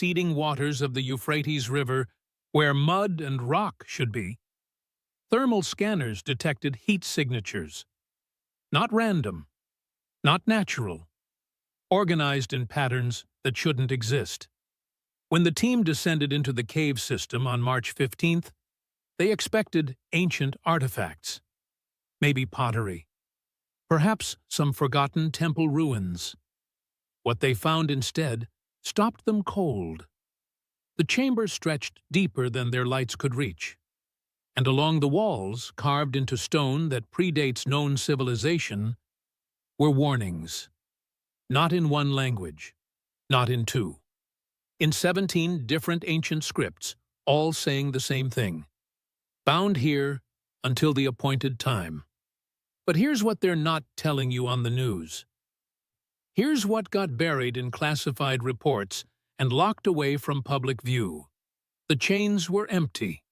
receding waters of the Euphrates River, where mud and rock should be, thermal scanners detected heat signatures. Not random, not natural, organized in patterns that shouldn't exist. When the team descended into the cave system on March 15th, they expected ancient artifacts, maybe pottery, perhaps some forgotten temple ruins. What they found instead stopped them cold. The chamber stretched deeper than their lights could reach, and along the walls, carved into stone that predates known civilization, were warnings. Not in one language, not in two. In 17 different ancient scripts, all saying the same thing. Bound here until the appointed time. But here's what they're not telling you on the news. Here's what got buried in classified reports and locked away from public view. The chains were empty.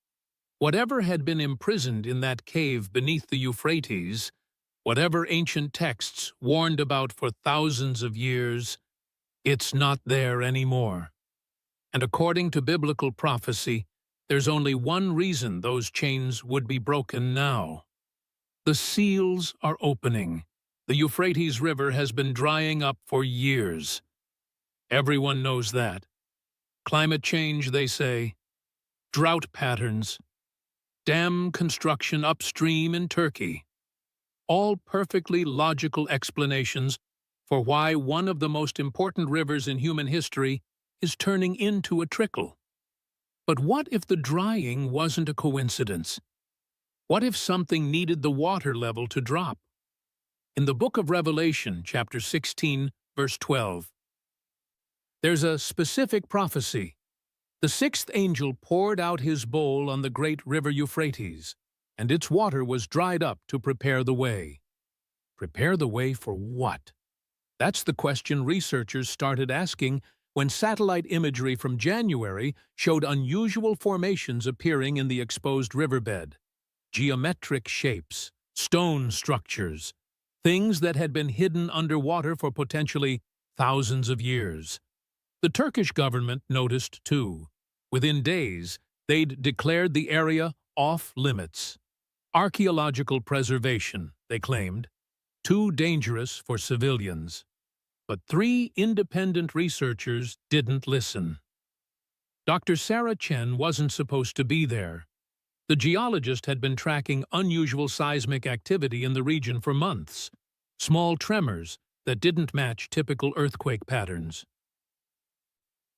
Whatever had been imprisoned in that cave beneath the Euphrates, whatever ancient texts warned about for thousands of years, it's not there anymore. And according to biblical prophecy, there's only one reason those chains would be broken now. The seals are opening. The Euphrates River has been drying up for years. Everyone knows that. Climate change, they say. Drought patterns. Dam construction upstream in Turkey. All perfectly logical explanations for why one of the most important rivers in human history is turning into a trickle. But what if the drying wasn't a coincidence? What if something needed the water level to drop? In the book of Revelation, chapter 16, verse 12, there's a specific prophecy. The sixth angel poured out his bowl on the great river Euphrates, and its water was dried up to prepare the way. Prepare the way for what? That's the question researchers started asking when satellite imagery from January showed unusual formations appearing in the exposed riverbed. Geometric shapes, stone structures, things that had been hidden underwater for potentially thousands of years. The Turkish government noticed too. Within days, they'd declared the area off-limits. Archaeological preservation, they claimed. Too dangerous for civilians. But 3 independent researchers didn't listen. Dr. Sarah Chen wasn't supposed to be there. The geologist had been tracking unusual seismic activity in the region for months, small tremors that didn't match typical earthquake patterns.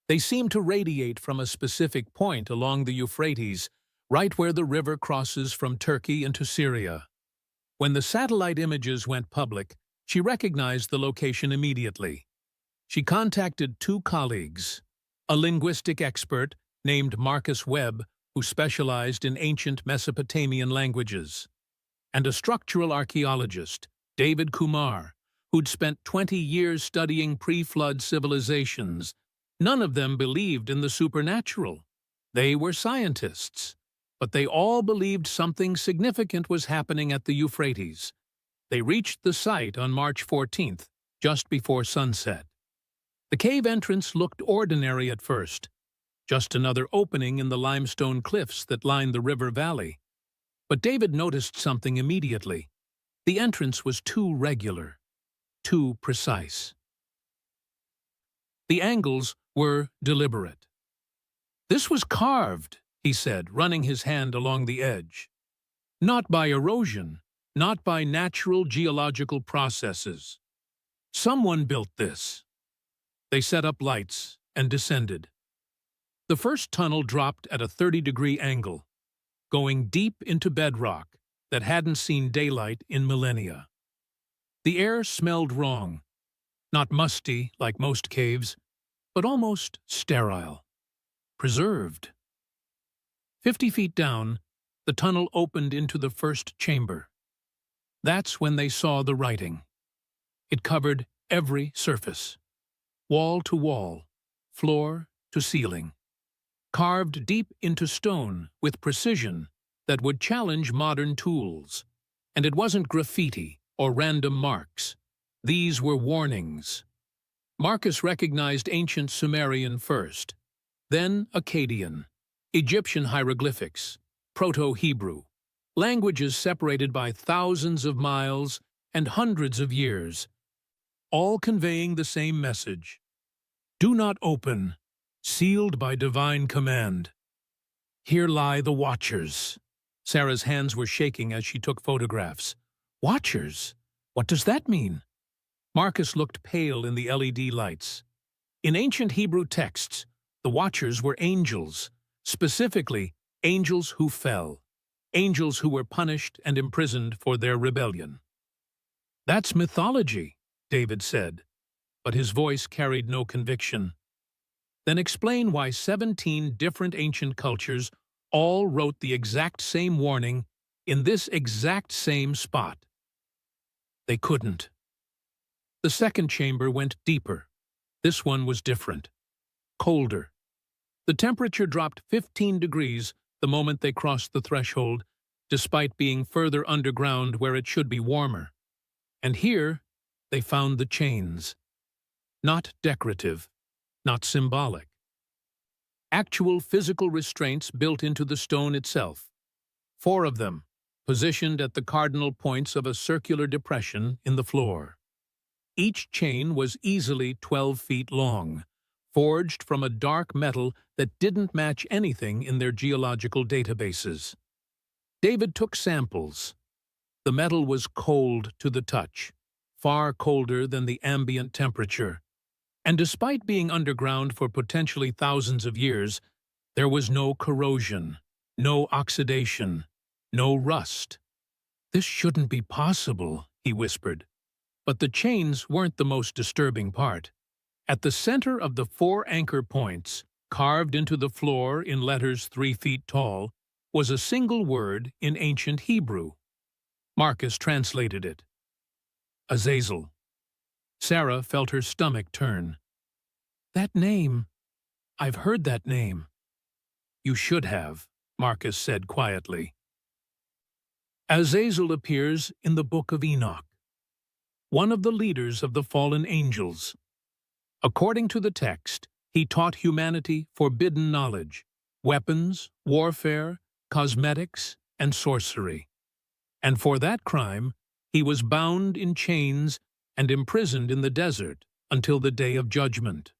They seemed to radiate from a specific point along the Euphrates, right where the river crosses from Turkey into Syria. When the satellite images went public, she recognized the location immediately. She contacted 2 colleagues, a linguistic expert named Marcus Webb, who specialized in ancient Mesopotamian languages, and a structural archaeologist, David Kumar, who'd spent 20 years studying pre-flood civilizations. None of them believed in the supernatural. They were scientists, but they all believed something significant was happening at the Euphrates. They reached the site on March 14th, just before sunset. The cave entrance looked ordinary at first, just another opening in the limestone cliffs that lined the river valley. But David noticed something immediately. The entrance was too regular, too precise. The angles were deliberate. "This was carved," he said, running his hand along the edge. "Not by erosion, not by natural geological processes. Someone built this." They set up lights and descended. The first tunnel dropped at a 30-degree angle, going deep into bedrock that hadn't seen daylight in millennia. The air smelled wrong, not musty like most caves, but almost sterile, preserved. 50 feet down, the tunnel opened into the first chamber. That's when they saw the writing. It covered every surface, wall to wall, floor to ceiling, carved deep into stone with precision that would challenge modern tools. And it wasn't graffiti or random marks. These were warnings. Marcus recognized ancient Sumerian first, Then Akkadian, Egyptian hieroglyphics, Proto-Hebrew, languages separated by thousands of miles and hundreds of years, all conveying the same message. Do not open, sealed by divine command. Here lie the Watchers. Sarah's hands were shaking as she took photographs. Watchers? What does that mean? Marcus looked pale in the LED lights. In ancient Hebrew texts, the Watchers were angels, specifically angels who fell, angels who were punished and imprisoned for their rebellion. That's mythology, David said, but his voice carried no conviction. Then explain why 17 different ancient cultures all wrote the exact same warning in this exact same spot. They couldn't. The second chamber went deeper. This one was different. Colder. The temperature dropped 15 degrees the moment they crossed the threshold, despite being further underground where it should be warmer. And here, they found the chains. Not decorative, not symbolic. Actual physical restraints built into the stone itself. 4 of them, positioned at the cardinal points of a circular depression in the floor. Each chain was easily 12 feet long, forged from a dark metal that didn't match anything in their geological databases. David took samples. The metal was cold to the touch, far colder than the ambient temperature. And despite being underground for potentially thousands of years, there was no corrosion, no oxidation, no rust. This shouldn't be possible, he whispered. But the chains weren't the most disturbing part. At the center of the 4 anchor points, carved into the floor in letters 3 feet tall, was a single word in ancient Hebrew. Marcus translated it. Azazel. Sarah felt her stomach turn. That name. I've heard that name. You should have, Marcus said quietly. Azazel appears in the Book of Enoch, one of the leaders of the fallen angels. According to the text, he taught humanity forbidden knowledge, weapons, warfare, cosmetics, and sorcery. And for that crime, he was bound in chains and imprisoned in the desert until the day of judgment.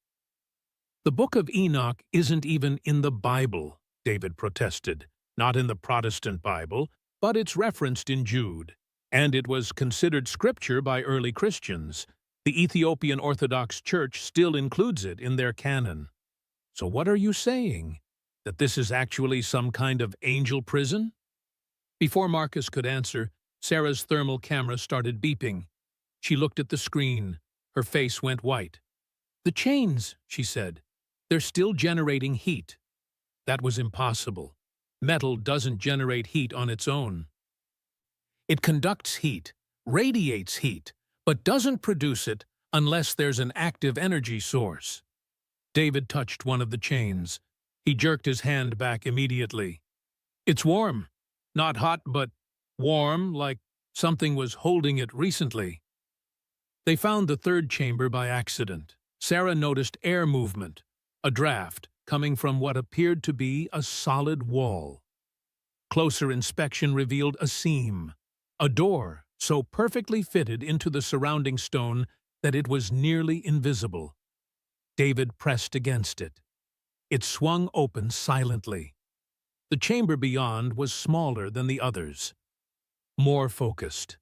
The Book of Enoch isn't even in the Bible, David protested. Not in the Protestant Bible, but it's referenced in Jude. And it was considered scripture by early Christians. The Ethiopian Orthodox Church still includes it in their canon. So what are you saying? That this is actually some kind of angel prison? Before Marcus could answer, Sarah's thermal camera started beeping. She looked at the screen. Her face went white. The chains, she said. They're still generating heat. That was impossible. Metal doesn't generate heat on its own. It conducts heat, radiates heat, but doesn't produce it unless there's an active energy source. David touched one of the chains. He jerked his hand back immediately. It's warm. Not hot, but warm, like something was holding it recently. They found the 3rd chamber by accident. Sarah noticed air movement, a draft, coming from what appeared to be a solid wall. Closer inspection revealed a seam, a door so perfectly fitted into the surrounding stone that it was nearly invisible. David pressed against it. It swung open silently. The chamber beyond was smaller than the others, more focused.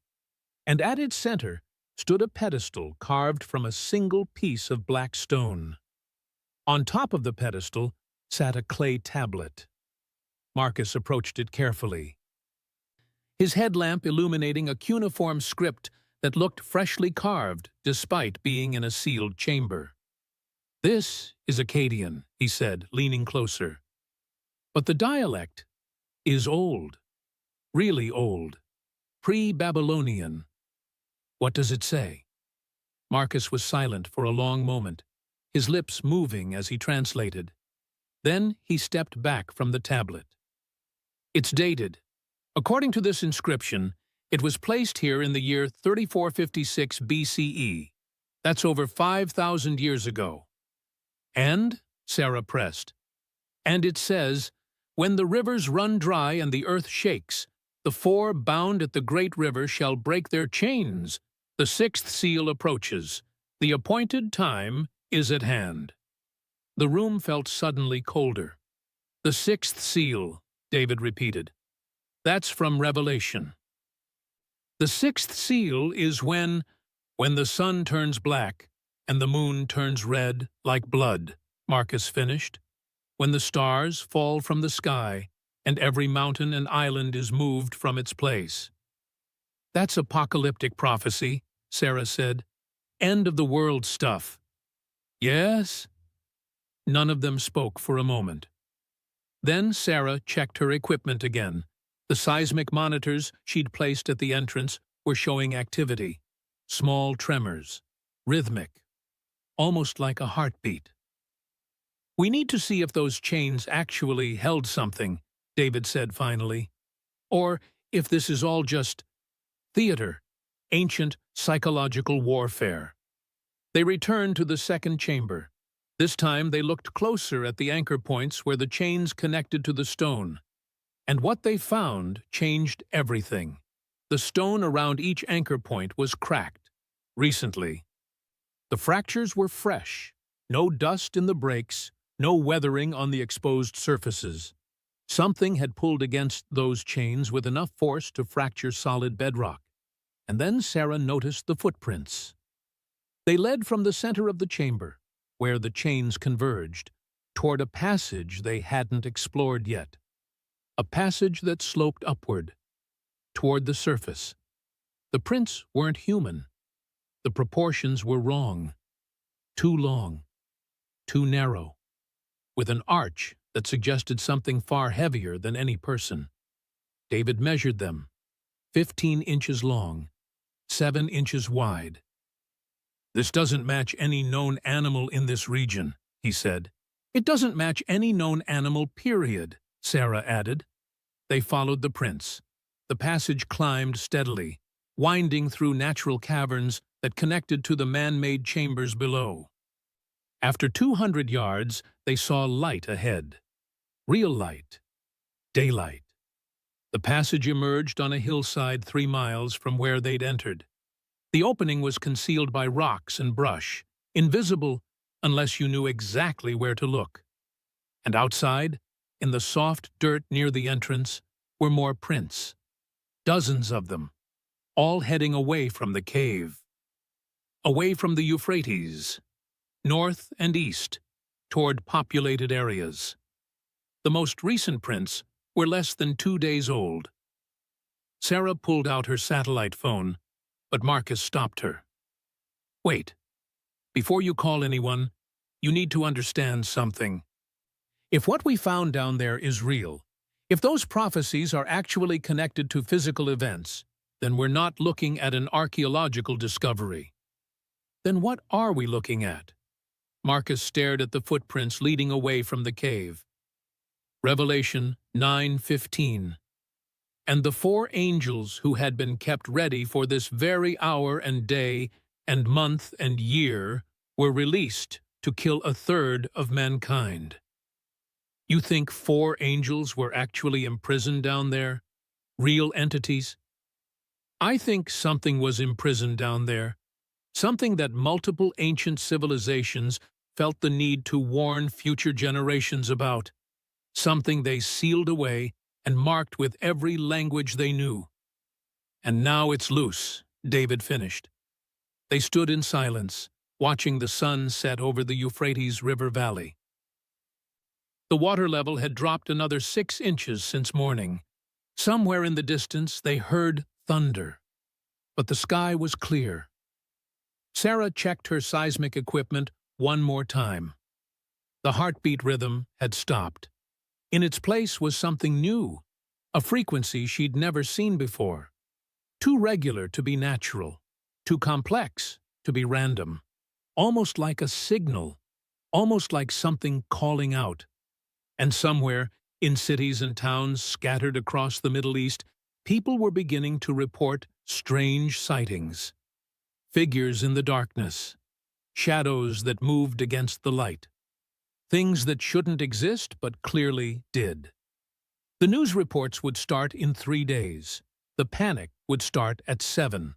And at its center stood a pedestal carved from a single piece of black stone. On top of the pedestal sat a clay tablet. Marcus approached it carefully, his headlamp illuminating a cuneiform script that looked freshly carved despite being in a sealed chamber. This is Akkadian, he said, leaning closer. But the dialect is old, really old, pre-Babylonian. What does it say? Marcus was silent for a long moment, his lips moving as he translated. Then he stepped back from the tablet. It's dated. According to this inscription, it was placed here in the year 3456 BCE. That's over 5,000 years ago. And, Sarah pressed, And it says, "When the rivers run dry and the earth shakes, the four bound at the great river shall break their chains. The sixth seal approaches. The appointed time is at hand." The room felt suddenly colder. "The sixth seal," David repeated. "That's from Revelation." "The sixth seal is when the sun turns black and the moon turns red like blood," Marcus finished. "When the stars fall from the sky and every mountain and island is moved from its place." "That's apocalyptic prophecy," Sarah said. "End of the world stuff." "Yes?" None of them spoke for a moment. Then Sarah checked her equipment again. The seismic monitors she'd placed at the entrance were showing activity. Small tremors. Rhythmic. Almost like a heartbeat. "We need to see if those chains actually held something," David said finally. "Or if this is all just theater, ancient psychological warfare." They returned to the second chamber. This time they looked closer at the anchor points where the chains connected to the stone. And what they found changed everything. The stone around each anchor point was cracked. Recently. The fractures were fresh. No dust in the breaks, no weathering on the exposed surfaces. Something had pulled against those chains with enough force to fracture solid bedrock. And then Sarah noticed the footprints. They led from the center of the chamber, where the chains converged, toward a passage they hadn't explored yet. A passage that sloped upward, toward the surface. The prints weren't human. The proportions were wrong. Too long. Too narrow. With an arch that suggested something far heavier than any person. David measured them. 15 inches long. 7 inches wide. "This doesn't match any known animal in this region," he said. "It doesn't match any known animal, period," Sarah added. They followed the prints. The passage climbed steadily, winding through natural caverns that connected to the man-made chambers below. After 200 yards, they saw light ahead. Real light. Daylight. The passage emerged on a hillside 3 miles from where they'd entered. The opening was concealed by rocks and brush, invisible unless you knew exactly where to look. And outside, in the soft dirt near the entrance, were more prints. Dozens of them, all heading away from the cave. Away from the Euphrates, north and east, toward populated areas. The most recent prints were less than 2 days old. Sarah pulled out her satellite phone, but Marcus stopped her. "Wait. Before you call anyone, you need to understand something. If what we found down there is real, if those prophecies are actually connected to physical events, then we're not looking at an archaeological discovery. Then what are we looking at?" Marcus stared at the footprints leading away from the cave. Revelation 9:15. "And the 4 angels who had been kept ready for this very hour and day and month and year were released to kill 1/3 of mankind." You think 4 angels were actually imprisoned down there? Real entities? I think something was imprisoned down there. Something that multiple ancient civilizations felt the need to warn future generations about. Something they sealed away and marked with every language they knew. "And now it's loose," David finished. They stood in silence, watching the sun set over the Euphrates River valley. The water level had dropped another 6 inches since morning. Somewhere in the distance they heard thunder, but the sky was clear. Sarah checked her seismic equipment one more time. The heartbeat rhythm had stopped. In its place was something new, a frequency she'd never seen before. Too regular to be natural, too complex to be random. Almost like a signal, almost like something calling out. And somewhere, in cities and towns scattered across the Middle East, people were beginning to report strange sightings. Figures in the darkness, shadows that moved against the light. things that shouldn't exist but clearly did. The news reports would start in 3 days. The panic would start at 7.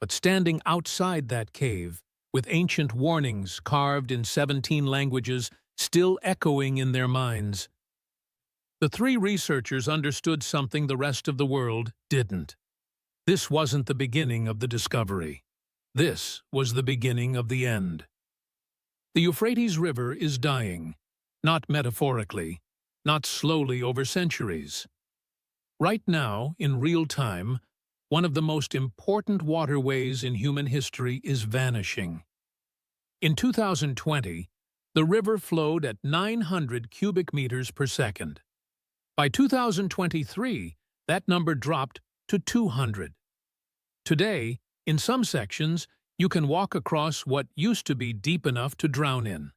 But standing outside that cave, with ancient warnings carved in 17 languages still echoing in their minds, the 3 researchers understood something the rest of the world didn't. This wasn't the beginning of the discovery. This was the beginning of the end. The Euphrates River is dying, not metaphorically, not slowly over centuries. Right now, in real time, one of the most important waterways in human history is vanishing. In 2020, the river flowed at 900 cubic meters per second. By 2023, that number dropped to 200. Today, in some sections, you can walk across what used to be deep enough to drown in.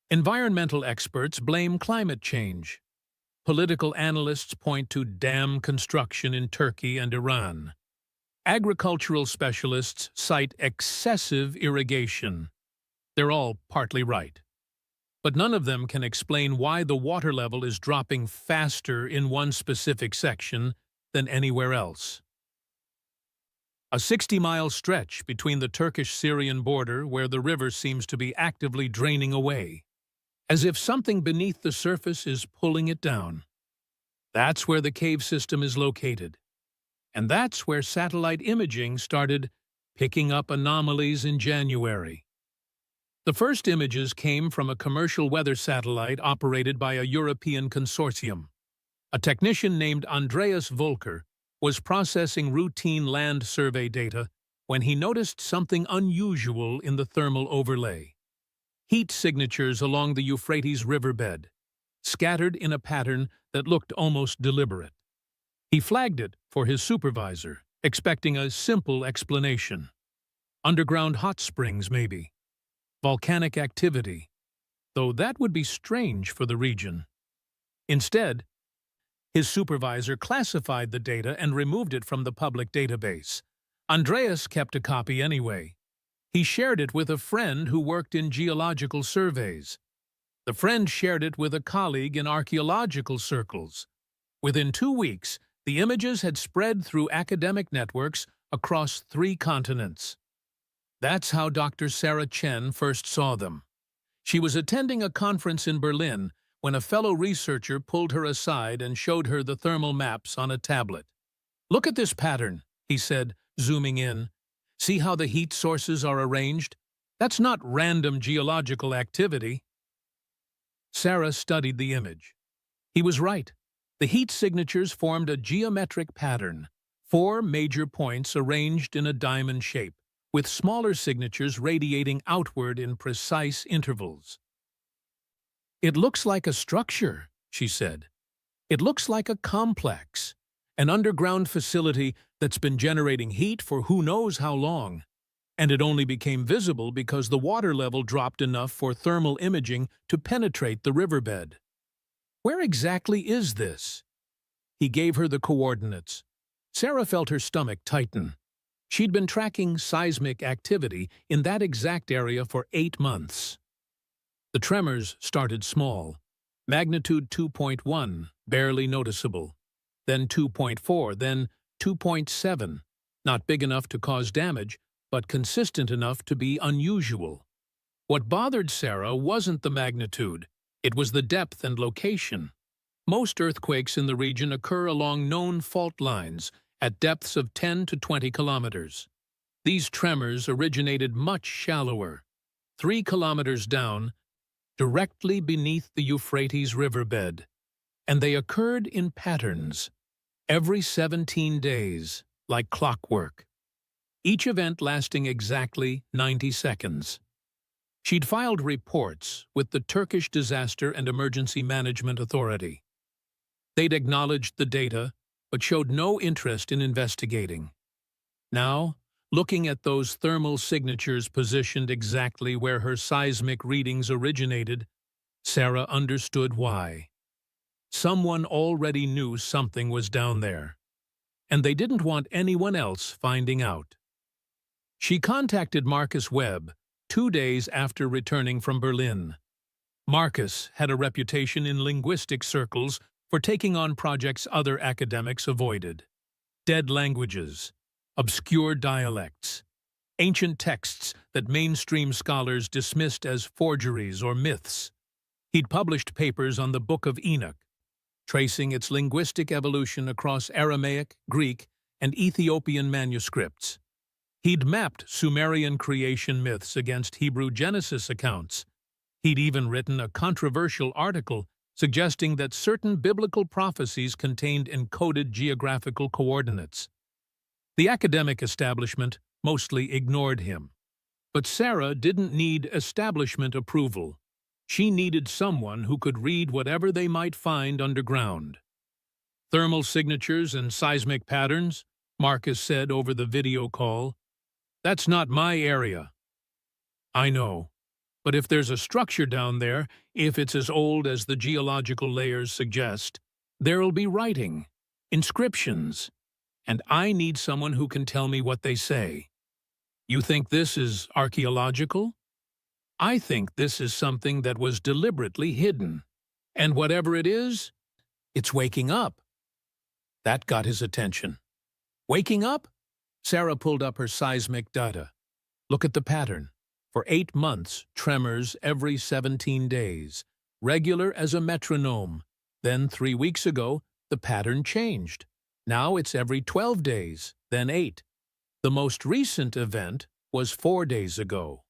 Environmental experts blame climate change. Political analysts point to dam construction in Turkey and Iran. Agricultural specialists cite excessive irrigation. They're all partly right. But none of them can explain why the water level is dropping faster in one specific section than anywhere else. A 60-mile stretch between the Turkish-Syrian border where the river seems to be actively draining away, as if something beneath the surface is pulling it down. That's where the cave system is located. And that's where satellite imaging started picking up anomalies in January. The first images came from a commercial weather satellite operated by a European consortium. A technician named Andreas Volker was processing routine land survey data when he noticed something unusual in the thermal overlay. Heat signatures along the Euphrates riverbed, scattered in a pattern that looked almost deliberate. He flagged it for his supervisor, expecting a simple explanation. Underground hot springs, maybe. Volcanic activity, though that would be strange for the region. Instead, his supervisor classified the data and removed it from the public database. Andreas kept a copy anyway. He shared it with a friend who worked in geological surveys. The friend shared it with a colleague in archaeological circles. Within 2 weeks, the images had spread through academic networks across 3 continents. That's how Dr. Sarah Chen first saw them. She was attending a conference in Berlin when a fellow researcher pulled her aside and showed her the thermal maps on a tablet. "Look at this pattern," he said, zooming in. "See how the heat sources are arranged? That's not random geological activity." Sarah studied the image. He was right. The heat signatures formed a geometric pattern, 4 major points arranged in a diamond shape, with smaller signatures radiating outward in precise intervals. "It looks like a structure," she said. "It looks like a complex, an underground facility that's been generating heat for who knows how long. And it only became visible because the water level dropped enough for thermal imaging to penetrate the riverbed. Where exactly is this?" He gave her the coordinates. Sarah felt her stomach tighten. She'd been tracking seismic activity in that exact area for 8 months. The tremors started small. Magnitude 2.1, barely noticeable. Then 2.4, then 2.7. Not big enough to cause damage, but consistent enough to be unusual. What bothered Sarah wasn't the magnitude. It was the depth and location. Most earthquakes in the region occur along known fault lines at depths of 10 to 20 kilometers. These tremors originated much shallower, 3 kilometers down, directly beneath the Euphrates riverbed, and they occurred in patterns, every 17 days, like clockwork. Each event lasting exactly 90 seconds. She'd filed reports with the Turkish Disaster and Emergency Management Authority. They'd acknowledged the data, but showed no interest in investigating. Now, looking at those thermal signatures positioned exactly where her seismic readings originated, Sarah understood why. Someone already knew something was down there, and they didn't want anyone else finding out. She contacted Marcus Webb 2 days after returning from Berlin. Marcus had a reputation in linguistic circles for taking on projects other academics avoided. Dead languages, obscure dialects, ancient texts that mainstream scholars dismissed as forgeries or myths. He'd published papers on the Book of Enoch, tracing its linguistic evolution across Aramaic, Greek, and Ethiopian manuscripts. He'd mapped Sumerian creation myths against Hebrew Genesis accounts. He'd even written a controversial article suggesting that certain biblical prophecies contained encoded geographical coordinates. The academic establishment mostly ignored him. But Sarah didn't need establishment approval. She needed someone who could read whatever they might find underground. Thermal signatures and seismic patterns, Marcus said over the video call. That's not my area. I know. But if there's a structure down there, if it's as old as the geological layers suggest, there'll be writing, inscriptions, and I need someone who can tell me what they say. You think this is archaeological? I think this is something that was deliberately hidden. And whatever it is, it's waking up. That got his attention. Waking up? Sarah pulled up her seismic data. Look at the pattern. For 8 months, tremors every 17 days, regular as a metronome. Then 3 weeks ago, the pattern changed. Now it's every 12 days, then 8. The most recent event was 4 days ago.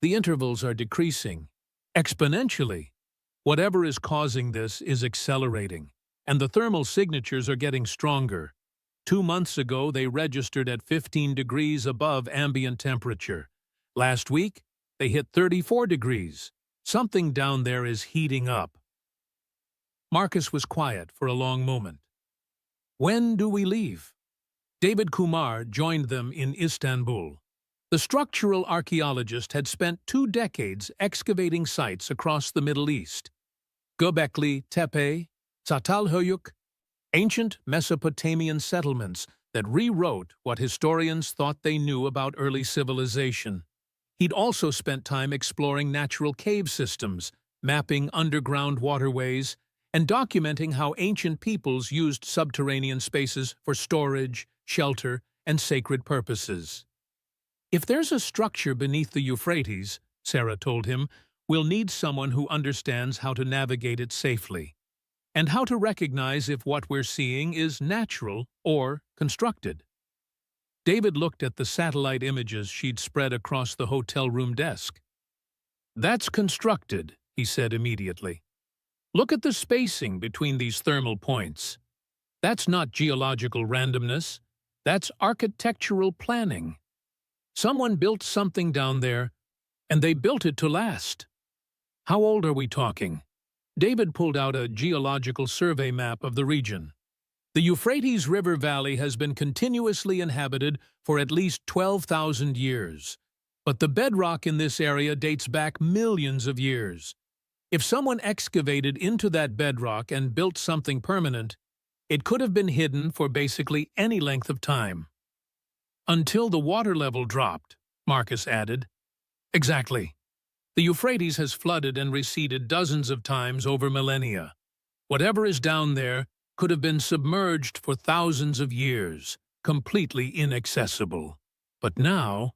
The intervals are decreasing, exponentially. Whatever is causing this is accelerating, and the thermal signatures are getting stronger. 2 months ago, they registered at 15 degrees above ambient temperature. Last week, they hit 34 degrees. Something down there is heating up. Marcus was quiet for a long moment. When do we leave? David Kumar joined them in Istanbul. The structural archaeologist had spent 2 decades excavating sites across the Middle East. Göbekli Tepe, Çatalhöyük, ancient Mesopotamian settlements that rewrote what historians thought they knew about early civilization. He'd also spent time exploring natural cave systems, mapping underground waterways, and documenting how ancient peoples used subterranean spaces for storage, shelter, and sacred purposes. If there's a structure beneath the Euphrates, Sarah told him, we'll need someone who understands how to navigate it safely, and how to recognize if what we're seeing is natural or constructed. David looked at the satellite images she'd spread across the hotel room desk. That's constructed, he said immediately. Look at the spacing between these thermal points. That's not geological randomness. That's architectural planning. Someone built something down there, and they built it to last. How old are we talking? David pulled out a geological survey map of the region. The Euphrates River Valley has been continuously inhabited for at least 12,000 years. But the bedrock in this area dates back millions of years. If someone excavated into that bedrock and built something permanent, it could have been hidden for basically any length of time. Until the water level dropped, Marcus added. Exactly. The Euphrates has flooded and receded dozens of times over millennia. Whatever is down there could have been submerged for thousands of years, completely inaccessible. But now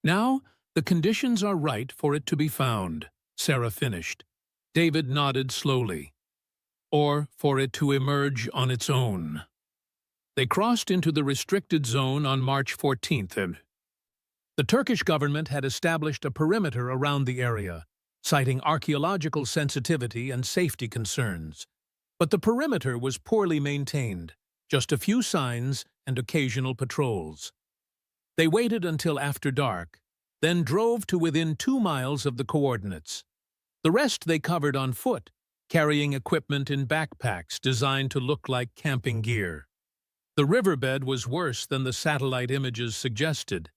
the conditions are right for it to be found, Sarah finished. David nodded slowly. Or for it to emerge on its own. They crossed into the restricted zone on March 14th. The Turkish government had established a perimeter around the area, citing archaeological sensitivity and safety concerns. But the perimeter was poorly maintained, just a few signs and occasional patrols. They waited until after dark, then drove to within 2 miles of the coordinates. The rest they covered on foot, carrying equipment in backpacks designed to look like camping gear. The riverbed was worse than the satellite images suggested.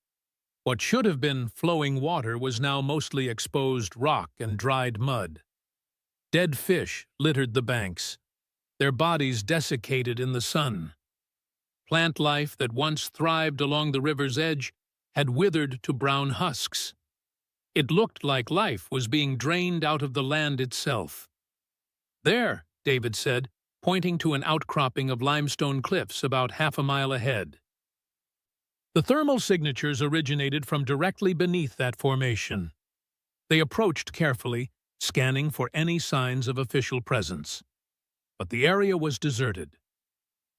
What should have been flowing water was now mostly exposed rock and dried mud. Dead fish littered the banks, their bodies desiccated in the sun. Plant life that once thrived along the river's edge had withered to brown husks. It looked like life was being drained out of the land itself. "There," David said, pointing to an outcropping of limestone cliffs about half a mile ahead. The thermal signatures originated from directly beneath that formation. They approached carefully, scanning for any signs of official presence. But the area was deserted.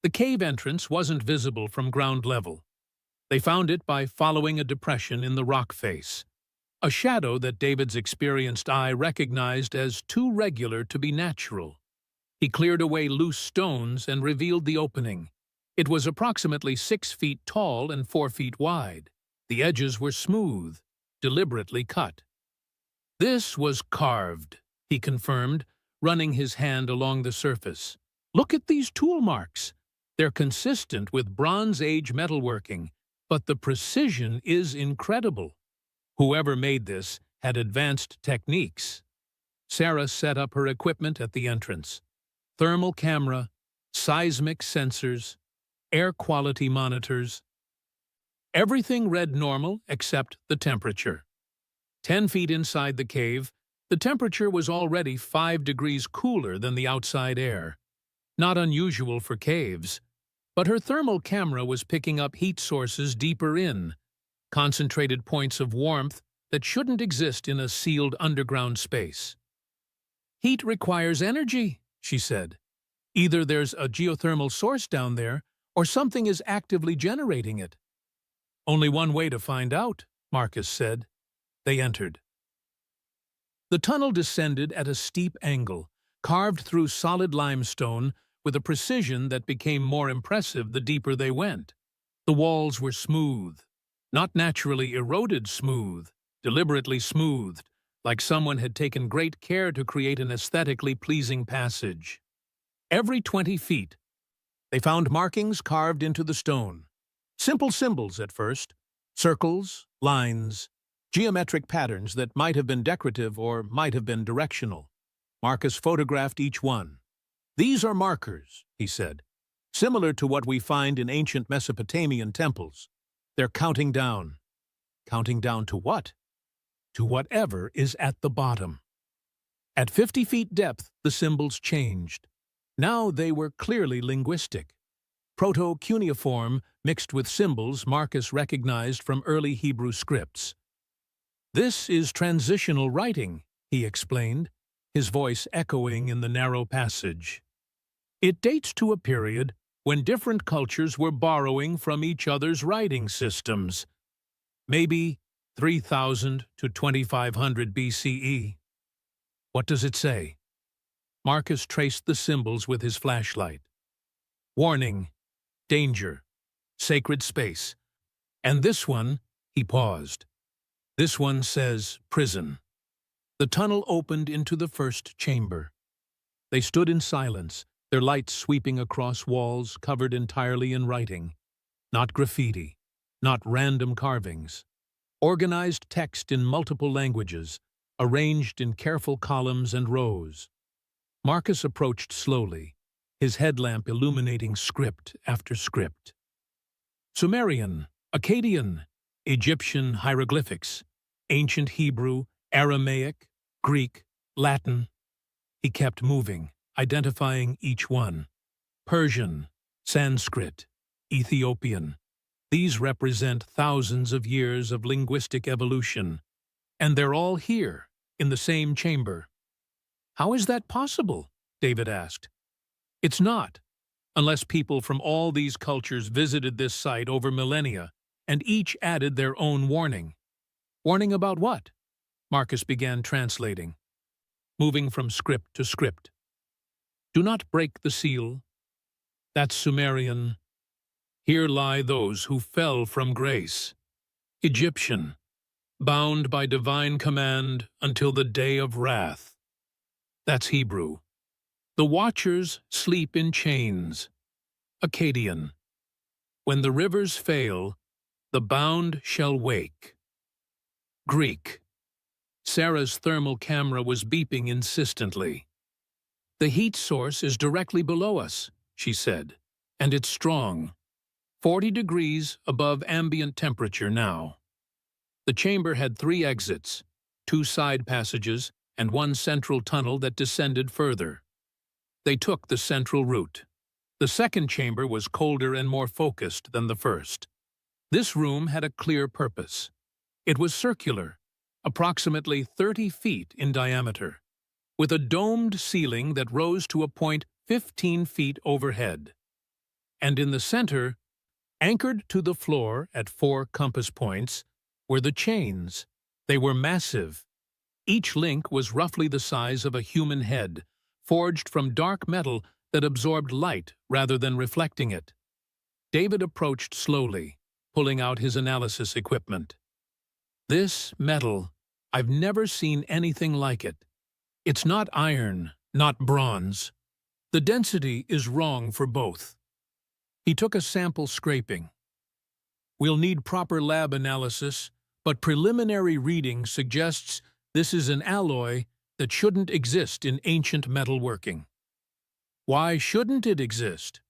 The cave entrance wasn't visible from ground level. They found it by following a depression in the rock face, a shadow that David's experienced eye recognized as too regular to be natural. He cleared away loose stones and revealed the opening. It was approximately 6 feet tall and 4 feet wide. The edges were smooth, deliberately cut. "This was carved," he confirmed, running his hand along the surface. "Look at these tool marks. They're consistent with Bronze Age metalworking, but the precision is incredible. Whoever made this had advanced techniques." Sarah set up her equipment at the entrance. Thermal camera, seismic sensors, air quality monitors. Everything read normal except the temperature. 10 feet inside the cave, the temperature was already 5 degrees cooler than the outside air. Not unusual for caves, but her thermal camera was picking up heat sources deeper in, concentrated points of warmth that shouldn't exist in a sealed underground space. "Heat requires energy," she said. "Either there's a geothermal source down there, or something is actively generating it." "Only one way to find out," Marcus said. They entered. The tunnel descended at a steep angle, carved through solid limestone with a precision that became more impressive the deeper they went. The walls were smooth, not naturally eroded smooth, deliberately smoothed, like someone had taken great care to create an aesthetically pleasing passage. Every 20 feet, they found markings carved into the stone. Simple symbols at first, circles, lines, geometric patterns that might have been decorative or might have been directional. Marcus photographed each one. "These are markers," he said, "similar to what we find in ancient Mesopotamian temples. They're counting down." Counting down to what? To whatever is at the bottom. At 50 feet depth, the symbols changed. Now they were clearly linguistic. Proto-cuneiform mixed with symbols Marcus recognized from early Hebrew scripts. "This is transitional writing," he explained, his voice echoing in the narrow passage. "It dates to a period when different cultures were borrowing from each other's writing systems. Maybe 3000 to 2500 BCE. What does it say?" Marcus traced the symbols with his flashlight. "Warning, danger, sacred space. And this one," he paused. "This one says prison." The tunnel opened into the first chamber. They stood in silence, their lights sweeping across walls covered entirely in writing. Not graffiti, not random carvings. Organized text in multiple languages, arranged in careful columns and rows. Marcus approached slowly, his headlamp illuminating script after script. Sumerian, Akkadian, Egyptian hieroglyphics, ancient Hebrew, Aramaic, Greek, Latin. He kept moving, identifying each one. Persian, Sanskrit, Ethiopian. These represent thousands of years of linguistic evolution, and they're all here, in the same chamber. "How is that possible?" David asked. "It's not, unless people from all these cultures visited this site over millennia, and each added their own warning." "Warning about what?" Marcus began translating, moving from script to script. "Do not break the seal. That's Sumerian. Here lie those who fell from grace. Egyptian, bound by divine command until the day of wrath. That's Hebrew. The watchers sleep in chains. Akkadian. When the rivers fail, the bound shall wake. Greek. Sarah's thermal camera was beeping insistently. "The heat source is directly below us," she said, "and it's strong. 40 degrees above ambient temperature now." The chamber had 3 exits, 2 side passages, and 1 central tunnel that descended further. They took the central route. The second chamber was colder and more focused than the first. This room had a clear purpose. It was circular, approximately 30 feet in diameter, with a domed ceiling that rose to a point 15 feet overhead. And in the center, anchored to the floor at 4 compass points, were the chains. They were massive. Each link was roughly the size of a human head, forged from dark metal that absorbed light rather than reflecting it. David approached slowly, pulling out his analysis equipment. This metal, I've never seen anything like it. It's not iron, not bronze. The density is wrong for both. He took a sample scraping. We'll need proper lab analysis, but preliminary reading suggests this is an alloy that shouldn't exist in ancient metalworking. Why shouldn't it exist?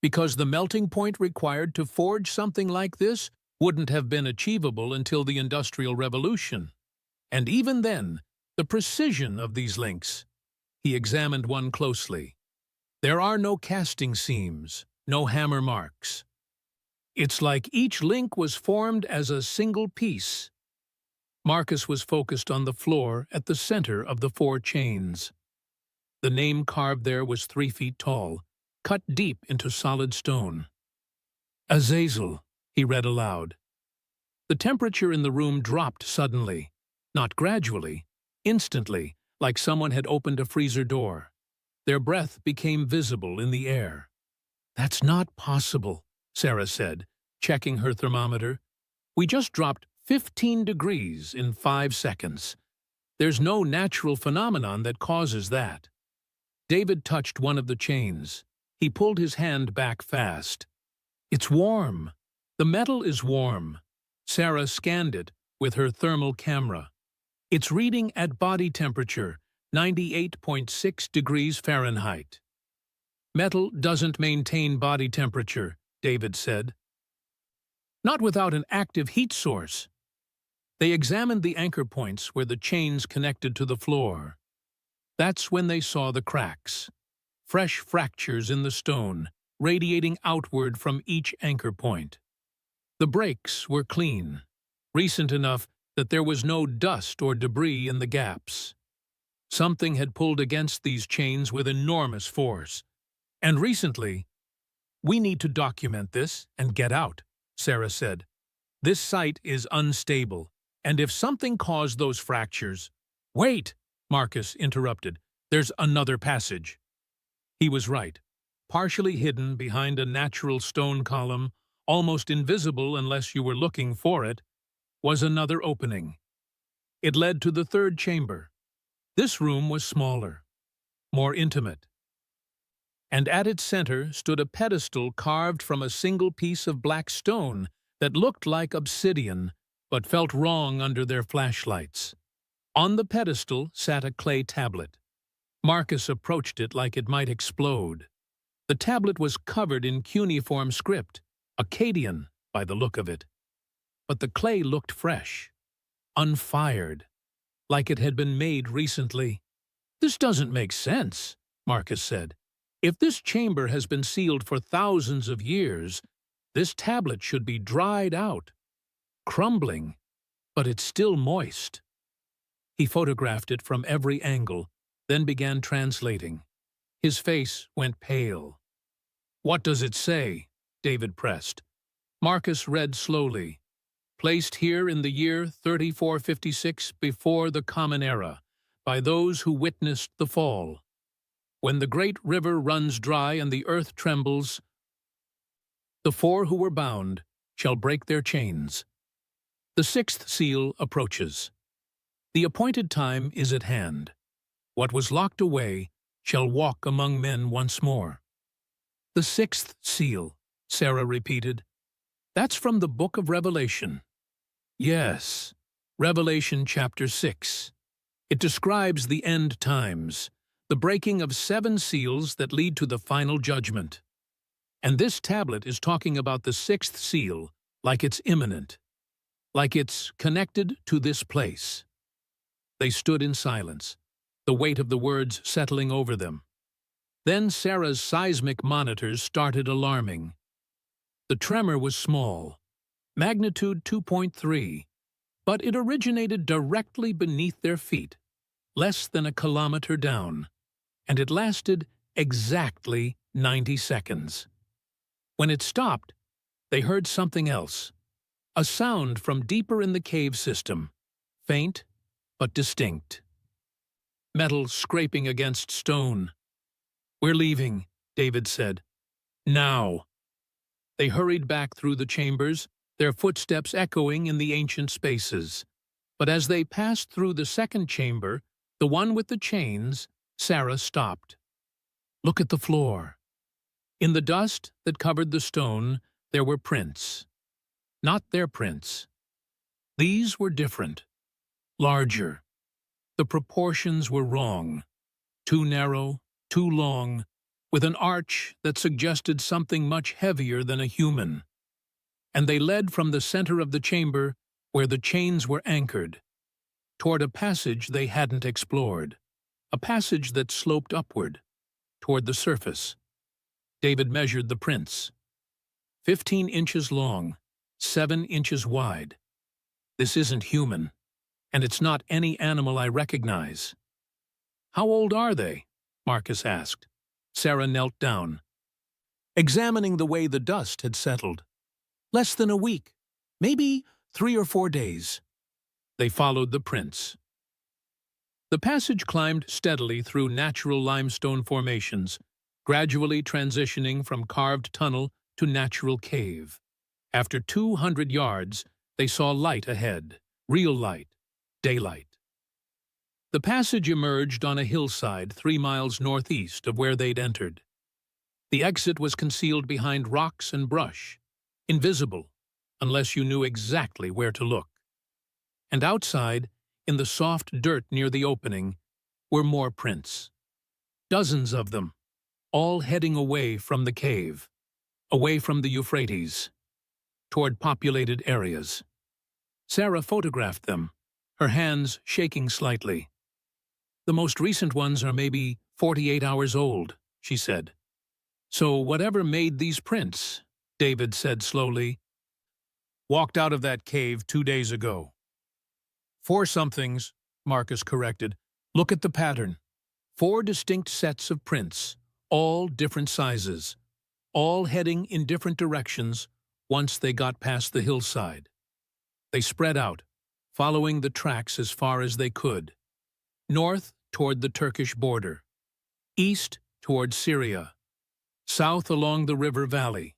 Because the melting point required to forge something like this wouldn't have been achievable until the Industrial Revolution. And even then, the precision of these links. He examined one closely. There are no casting seams, no hammer marks. It's like each link was formed as a single piece. Marcus was focused on the floor at the center of the 4 chains. The name carved there was 3 feet tall, cut deep into solid stone. Azazel, he read aloud. The temperature in the room dropped suddenly, not gradually, instantly, like someone had opened a freezer door. Their breath became visible in the air. That's not possible, Sarah said, checking her thermometer. We just dropped 15 degrees in 5 seconds. There's no natural phenomenon that causes that. David touched one of the chains. He pulled his hand back fast. It's warm. The metal is warm. Sarah scanned it with her thermal camera. It's reading at body temperature, 98.6 degrees Fahrenheit. Metal doesn't maintain body temperature, David said. Not without an active heat source. They examined the anchor points where the chains connected to the floor. That's when they saw the cracks. Fresh fractures in the stone, radiating outward from each anchor point. The breaks were clean, recent enough that there was no dust or debris in the gaps. Something had pulled against these chains with enormous force. And recently, we need to document this and get out, Sarah said. This site is unstable, and if something caused those fractures— Wait, Marcus interrupted. There's another passage. He was right. Partially hidden behind a natural stone column, almost invisible unless you were looking for it, was another opening. It led to the 3rd chamber. This room was smaller, more intimate. And at its center stood a pedestal carved from a single piece of black stone that looked like obsidian, but felt wrong under their flashlights. On the pedestal sat a clay tablet. Marcus approached it like it might explode. The tablet was covered in cuneiform script, Akkadian by the look of it. But the clay looked fresh, unfired, like it had been made recently. This doesn't make sense, Marcus said. If this chamber has been sealed for thousands of years, this tablet should be dried out, crumbling, but it's still moist. He photographed it from every angle, then began translating. His face went pale. What does it say? David pressed. Marcus read slowly. Placed here in the year 3456 before the Common Era, by those who witnessed the fall. When the great river runs dry and the earth trembles, the 4 who were bound shall break their chains. The 6th seal approaches. The appointed time is at hand. What was locked away shall walk among men once more. The 6th seal, Sarah repeated. That's from the book of Revelation. Yes, Revelation chapter 6. It describes the end times, the breaking of 7 seals that lead to the final judgment. And this tablet is talking about the 6th seal like it's imminent, like it's connected to this place. They stood in silence, the weight of the words settling over them. Then Sarah's seismic monitors started alarming. The tremor was small, magnitude 2.3, but it originated directly beneath their feet, less than a kilometer down, and it lasted exactly 90 seconds. When it stopped, they heard something else, a sound from deeper in the cave system, faint but distinct. Metal scraping against stone. "We're leaving," David said. "Now." They hurried back through the chambers, their footsteps echoing in the ancient spaces. But as they passed through the second chamber, the one with the chains, Sarah stopped. "Look at the floor." In the dust that covered the stone, there were prints. Not their prints. These were different, larger. The proportions were wrong. Too narrow, too long, with an arch that suggested something much heavier than a human. And they led from the center of the chamber, where the chains were anchored, toward a passage they hadn't explored, a passage that sloped upward, toward the surface. David measured the prints. 15 inches long, 7 inches wide. This isn't human, and it's not any animal I recognize. "How old are they?" Marcus asked. Sarah knelt down, examining the way the dust had settled. "Less than a week, maybe 3 or 4 days." They followed the prints. The passage climbed steadily through natural limestone formations, gradually transitioning from carved tunnel to natural cave. After 200 yards, they saw light ahead, real light, daylight. The passage emerged on a hillside 3 miles northeast of where they'd entered. The exit was concealed behind rocks and brush, invisible unless you knew exactly where to look. And outside, in the soft dirt near the opening, were more prints. Dozens of them, all heading away from the cave, away from the Euphrates, toward populated areas. Sarah photographed them, her hands shaking slightly. "The most recent ones are maybe 48 hours old," she said. "So whatever made these prints," David said slowly, "walked out of that cave 2 days ago." "4 somethings," Marcus corrected. "Look at the pattern. 4 distinct sets of prints, all different sizes, all heading in different directions once they got past the hillside. They spread out, following the tracks as far as they could. North toward the Turkish border, east toward Syria, south along the river valley,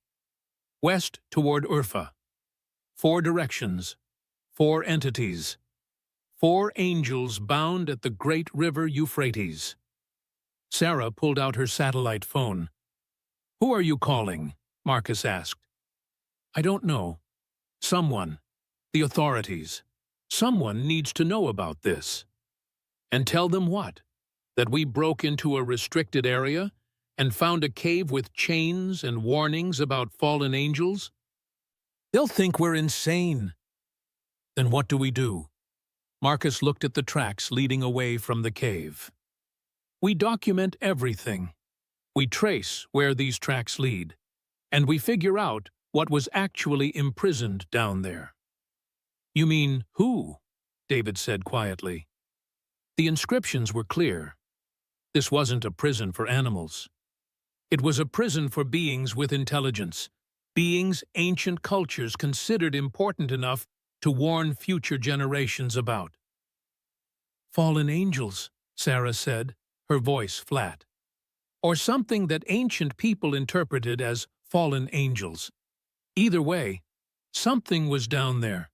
west toward Urfa. 4 directions, 4 entities, 4 angels bound at the great river Euphrates." Sarah pulled out her satellite phone. "Who are you calling?" Marcus asked. "I don't know. Someone. The authorities. Someone needs to know about this." "And tell them what? That we broke into a restricted area and found a cave with chains and warnings about fallen angels? They'll think we're insane." "Then what do we do?" Marcus looked at the tracks leading away from the cave. "We document everything. We trace where these tracks lead, and we figure out what was actually imprisoned down there." "You mean who?" David said quietly. The inscriptions were clear. This wasn't a prison for animals. It was a prison for beings with intelligence, beings ancient cultures considered important enough to warn future generations about. "Fallen angels," Sarah said, her voice flat. "Or something that ancient people interpreted as fallen angels. Either way, something was down there.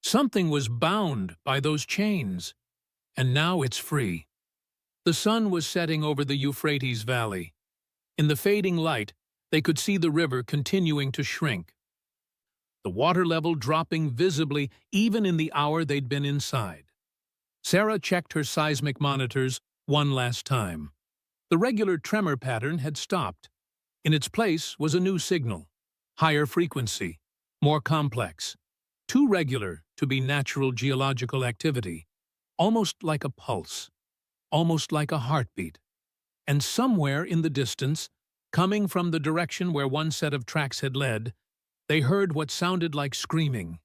Something was bound by those chains. And now it's free." The sun was setting over the Euphrates Valley. In the fading light, they could see the river continuing to shrink, the water level dropping visibly even in the hour they'd been inside. Sarah checked her seismic monitors one last time. The regular tremor pattern had stopped. In its place was a new signal, higher frequency, more complex, too regular to be natural geological activity. almost like a pulse, almost like a heartbeat. And somewhere in the distance, coming from the direction where one set of tracks had led, they heard what sounded like screaming.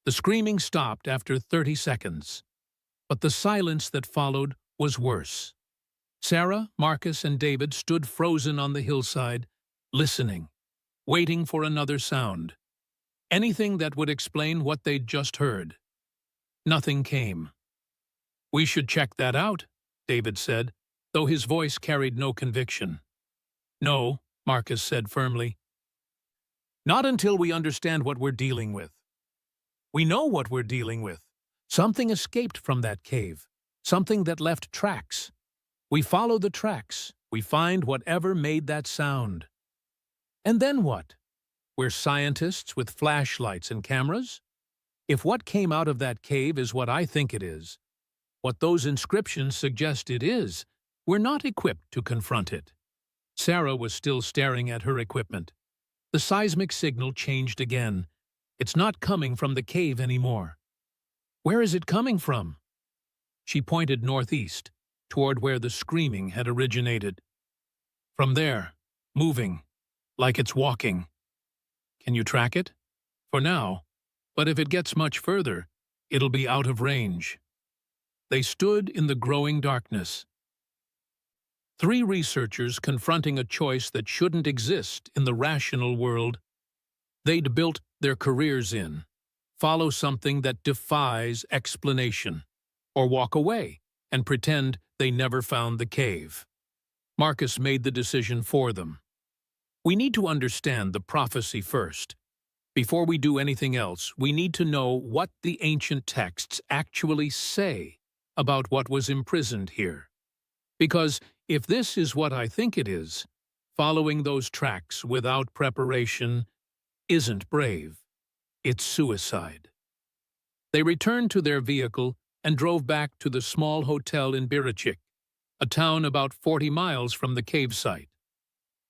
The screaming stopped after 30 seconds, but the silence that followed was worse. Sarah, Marcus, and David stood frozen on the hillside, listening, waiting for another sound. Anything that would explain what they'd just heard. Nothing came. "We should check that out," David said, though his voice carried no conviction. "No," Marcus said firmly. "Not until we understand what we're dealing with." "We know what we're dealing with. Something escaped from that cave, something that left tracks. We follow the tracks, we find whatever made that sound. And then what? We're scientists with flashlights and cameras? If what came out of that cave is what I think it is, what those inscriptions suggest it is, we're not equipped to confront it." Sarah was still staring at her equipment. The seismic signal changed again. "It's not coming from the cave anymore." "Where is it coming from?" She pointed northeast, toward where the screaming had originated. "From there, moving, like it's walking." "Can you track it?" "For now, but if it gets much further, it'll be out of range." They stood in the growing darkness. Three researchers confronting a choice that shouldn't exist in the rational world they'd built their careers in: follow something that defies explanation, or walk away and pretend they never found the cave. Marcus made the decision for them. "We need to understand the prophecy first. Before we do anything else, we need to know what the ancient texts actually say about what was imprisoned here. Because if this is what I think it is, following those tracks without preparation isn't brave. It's suicide." They returned to their vehicle and drove back to the small hotel in Birachik, a town about 40 miles from the cave site.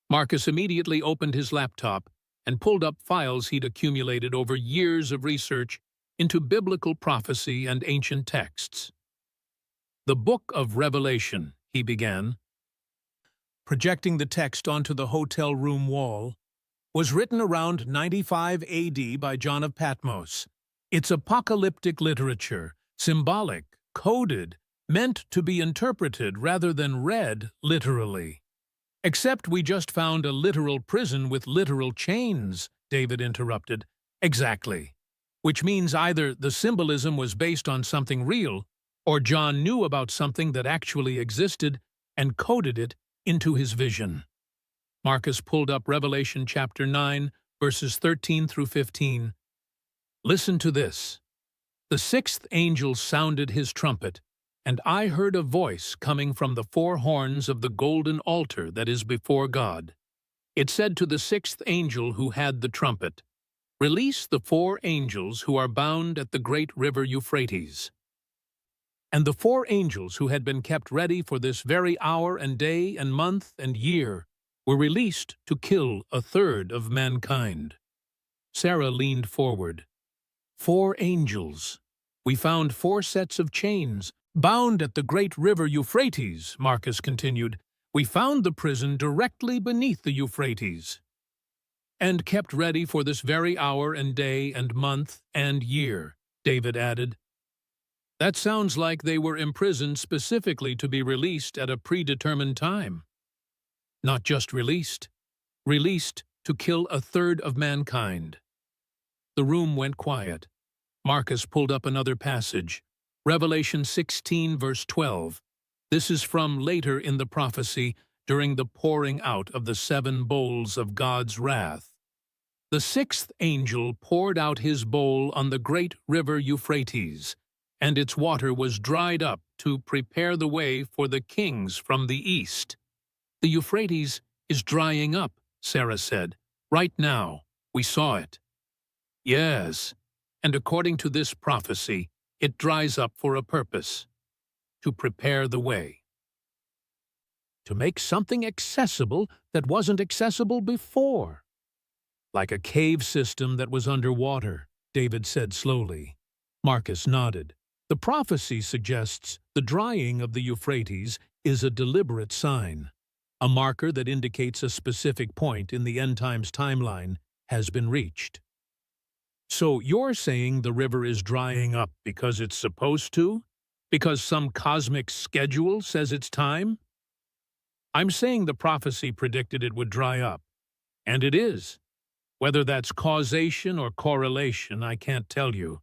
Marcus immediately opened his laptop and pulled up files he'd accumulated over years of research into biblical prophecy and ancient texts. "The Book of Revelation," he began, projecting the text onto the hotel room wall, "was written around 95 AD by John of Patmos. It's apocalyptic literature, symbolic, coded, meant to be interpreted rather than read literally." "Except we just found a literal prison with literal chains," David interrupted. "Exactly. Which means either the symbolism was based on something real, or John knew about something that actually existed and coded it into his vision." Marcus pulled up Revelation chapter 9, verses 13 through 15. "Listen to this. The sixth angel sounded his trumpet, and I heard a voice coming from the four horns of the golden altar that is before God. It said to the sixth angel who had the trumpet, 'Release the four angels who are bound at the great river Euphrates.' And the four angels who had been kept ready for this very hour and day and month and year were released to kill a third of mankind." Sarah leaned forward. "Four angels. We found 4 sets of chains, bound at the great river Euphrates," Marcus continued. "We found the prison directly beneath the Euphrates, and kept ready for this very hour and day and month and year," David added. "That sounds like they were imprisoned specifically to be released at a predetermined time." "Not just released. Released to kill a third of mankind." The room went quiet. Marcus pulled up another passage, Revelation 16, verse 12. This is from later in the prophecy, during the pouring out of the 7 bowls of God's wrath. "The sixth angel poured out his bowl on the great river Euphrates, and its water was dried up to prepare the way for the kings from the east." "The Euphrates is drying up," Sarah said. "Right now. We saw it." "Yes, and according to this prophecy, it dries up for a purpose: to prepare the way. To make something accessible that wasn't accessible before. Like a cave system that was underwater," David said slowly. Marcus nodded. The prophecy suggests the drying of the Euphrates is a deliberate sign, a marker that indicates a specific point in the end times timeline has been reached. So you're saying the river is drying up because it's supposed to? Because some cosmic schedule says it's time? I'm saying the prophecy predicted it would dry up, and it is. Whether that's causation or correlation, I can't tell you,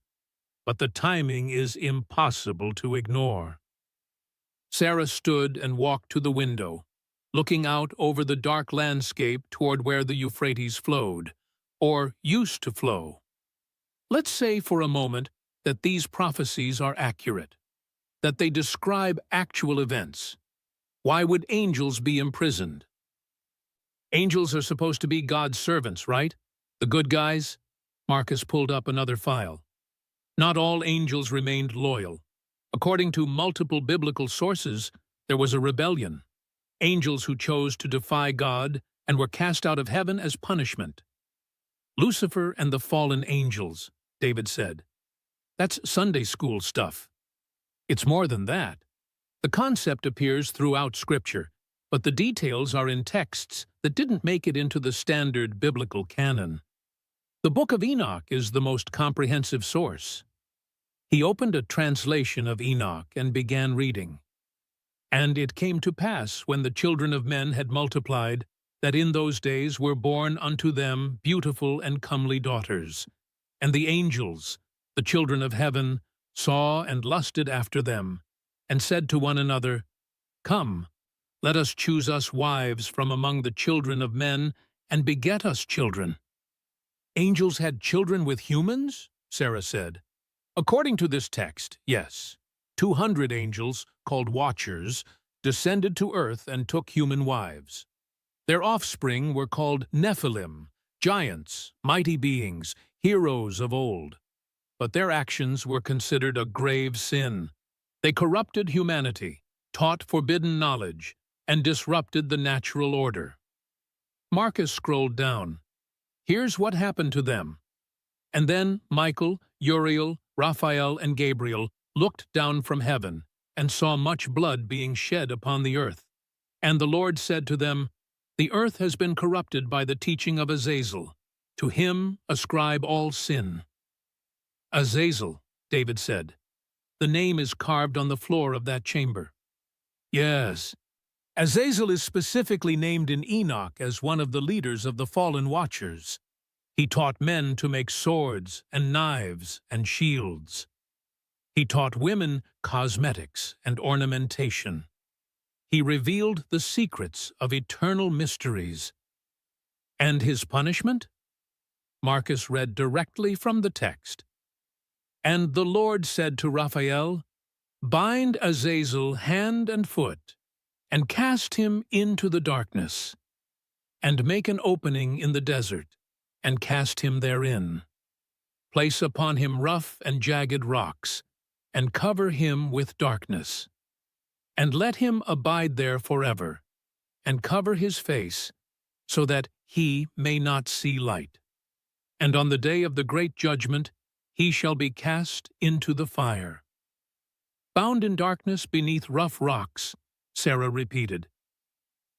but the timing is impossible to ignore. Sarah stood and walked to the window, looking out over the dark landscape toward where the Euphrates flowed, or used to flow. Let's say for a moment that these prophecies are accurate, that they describe actual events. Why would angels be imprisoned? Angels are supposed to be God's servants, right? The good guys? Marcus pulled up another file. Not all angels remained loyal. According to multiple biblical sources, there was a rebellion. Angels who chose to defy God and were cast out of heaven as punishment. Lucifer and the fallen angels, David said. That's Sunday school stuff. It's more than that. The concept appears throughout Scripture, but the details are in texts that didn't make it into the standard biblical canon. The Book of Enoch is the most comprehensive source. He opened a translation of Enoch and began reading. And it came to pass, when the children of men had multiplied, that in those days were born unto them beautiful and comely daughters. And the angels, the children of heaven, saw and lusted after them, and said to one another, Come, let us choose us wives from among the children of men, and beget us children. Angels had children with humans? Sarah said. According to this text, yes. 200 angels, called Watchers, descended to earth and took human wives. Their offspring were called Nephilim, giants, mighty beings, heroes of old. But their actions were considered a grave sin. They corrupted humanity, taught forbidden knowledge, and disrupted the natural order. Marcus scrolled down. Here's what happened to them. And then Michael, Uriel, Raphael, and Gabriel looked down from heaven and saw much blood being shed upon the earth. And the Lord said to them, The earth has been corrupted by the teaching of Azazel. To him ascribe all sin. Azazel, David said. The name is carved on the floor of that chamber. Yes. Azazel is specifically named in Enoch as one of the leaders of the fallen Watchers. He taught men to make swords and knives and shields. He taught women cosmetics and ornamentation. He revealed the secrets of eternal mysteries. And his punishment? Marcus read directly from the text. And the Lord said to Raphael, Bind Azazel hand and foot, and cast him into the darkness, and make an opening in the desert, and cast him therein. Place upon him rough and jagged rocks, and cover him with darkness. And let him abide there forever, and cover his face, so that he may not see light. And on the day of the great judgment he shall be cast into the fire. Bound in darkness beneath rough rocks, Sarah repeated.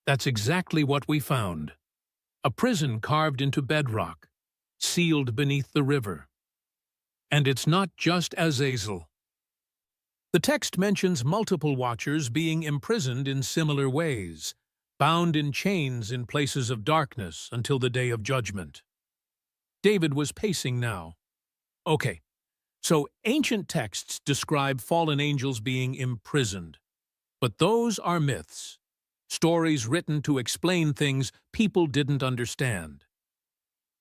That's exactly what we found. A prison carved into bedrock, sealed beneath the river. And it's not just Azazel. The text mentions multiple Watchers being imprisoned in similar ways, bound in chains in places of darkness until the day of judgment. David was pacing now. Okay, so ancient texts describe fallen angels being imprisoned. But those are myths, stories written to explain things people didn't understand.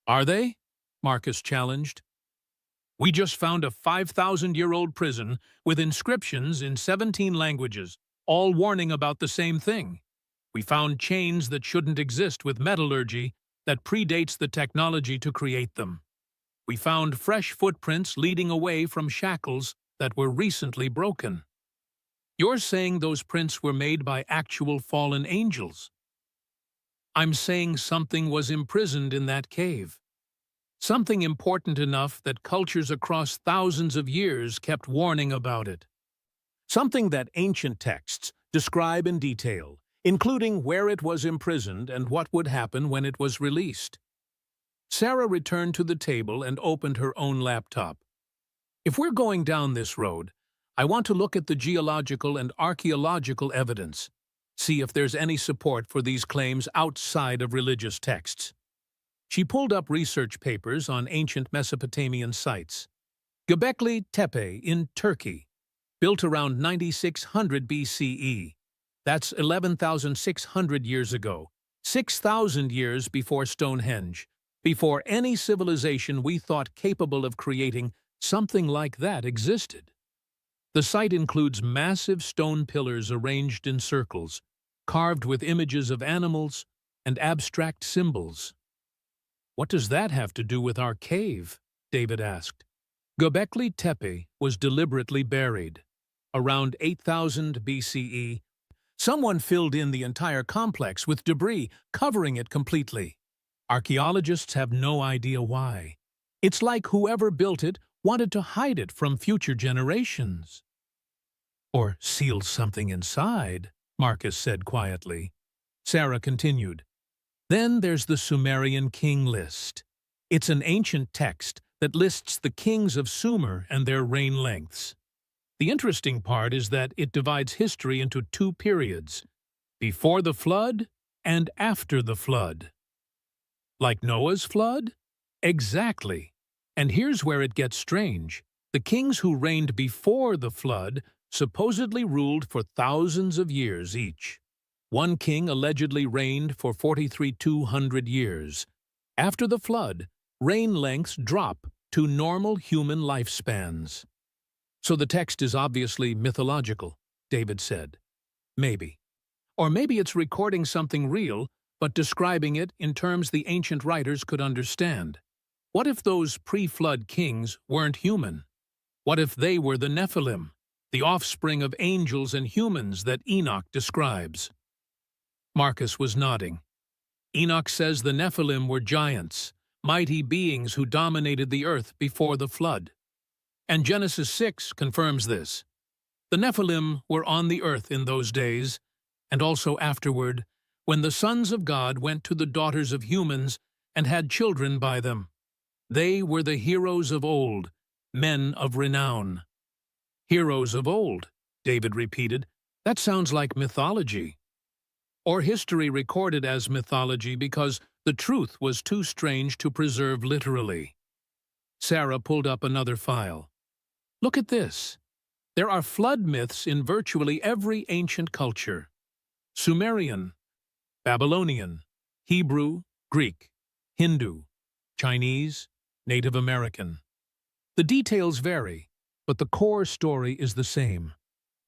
Are they? Marcus challenged. We just found a 5,000-year-old prison with inscriptions in 17 languages, all warning about the same thing. We found chains that shouldn't exist with metallurgy that predates the technology to create them. We found fresh footprints leading away from shackles that were recently broken. You're saying those prints were made by actual fallen angels. I'm saying something was imprisoned in that cave. Something important enough that cultures across thousands of years kept warning about it. Something that ancient texts describe in detail, including where it was imprisoned and what would happen when it was released. Sarah returned to the table and opened her own laptop. If we're going down this road, I want to look at the geological and archaeological evidence, see if there's any support for these claims outside of religious texts. She pulled up research papers on ancient Mesopotamian sites. Göbekli Tepe in Turkey, built around 9600 BCE. That's 11,600 years ago, 6,000 years before Stonehenge, before any civilization we thought capable of creating something like that existed. The site includes massive stone pillars arranged in circles, carved with images of animals and abstract symbols. "What does that have to do with our cave?" David asked. Göbekli Tepe was deliberately buried. Around 8000 BCE, someone filled in the entire complex with debris, covering it completely. Archaeologists have no idea why. It's like whoever built it wanted to hide it from future generations. "Or seal something inside," Marcus said quietly. Sarah continued. "Then there's the Sumerian king list. It's an ancient text that lists the kings of Sumer and their reign lengths. The interesting part is that it divides history into two periods, before the flood and after the flood." Like Noah's flood? Exactly. And here's where it gets strange. The kings who reigned before the flood supposedly ruled for thousands of years each. One king allegedly reigned for 43,200 years. After the flood, reign lengths drop to normal human lifespans. "So the text is obviously mythological," David said. "Maybe. Or maybe it's recording something real, but describing it in terms the ancient writers could understand. What if those pre-flood kings weren't human? What if they were the Nephilim, the offspring of angels and humans that Enoch describes?" Marcus was nodding. "Enoch says the Nephilim were giants, mighty beings who dominated the earth before the flood. And Genesis 6 confirms this. The Nephilim were on the earth in those days, and also afterward, when the sons of God went to the daughters of humans and had children by them. They were the heroes of old, men of renown." "Heroes of old," David repeated. "That sounds like mythology. Or history recorded as mythology because the truth was too strange to preserve literally." Sarah pulled up another file. "Look at this. There are flood myths in virtually every ancient culture. Sumerian, Babylonian, Hebrew, Greek, Hindu, Chinese, Native American. The details vary, but the core story is the same.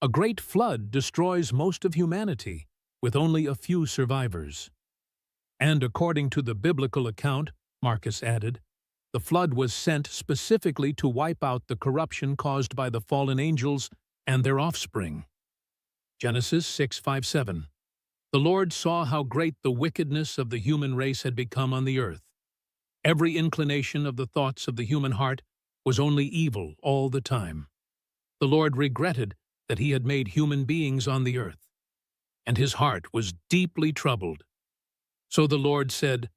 A great flood destroys most of humanity, with only a few survivors. And according to the biblical account," Marcus added, "the flood was sent specifically to wipe out the corruption caused by the fallen angels and their offspring." Genesis 6:5-7. "The Lord saw how great the wickedness of the human race had become on the earth. Every inclination of the thoughts of the human heart was only evil all the time. The Lord regretted that he had made human beings on the earth, and his heart was deeply troubled. So the Lord said,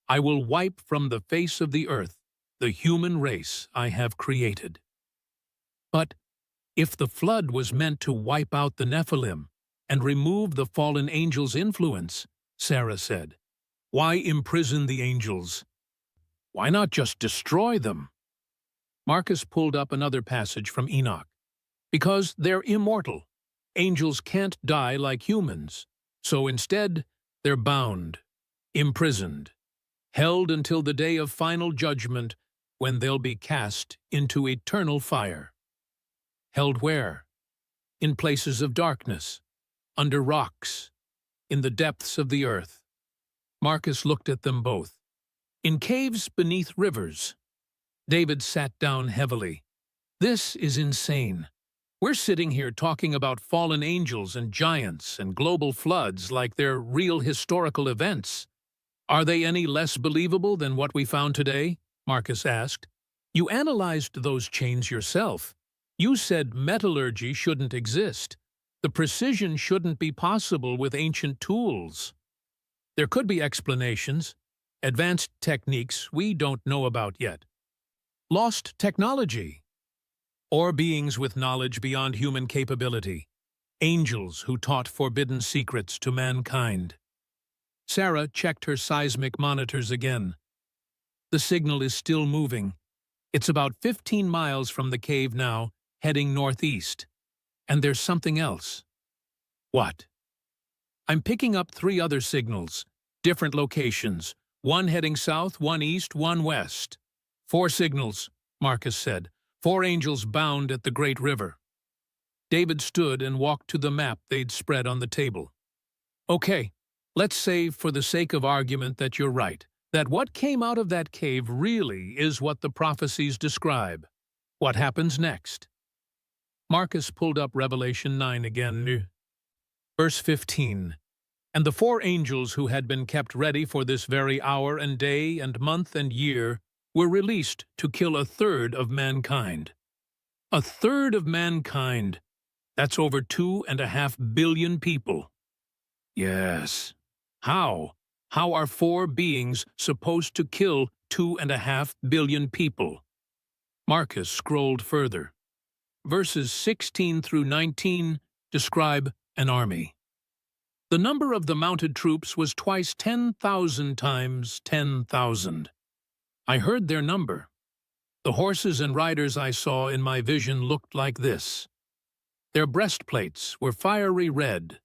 'I will wipe from the face of the earth the human race I have created.'" "But if the flood was meant to wipe out the Nephilim and remove the fallen angels' influence," Sarah said, "why imprison the angels? Why not just destroy them?" Marcus pulled up another passage from Enoch. "Because they're immortal. Angels can't die like humans. So instead, they're bound, imprisoned, held until the day of final judgment when they'll be cast into eternal fire." "Held where?" "In places of darkness, under rocks, in the depths of the earth." Marcus looked at them both. "In caves beneath rivers." David sat down heavily. "This is insane. We're sitting here talking about fallen angels and giants and global floods like they're real historical events. Are they any less believable than what we found today? Marcus asked. "You analyzed those chains yourself. You said metallurgy shouldn't exist. The precision shouldn't be possible with ancient tools. There could be explanations, advanced techniques we don't know about yet. Lost technology, or beings with knowledge beyond human capability. Angels who taught forbidden secrets to mankind." Sarah checked her seismic monitors again. The signal is still moving. It's about 15 miles from the cave now, heading northeast. And there's something else. What? I'm picking up 3 other signals, different locations, one heading south, one east, one west. 4 signals, Marcus said. 4 angels bound at the Great River. David stood and walked to the map they'd spread on the table. Okay, let's say for the sake of argument that you're right, that what came out of that cave really is what the prophecies describe. What happens next? Marcus pulled up Revelation 9 again. Verse 15. "And the 4 angels who had been kept ready for this very hour and day and month and year were released to kill 1/3 of mankind." 1/3 of mankind. That's over 2.5 billion people. Yes. How? How are 4 beings supposed to kill 2.5 billion people? Marcus scrolled further. Verses 16 through 19 describe an army. The number of the mounted troops was twice 10,000 times 10,000. I heard their number. The horses and riders I saw in my vision looked like this. Their breastplates were fiery red,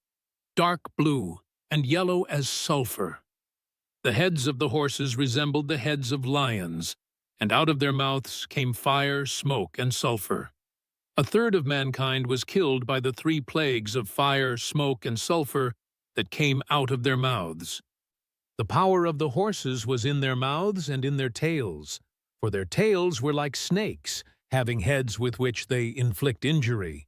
dark blue, and yellow as sulfur. The heads of the horses resembled the heads of lions, and out of their mouths came fire, smoke, and sulfur. 1/3 of mankind was killed by the 3 plagues of fire, smoke, and sulfur that came out of their mouths. The power of the horses was in their mouths and in their tails, for their tails were like snakes, having heads with which they inflict injury.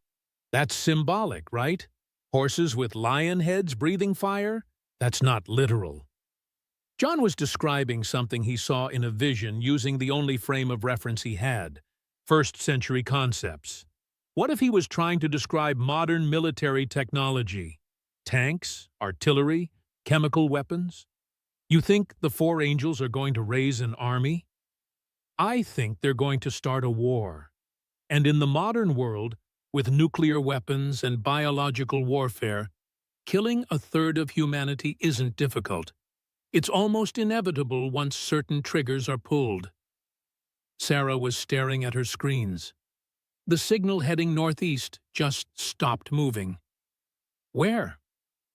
That's symbolic, right? Horses with lion heads breathing fire? That's not literal. John was describing something he saw in a vision using the only frame of reference he had, first-century concepts. What if he was trying to describe modern military technology? Tanks, artillery, chemical weapons? You think the 4 angels are going to raise an army? I think they're going to start a war. And in the modern world, with nuclear weapons and biological warfare, killing 1/3 of humanity isn't difficult. It's almost inevitable once certain triggers are pulled. Sarah was staring at her screens. The signal heading northeast just stopped moving. Where?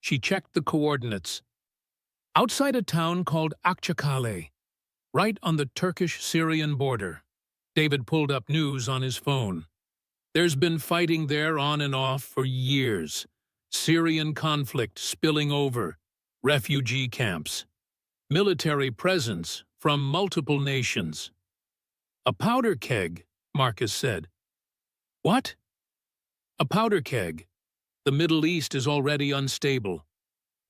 She checked the coordinates. Outside a town called Archaeological, right on the Turkish-Syrian border. David pulled up news on his phone. There's been fighting there on and off for years. Syrian conflict spilling over. Refugee camps. Military presence from multiple nations. A powder keg, Marcus said. What? A powder keg. The Middle East is already unstable.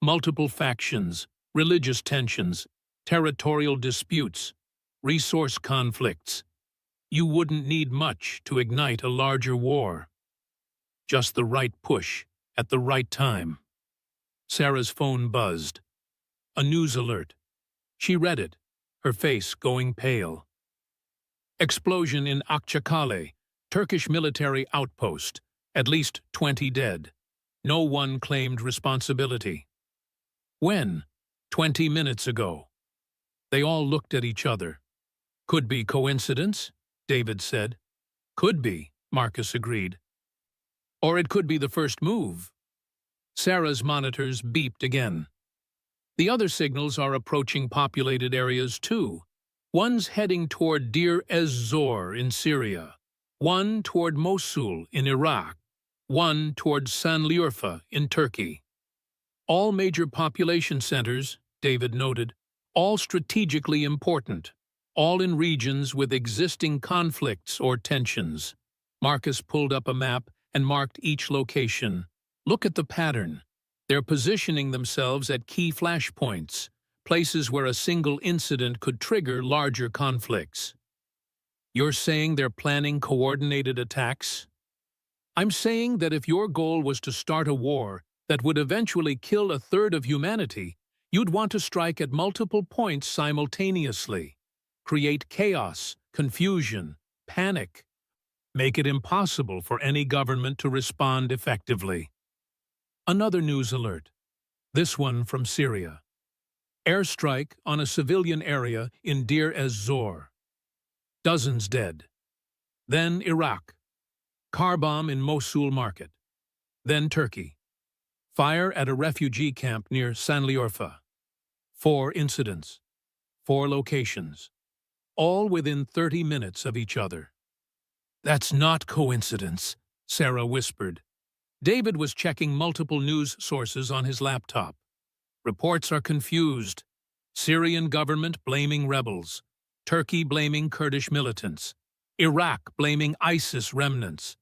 Multiple factions, religious tensions, territorial disputes, resource conflicts. You wouldn't need much to ignite a larger war. Just the right push at the right time. Sarah's phone buzzed. A news alert. She read it, her face going pale. Explosion in Archaeological, Turkish military outpost. At least 20 dead. No one claimed responsibility. When? 20 minutes ago. They all looked at each other. Could be coincidence, David said. Could be, Marcus agreed. Or it could be the first move. Sarah's monitors beeped again. The other signals are approaching populated areas too. One's heading toward Deir ez-Zor in Syria, one toward Mosul in Iraq, one toward Sanliurfa in Turkey. All major population centers, David noted, all strategically important, all in regions with existing conflicts or tensions. Marcus pulled up a map and marked each location. Look at the pattern. They're positioning themselves at key flashpoints, places where a single incident could trigger larger conflicts. You're saying they're planning coordinated attacks? I'm saying that if your goal was to start a war that would eventually kill a third of humanity, you'd want to strike at multiple points simultaneously. Create chaos, confusion, panic. Make it impossible for any government to respond effectively. Another news alert. This one from Syria. Airstrike on a civilian area in Deir ez-Zor. Dozens dead. Then Iraq. Car bomb in Mosul market. Then Turkey. Fire at a refugee camp near Sanliurfa. 4 incidents. 4 locations. All within 30 minutes of each other. That's not coincidence, Sarah whispered. David was checking multiple news sources on his laptop. Reports are confused. Syrian government blaming rebels. Turkey blaming Kurdish militants. Iraq blaming ISIS remnants.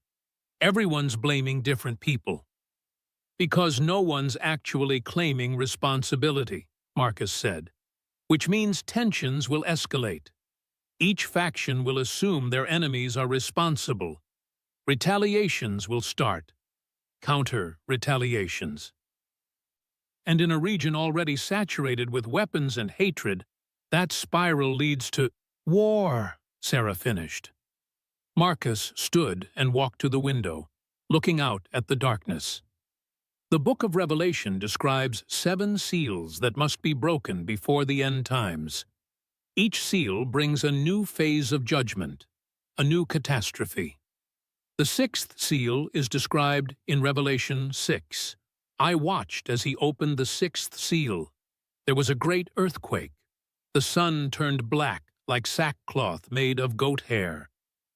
Everyone's blaming different people. Because no one's actually claiming responsibility, Marcus said, which means tensions will escalate. Each faction will assume their enemies are responsible. Retaliations will start. Counter-retaliations. And in a region already saturated with weapons and hatred, that spiral leads to war, Sarah finished. Marcus stood and walked to the window, looking out at the darkness. The book of Revelation describes 7 seals that must be broken before the end times. Each seal brings a new phase of judgment, a new catastrophe. The 6th seal is described in Revelation 6. I watched as he opened the 6th seal. There was a great earthquake. The sun turned black like sackcloth made of goat hair.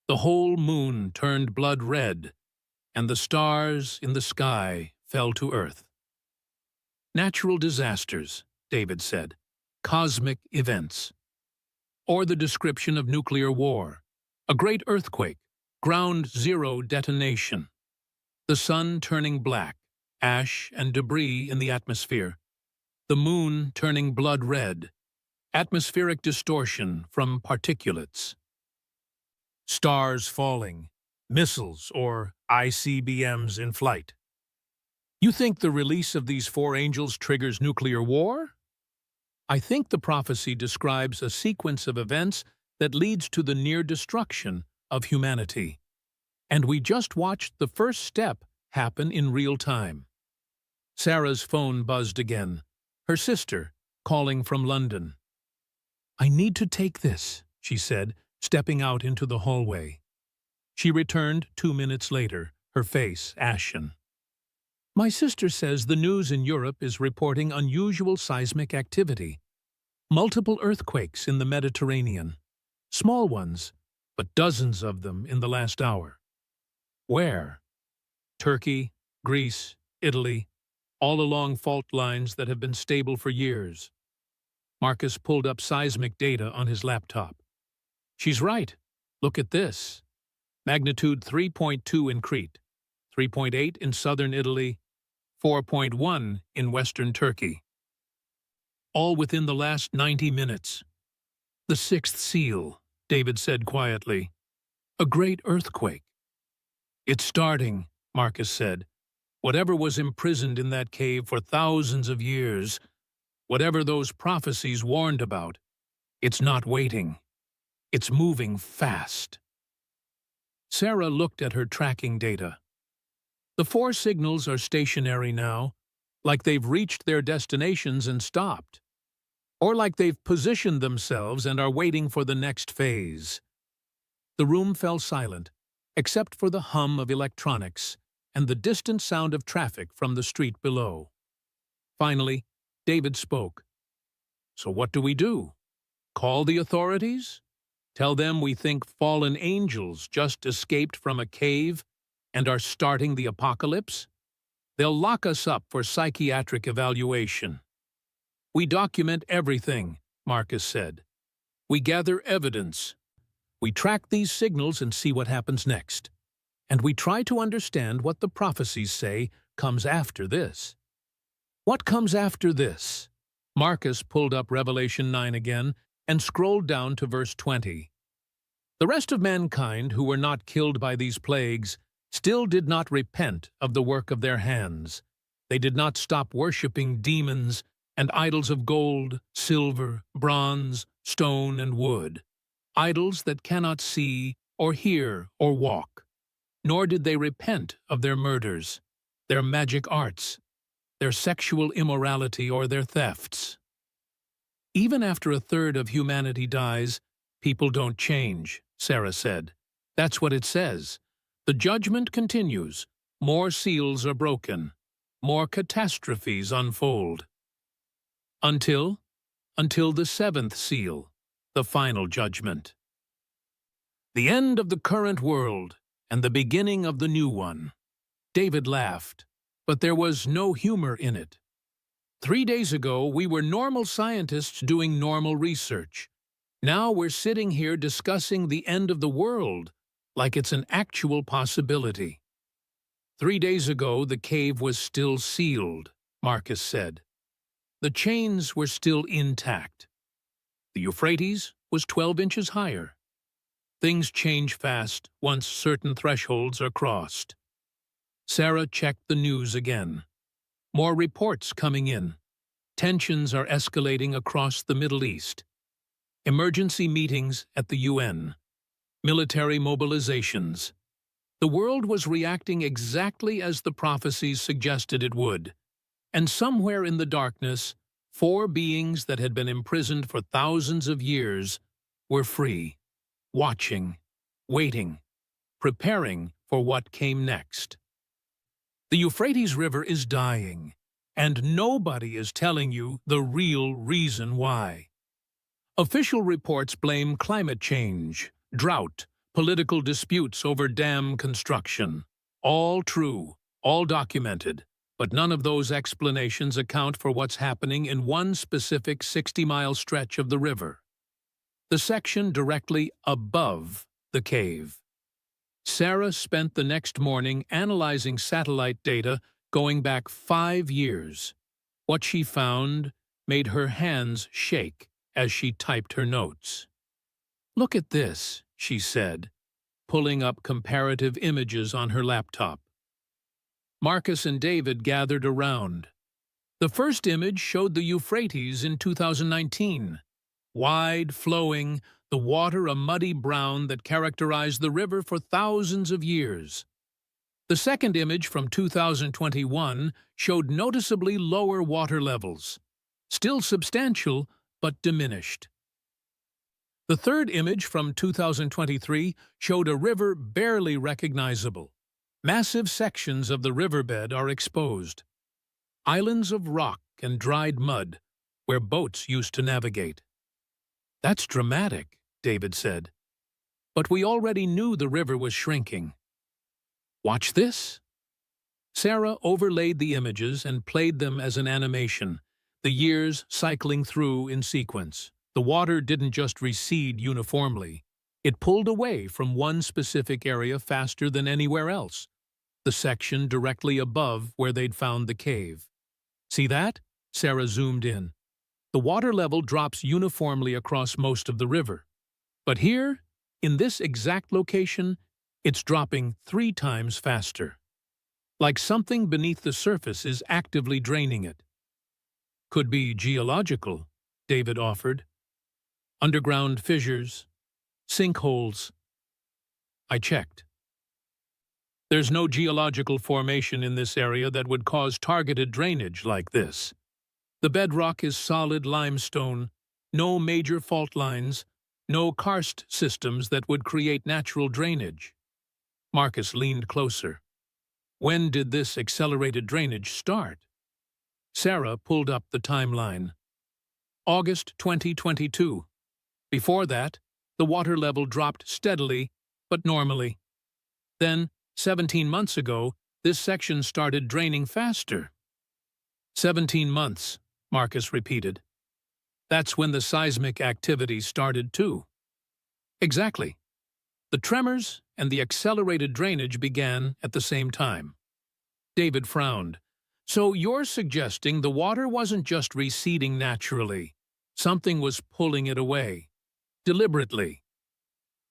The whole moon turned blood red, and the stars in the sky fell to earth. Natural disasters, David said. Cosmic events. Or the description of nuclear war. A great earthquake, ground zero detonation. The sun turning black, ash and debris in the atmosphere. The moon turning blood red. Atmospheric distortion from particulates. Stars falling, missiles or ICBMs in flight. You think the release of these 4 angels triggers nuclear war? I think the prophecy describes a sequence of events that leads to the near destruction of humanity. And we just watched the first step happen in real time. Sarah's phone buzzed again. Her sister, calling from London. I need to take this, she said, stepping out into the hallway. She returned 2 minutes later, her face ashen. My sister says the news in Europe is reporting unusual seismic activity. Multiple earthquakes in the Mediterranean. Small ones, but dozens of them in the last hour. Where? Turkey, Greece, Italy, all along fault lines that have been stable for years. Marcus pulled up seismic data on his laptop. She's right. Look at this. Magnitude 3.2 in Crete, 3.8 in southern Italy, 4.1 in western Turkey. All within the last 90 minutes. The 6th seal, David said quietly. A great earthquake. It's starting, Marcus said. Whatever was imprisoned in that cave for thousands of years, whatever those prophecies warned about, it's not waiting. It's moving fast. Sarah looked at her tracking data. The 4 signals are stationary now, like they've reached their destinations and stopped. Or like they've positioned themselves and are waiting for the next phase. The room fell silent, except for the hum of electronics and the distant sound of traffic from the street below. Finally, David spoke. So what do we do? Call the authorities? Tell them we think fallen angels just escaped from a cave and are starting the apocalypse? They'll lock us up for psychiatric evaluation. We document everything, Marcus said. We gather evidence. We track these signals and see what happens next. And we try to understand what the prophecies say comes after this. What comes after this? Marcus pulled up Revelation 9 again and scrolled down to verse 20. The rest of mankind who were not killed by these plagues still did not repent of the work of their hands. They did not stop worshipping demons and idols of gold, silver, bronze, stone, and wood, idols that cannot see or hear or walk. Nor did they repent of their murders, their magic arts, their sexual immorality, or their thefts. Even after a third of humanity dies, people don't change, Sarah said. That's what it says. The judgment continues. More seals are broken. More catastrophes unfold. Until the seventh seal, the final judgment. The end of the current world and the beginning of the new one. David laughed, but there was no humor in it. 3 days ago, we were normal scientists doing normal research. Now we're sitting here discussing the end of the world like it's an actual possibility. 3 days ago, the cave was still sealed, Marcus said. The chains were still intact. The Euphrates was 12 inches higher. Things change fast once certain thresholds are crossed. Sarah checked the news again. More reports coming in. Tensions are escalating across the Middle East. Emergency meetings at the UN. Military mobilizations. The world was reacting exactly as the prophecies suggested it would. And somewhere in the darkness, 4 beings that had been imprisoned for thousands of years were free, watching, waiting, preparing for what came next. The Euphrates River is dying, and nobody is telling you the real reason why. Official reports blame climate change, drought, political disputes over dam construction. All true, all documented, but none of those explanations account for what's happening in one specific 60-mile stretch of the river. The section directly above the cave. Sarah spent the next morning analyzing satellite data going back 5 years. What she found made her hands shake as she typed her notes. "Look at this," she said, pulling up comparative images on her laptop. Marcus and David gathered around. The first image showed the Euphrates in 2019. Wide, flowing, the water a muddy brown that characterized the river for thousands of years. The second image from 2021 showed noticeably lower water levels, still substantial but diminished. The third image from 2023 showed a river barely recognizable. Massive sections of the riverbed are exposed. Islands of rock and dried mud where boats used to navigate. "That's dramatic," David said. "But we already knew the river was shrinking." "Watch this." Sarah overlaid the images and played them as an animation, the years cycling through in sequence. The water didn't just recede uniformly. It pulled away from one specific area faster than anywhere else, the section directly above where they'd found the cave. "See that?" Sarah zoomed in. "The water level drops uniformly across most of the river. But here, in this exact location, it's dropping 3 times faster. Like something beneath the surface is actively draining it." "Could be geological," David offered. "Underground fissures, sinkholes." I checked. "There's no geological formation in this area that would cause targeted drainage like this. The bedrock is solid limestone, no major fault lines, no karst systems that would create natural drainage." Marcus leaned closer. "When did this accelerated drainage start?" Sarah pulled up the timeline. "August 2022. Before that, the water level dropped steadily, but normally. Then, 17 months ago, this section started draining faster." 17 months, Marcus repeated. "That's when the seismic activity started too." "Exactly. The tremors and the accelerated drainage began at the same time." David frowned. "So you're suggesting the water wasn't just receding naturally. Something was pulling it away. Deliberately."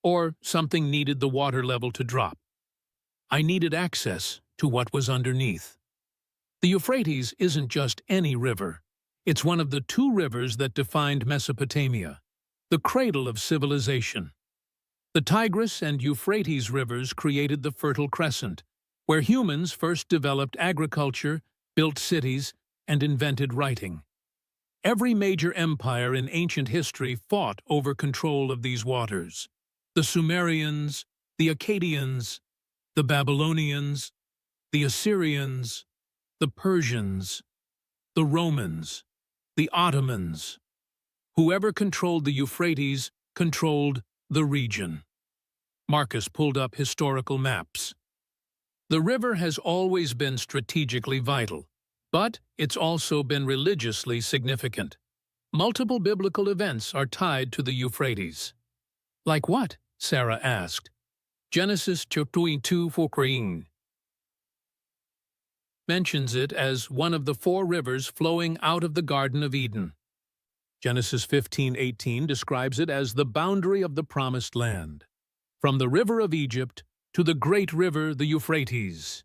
or something needed the water level to drop. I needed access to what was underneath. The Euphrates isn't just any river. It's one of the two rivers that defined Mesopotamia, the cradle of civilization. The Tigris and Euphrates rivers created the Fertile Crescent, where humans first developed agriculture, built cities, and invented writing. Every major empire in ancient history fought over control of these waters. The Sumerians, the Akkadians, the Babylonians, the Assyrians, the Persians, the Romans, the Ottomans. Whoever controlled the Euphrates controlled the region. Marcus pulled up historical maps. The river has always been strategically vital, but it's also been religiously significant. Multiple biblical events are tied to the Euphrates. Like what? Sarah asked. Genesis chapter 22 mentions it as one of the four rivers flowing out of the Garden of Eden. Genesis 15:18 describes it as the boundary of the Promised Land, from the river of Egypt to the great river, the Euphrates.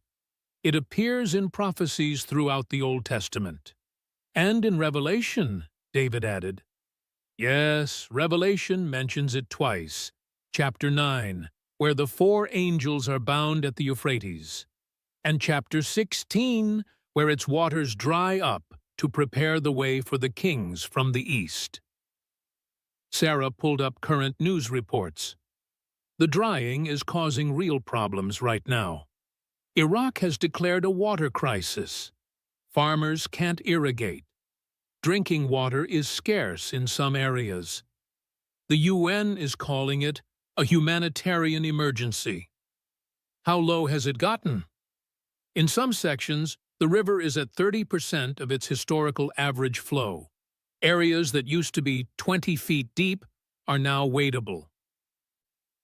It appears in prophecies throughout the Old Testament. And in Revelation, David added. Yes, Revelation mentions it twice. Chapter 9, where the four angels are bound at the Euphrates, and chapter 16, where its waters dry up to prepare the way for the kings from the east. Sarah pulled up current news reports. The drying is causing real problems right now. Iraq has declared a water crisis. Farmers can't irrigate. Drinking water is scarce in some areas. The UN is calling it a humanitarian emergency. How low has it gotten? In some sections, the river is at 30% of its historical average flow. Areas that used to be 20 feet deep are now wadable.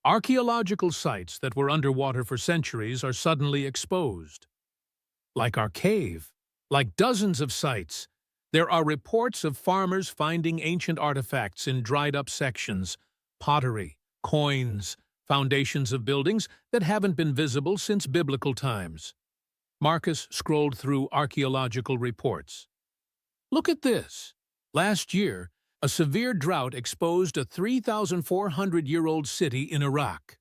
Archaeological sites that were underwater for centuries are suddenly exposed. Like our cave, like dozens of sites, there are reports of farmers finding ancient artifacts in dried-up sections, pottery, coins, foundations of buildings that haven't been visible since biblical times. Marcus scrolled through archaeological reports. Look at this. Last year, a severe drought exposed a 3,400-year-old city in Iraq.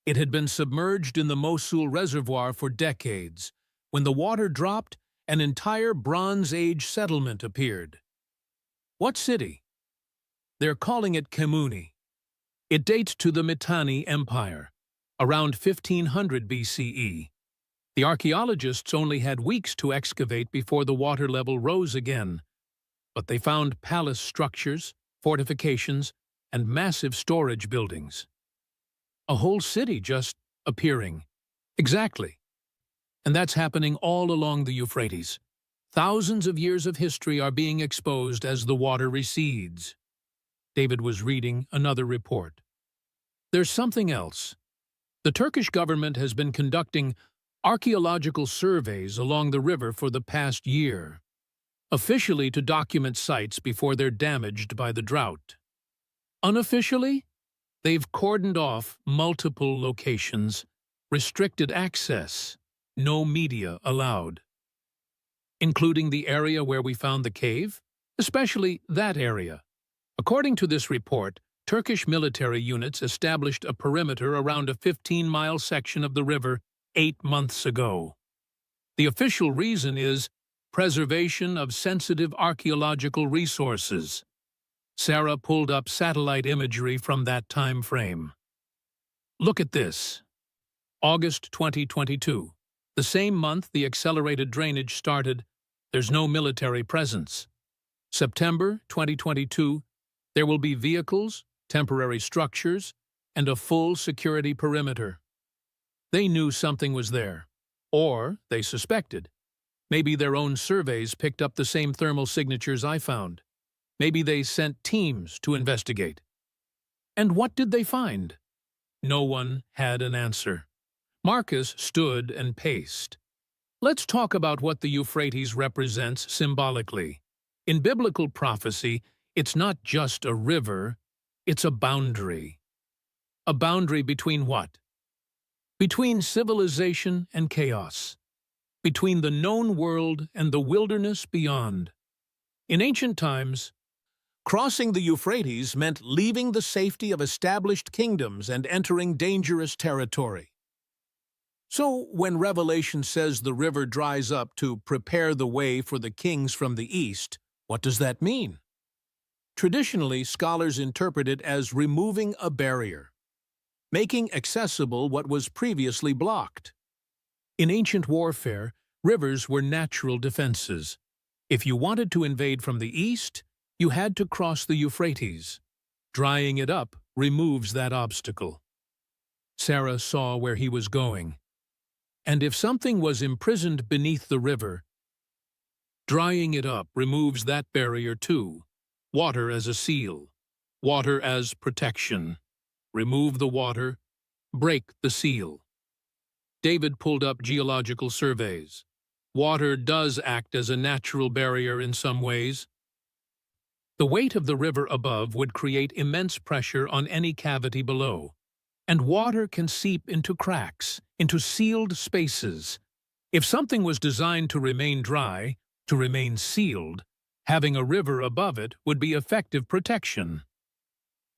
It had been submerged in the Mosul Reservoir for decades. When the water dropped, an entire Bronze Age settlement appeared. What city? They're calling it Kemuni. It dates to the Mitanni Empire, around 1500 BCE. The archaeologists only had weeks to excavate before the water level rose again, but they found palace structures, fortifications, and massive storage buildings. A whole city just appearing. Exactly. And that's happening all along the Euphrates. Thousands of years of history are being exposed as the water recedes. David was reading another report. There's something else. The Turkish government has been conducting archaeological surveys along the river for the past year, officially to document sites before they're damaged by the drought. Unofficially, they've cordoned off multiple locations, restricted access, no media allowed. Including the area where we found the cave, especially that area. According to this report, Turkish military units established a perimeter around a 15-mile section of the river 8 months ago. The official reason is preservation of sensitive archaeological resources. Sarah pulled up satellite imagery from that time frame. Look at this. August 2022. The same month the accelerated drainage started, there's no military presence. September 2022, there will be vehicles, temporary structures, and a full security perimeter. They knew something was there, or they suspected. Maybe their own surveys picked up the same thermal signatures I found. Maybe they sent teams to investigate. And what did they find? No one had an answer. Marcus stood and paced. Let's talk about what the Euphrates represents symbolically. In biblical prophecy, it's not just a river, it's a boundary. A boundary between what? Between civilization and chaos. Between the known world and the wilderness beyond. In ancient times, crossing the Euphrates meant leaving the safety of established kingdoms and entering dangerous territory. So, when Revelation says the river dries up to prepare the way for the kings from the east, what does that mean? Traditionally, scholars interpret it as removing a barrier, making accessible what was previously blocked. In ancient warfare, rivers were natural defenses. If you wanted to invade from the east, you had to cross the Euphrates. Drying it up removes that obstacle. Sarah saw where he was going. And if something was imprisoned beneath the river, drying it up removes that barrier too. Water as a seal. Water as protection. Remove the water, break the seal. David pulled up geological surveys. Water does act as a natural barrier in some ways. The weight of the river above would create immense pressure on any cavity below, and water can seep into cracks, into sealed spaces. If something was designed to remain dry, to remain sealed, having a river above it would be effective protection.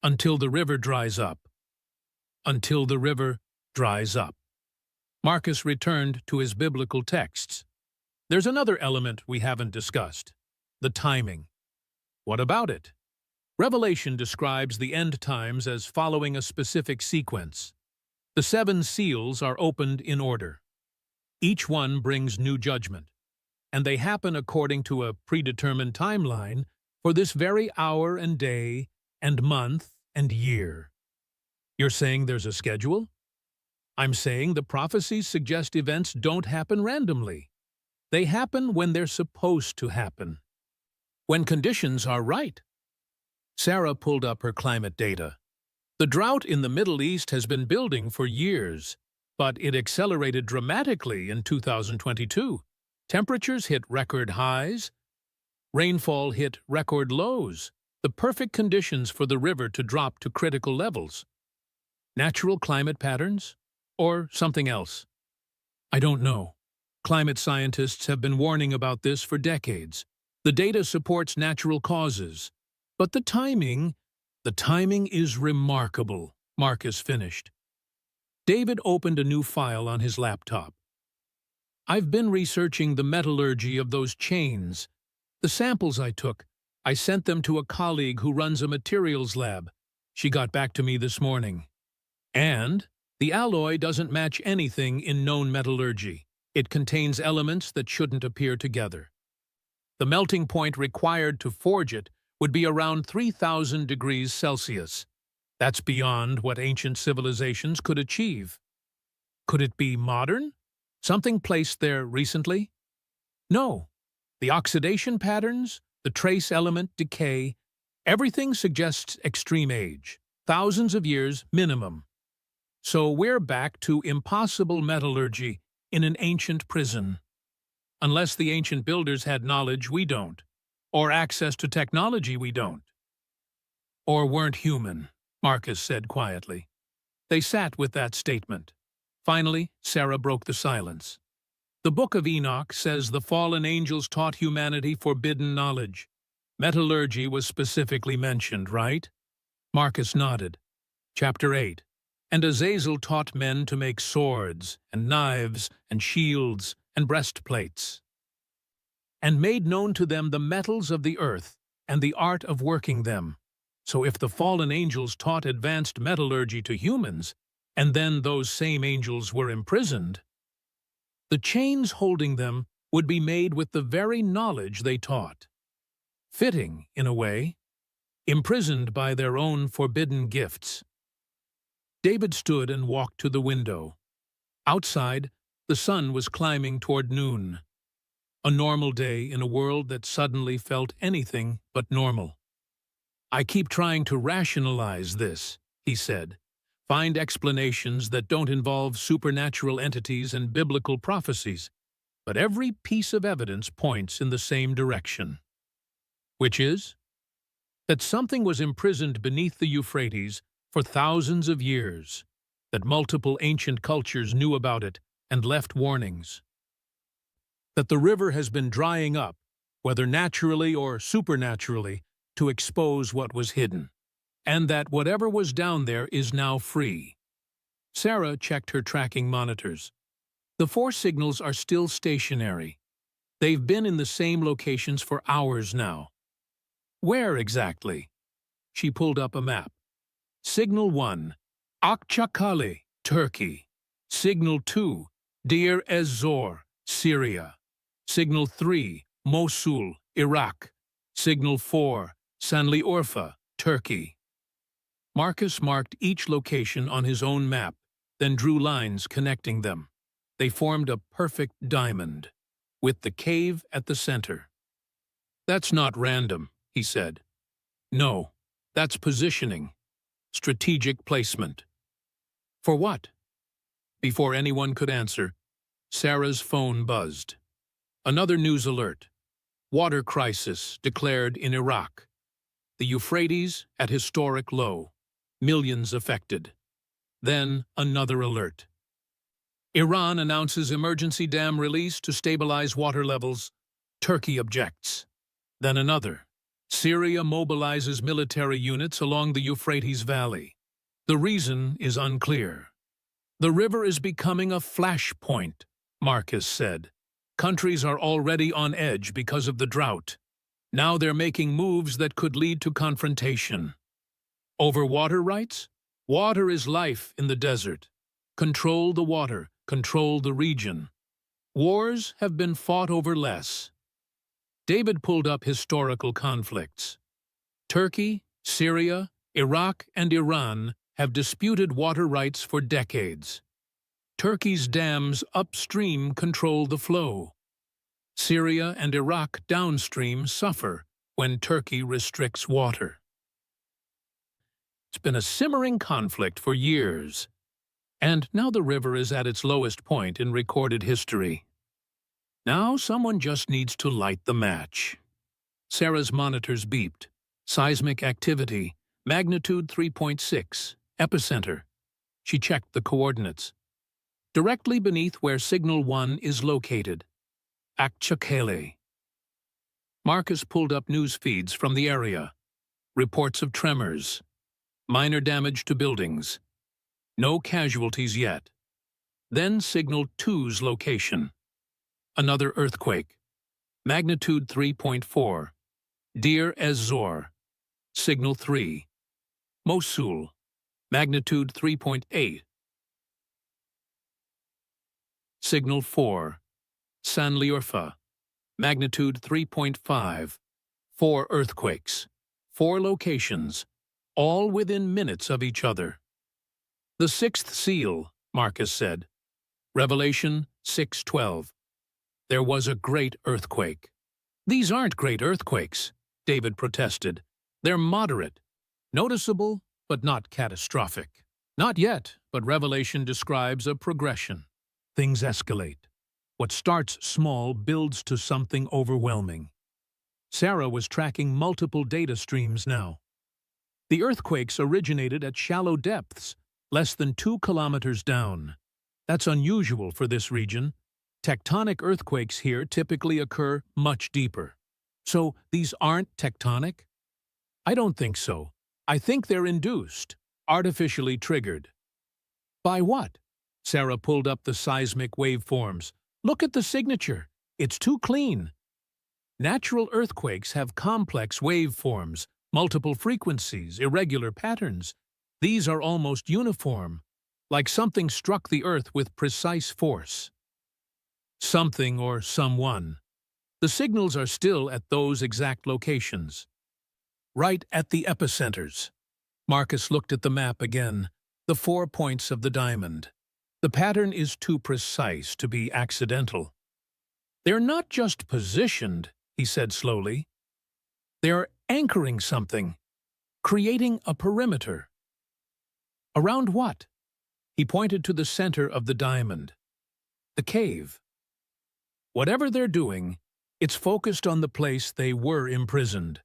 Until the river dries up. Until the river dries up. Marcus returned to his biblical texts. There's another element we haven't discussed, the timing. What about it? Revelation describes the end times as following a specific sequence. The 7 seals are opened in order. Each one brings new judgment, and they happen according to a predetermined timeline for this very hour and day and month and year. You're saying there's a schedule? I'm saying the prophecies suggest events don't happen randomly. They happen when they're supposed to happen. When conditions are right. Sarah pulled up her climate data. The drought in the Middle East has been building for years, but it accelerated dramatically in 2022. Temperatures hit record highs. Rainfall hit record lows. The perfect conditions for the river to drop to critical levels. Natural climate patterns? Or something else? I don't know. Climate scientists have been warning about this for decades. The data supports natural causes. But the timing is remarkable, Marcus finished. David opened a new file on his laptop. I've been researching the metallurgy of those chains. The samples I took, I sent them to a colleague who runs a materials lab. She got back to me this morning. And the alloy doesn't match anything in known metallurgy. It contains elements that shouldn't appear together. The melting point required to forge it would be around 3,000 degrees Celsius. That's beyond what ancient civilizations could achieve. Could it be modern? Something placed there recently? No. The oxidation patterns, the trace element decay, everything suggests extreme age, thousands of years minimum. So we're back to impossible metallurgy in an ancient prison. Unless the ancient builders had knowledge we don't, or access to technology we don't. Or weren't human, Marcus said quietly. They sat with that statement. Finally, Sarah broke the silence. The Book of Enoch says the fallen angels taught humanity forbidden knowledge. Metallurgy was specifically mentioned, right? Marcus nodded. Chapter 8. And Azazel taught men to make swords, and knives, and shields, and breastplates, and made known to them the metals of the earth, and the art of working them. So if the fallen angels taught advanced metallurgy to humans, and then those same angels were imprisoned, the chains holding them would be made with the very knowledge they taught. Fitting, in a way, imprisoned by their own forbidden gifts. David stood and walked to the window. Outside, the sun was climbing toward noon. A normal day in a world that suddenly felt anything but normal. I keep trying to rationalize this, he said. Find explanations that don't involve supernatural entities and biblical prophecies, but every piece of evidence points in the same direction. Which is? That something was imprisoned beneath the Euphrates for thousands of years, that multiple ancient cultures knew about it and left warnings. That the river has been drying up, whether naturally or supernaturally, to expose what was hidden, and that whatever was down there is now free. Sarah checked her tracking monitors. The 4 signals are still stationary. They've been in the same locations for hours now. Where exactly? She pulled up a map. Signal 1, Akçakale, Turkey. Signal 2, Deir ez-Zor, Syria. Signal 3, Mosul, Iraq. Signal 4, Şanlıurfa, Turkey. Marcus marked each location on his own map, then drew lines connecting them. They formed a perfect diamond, with the cave at the center. "That's not random," he said. "No, that's positioning. Strategic placement." "For what?" Before anyone could answer, Sarah's phone buzzed. Another news alert. Water crisis declared in Iraq. The Euphrates at historic low. Millions affected. Then another alert. Iran announces emergency dam release to stabilize water levels. Turkey objects. Then another. Syria mobilizes military units along the Euphrates Valley. The reason is unclear. "The river is becoming a flashpoint," Marcus said. "Countries are already on edge because of the drought. Now they're making moves that could lead to confrontation. Over water rights? Water is life in the desert. Control the water, control the region. Wars have been fought over less." David pulled up historical conflicts. Turkey, Syria, Iraq, and Iran have disputed water rights for decades. Turkey's dams upstream control the flow. Syria and Iraq downstream suffer when Turkey restricts water. It's been a simmering conflict for years, and now the river is at its lowest point in recorded history. Now someone just needs to light the match. Sarah's monitors beeped. Seismic activity, magnitude 3.6, epicenter. She checked the coordinates. Directly beneath where Signal 1 is located. Akçakale. Marcus pulled up news feeds from the area. Reports of tremors. Minor damage to buildings. No casualties yet. Then Signal 2's location. Another earthquake. Magnitude 3.4. Deir ez-Zor. Signal 3. Mosul. Magnitude 3.8. Signal 4. Şanlıurfa. Magnitude 3.5. 4 earthquakes. 4 locations. All within minutes of each other. "The 6th seal," Marcus said. Revelation 6:12. There was a great earthquake. "These aren't great earthquakes," David protested. "They're moderate. Noticeable, but not catastrophic." "Not yet, but Revelation describes a progression. Things escalate. What starts small builds to something overwhelming." Sarah was tracking multiple data streams now. The earthquakes originated at shallow depths, less than 2 kilometers down. That's unusual for this region. Tectonic earthquakes here typically occur much deeper. So these aren't tectonic? I don't think so. I think they're induced, artificially triggered. By what? Sarah pulled up the seismic waveforms. Look at the signature. It's too clean. Natural earthquakes have complex waveforms, multiple frequencies, irregular patterns. These are almost uniform, like something struck the earth with precise force. Something or someone. The signals are still at those exact locations. Right at the epicenters. Marcus looked at the map again, the 4 points of the diamond. The pattern is too precise to be accidental. They're not just positioned, he said slowly. They're anchoring something, creating a perimeter. Around what? He pointed to the center of the diamond. The cave. Whatever they're doing, it's focused on the place they were imprisoned,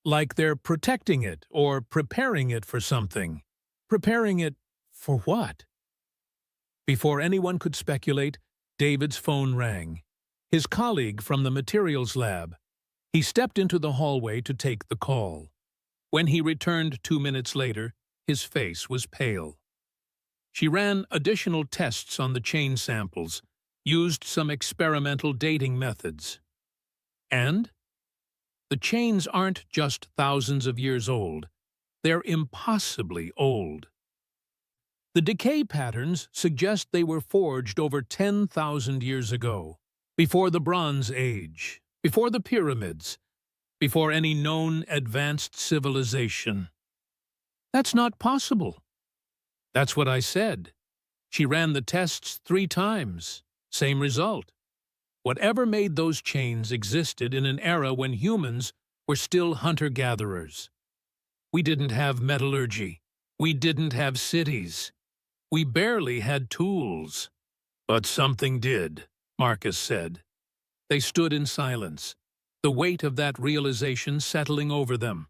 like they're protecting it or preparing it for something. Preparing it for what? Before anyone could speculate, David's phone rang. His colleague from the materials lab. He stepped into the hallway to take the call. When he returned 2 minutes later, his face was pale. She ran additional tests on the chain samples, used some experimental dating methods. And? The chains aren't just thousands of years old. They're impossibly old. The decay patterns suggest they were forged over 10,000 years ago, before the Bronze Age, before the pyramids, before any known advanced civilization. That's not possible. That's what I said. She ran the tests 3 times. Same result. Whatever made those chains existed in an era when humans were still hunter-gatherers. We didn't have metallurgy. We didn't have cities. We barely had tools. But something did, Marcus said. They stood in silence, the weight of that realization settling over them.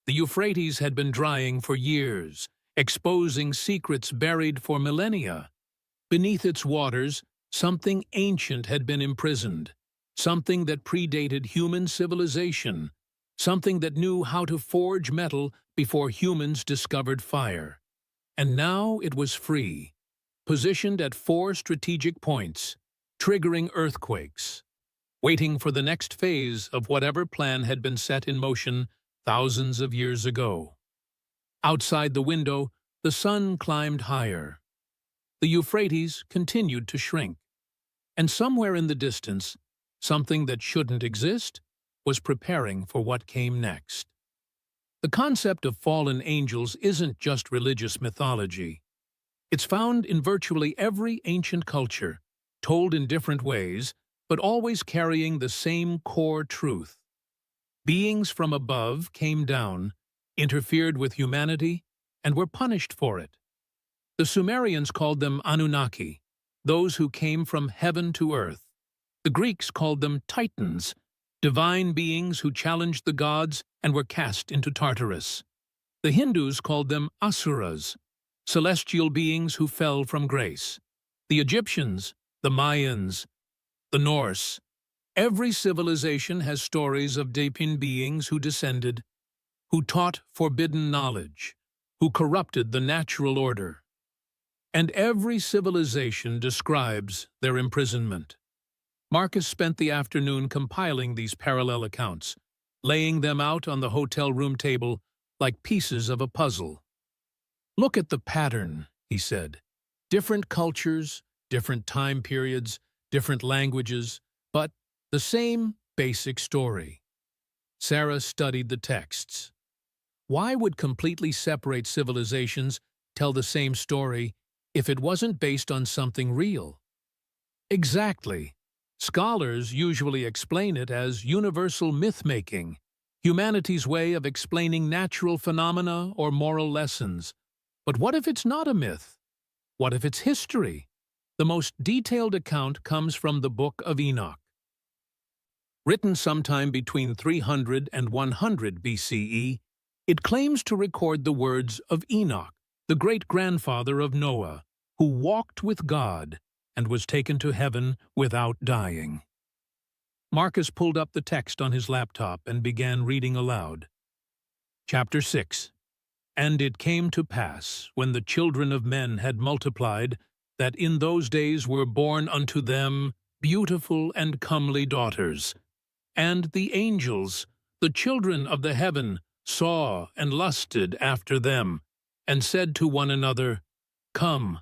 The Euphrates had been drying for years, exposing secrets buried for millennia. Beneath its waters, something ancient had been imprisoned, something that predated human civilization, something that knew how to forge metal before humans discovered fire. And now it was free, positioned at 4 strategic points, triggering earthquakes, waiting for the next phase of whatever plan had been set in motion thousands of years ago. Outside the window, the sun climbed higher. The Euphrates continued to shrink, and somewhere in the distance, something that shouldn't exist was preparing for what came next. The concept of fallen angels isn't just religious mythology. It's found in virtually every ancient culture, told in different ways, but always carrying the same core truth. Beings from above came down, interfered with humanity, and were punished for it. The Sumerians called them Anunnaki, those who came from heaven to earth. The Greeks called them Titans, divine beings who challenged the gods and were cast into Tartarus. The Hindus called them Asuras, celestial beings who fell from grace. The Egyptians, the Mayans, the Norse. Every civilization has stories of divine beings who descended, who taught forbidden knowledge, who corrupted the natural order. And every civilization describes their imprisonment. Marcus spent the afternoon compiling these parallel accounts, laying them out on the hotel room table like pieces of a puzzle. "Look at the pattern," he said. "Different cultures, different time periods, different languages, but the same basic story." Sarah studied the texts. Why would completely separate civilizations tell the same story if it wasn't based on something real? Exactly. Scholars usually explain it as universal myth-making, humanity's way of explaining natural phenomena or moral lessons. But what if it's not a myth? What if it's history? The most detailed account comes from the Book of Enoch. Written sometime between 300 and 100 BCE, it claims to record the words of Enoch, the great-grandfather of Noah, who walked with God and was taken to heaven without dying. Marcus pulled up the text on his laptop and began reading aloud. Chapter 6. And it came to pass, when the children of men had multiplied, that in those days were born unto them beautiful and comely daughters. And the angels, the children of the heaven, saw and lusted after them, and said to one another, Come,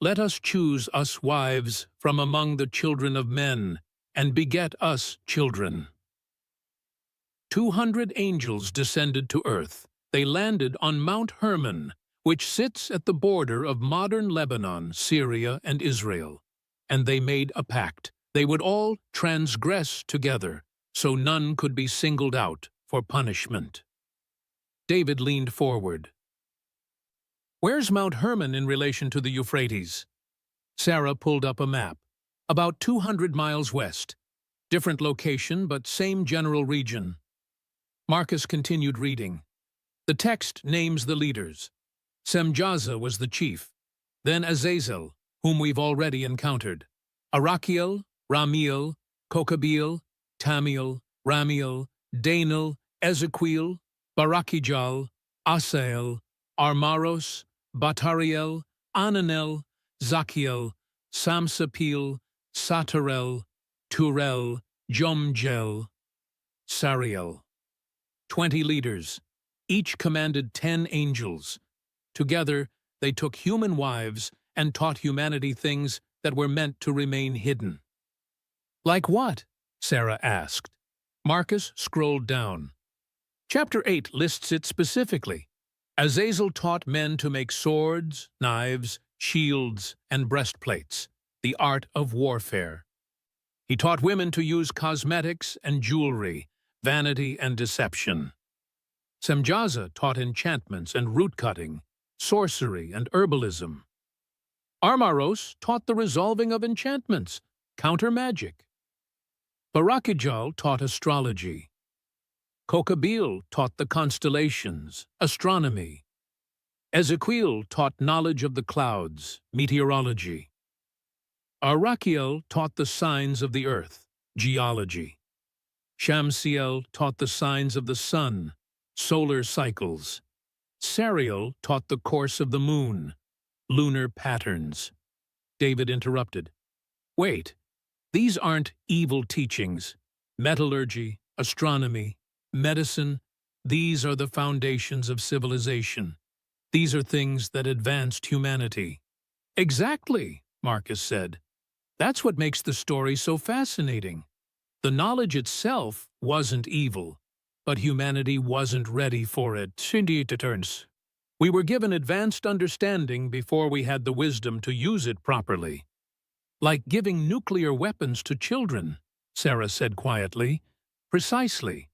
let us choose us wives from among the children of men, and beget us children. 200 angels descended to earth. They landed on Mount Hermon, which sits at the border of modern Lebanon, Syria, and Israel. And they made a pact. They would all transgress together, so none could be singled out for punishment. David leaned forward. Where's Mount Hermon in relation to the Euphrates? Sarah pulled up a map. About 200 miles west. Different location, but same general region. Marcus continued reading. The text names the leaders. Semjaza was the chief, then Azazel, whom we've already encountered, Arachiel, Ramiel, Kokabeel, Tamiel, Ramiel, Danil, Ezequiel, Barakijal, Asael, Armaros, Batariel, Ananel, Zachiel, Samsapil, Satarel, Turel, Jomgel, Sariel. 20 leaders, each commanded 10 angels. Together, they took human wives and taught humanity things that were meant to remain hidden. Like what? Sarah asked. Marcus scrolled down. Chapter 8 lists it specifically. Azazel taught men to make swords, knives, shields, and breastplates, the art of warfare. He taught women to use cosmetics and jewelry, vanity and deception. Semjaza taught enchantments and root-cutting, sorcery and herbalism. Armaros taught the resolving of enchantments, counter-magic. Barakijal taught astrology. Kokabeel taught the constellations, astronomy. Ezequiel taught knowledge of the clouds, meteorology. Arachiel taught the signs of the earth, geology. Shamsiel taught the signs of the sun, solar cycles. Sariel taught the course of the moon, lunar patterns. David interrupted. Wait, these aren't evil teachings. Metallurgy, astronomy, medicine, these are the foundations of civilization. These are things that advanced humanity. Exactly, Marcus said. That's what makes the story so fascinating. The knowledge itself wasn't evil, but humanity wasn't ready for it. Indeed, it turns. We were given advanced understanding before we had the wisdom to use it properly. Like giving nuclear weapons to children, Sarah said quietly. Precisely.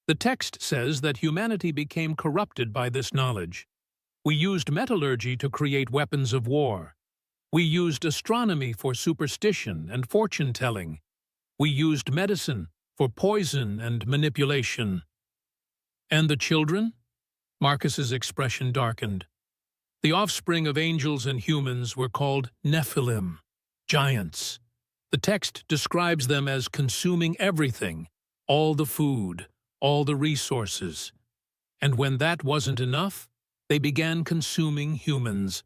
The text says that humanity became corrupted by this knowledge. We used metallurgy to create weapons of war. We used astronomy for superstition and fortune-telling. We used medicine for poison and manipulation. And the children? Marcus's expression darkened. The offspring of angels and humans were called Nephilim, giants. The text describes them as consuming everything, all the food, all the resources. And when that wasn't enough, they began consuming humans.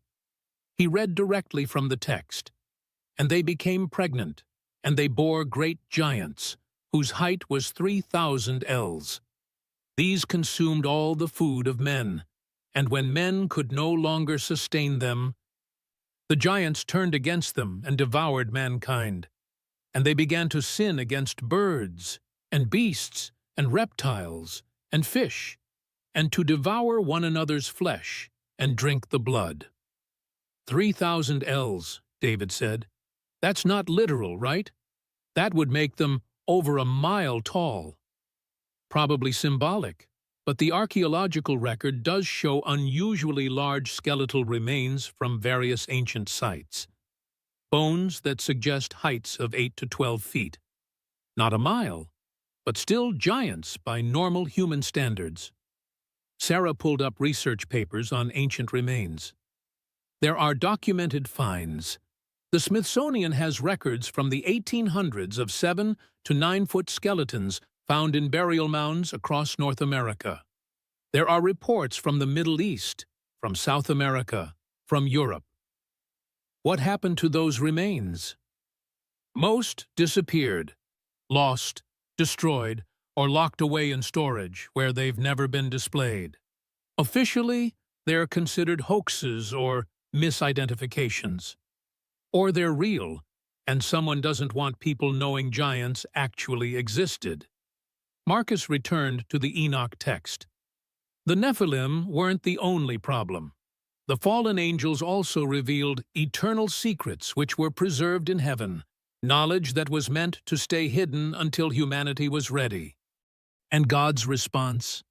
He read directly from the text. And they became pregnant, and they bore great giants, whose height was 3,000 ells. These consumed all the food of men, and when men could no longer sustain them, the giants turned against them and devoured mankind. And they began to sin against birds, and beasts, and reptiles, and fish, and to devour one another's flesh, and drink the blood. 3,000 ells, David said. That's not literal, right? That would make them over a mile tall. Probably symbolic, but the archaeological record does show unusually large skeletal remains from various ancient sites. Bones that suggest heights of 8 to 12 feet. Not a mile, but still giants by normal human standards. Sarah pulled up research papers on ancient remains. There are documented finds. The Smithsonian has records from the 1800s of 7 to 9-foot skeletons found in burial mounds across North America. There are reports from the Middle East, from South America, from Europe. What happened to those remains? Most disappeared, lost, destroyed, or locked away in storage where they've never been displayed. Officially, they're considered hoaxes or misidentifications. Or they're real, and someone doesn't want people knowing giants actually existed. Marcus returned to the Enoch text. The Nephilim weren't the only problem. The fallen angels also revealed eternal secrets which were preserved in heaven, knowledge that was meant to stay hidden until humanity was ready. And God's response?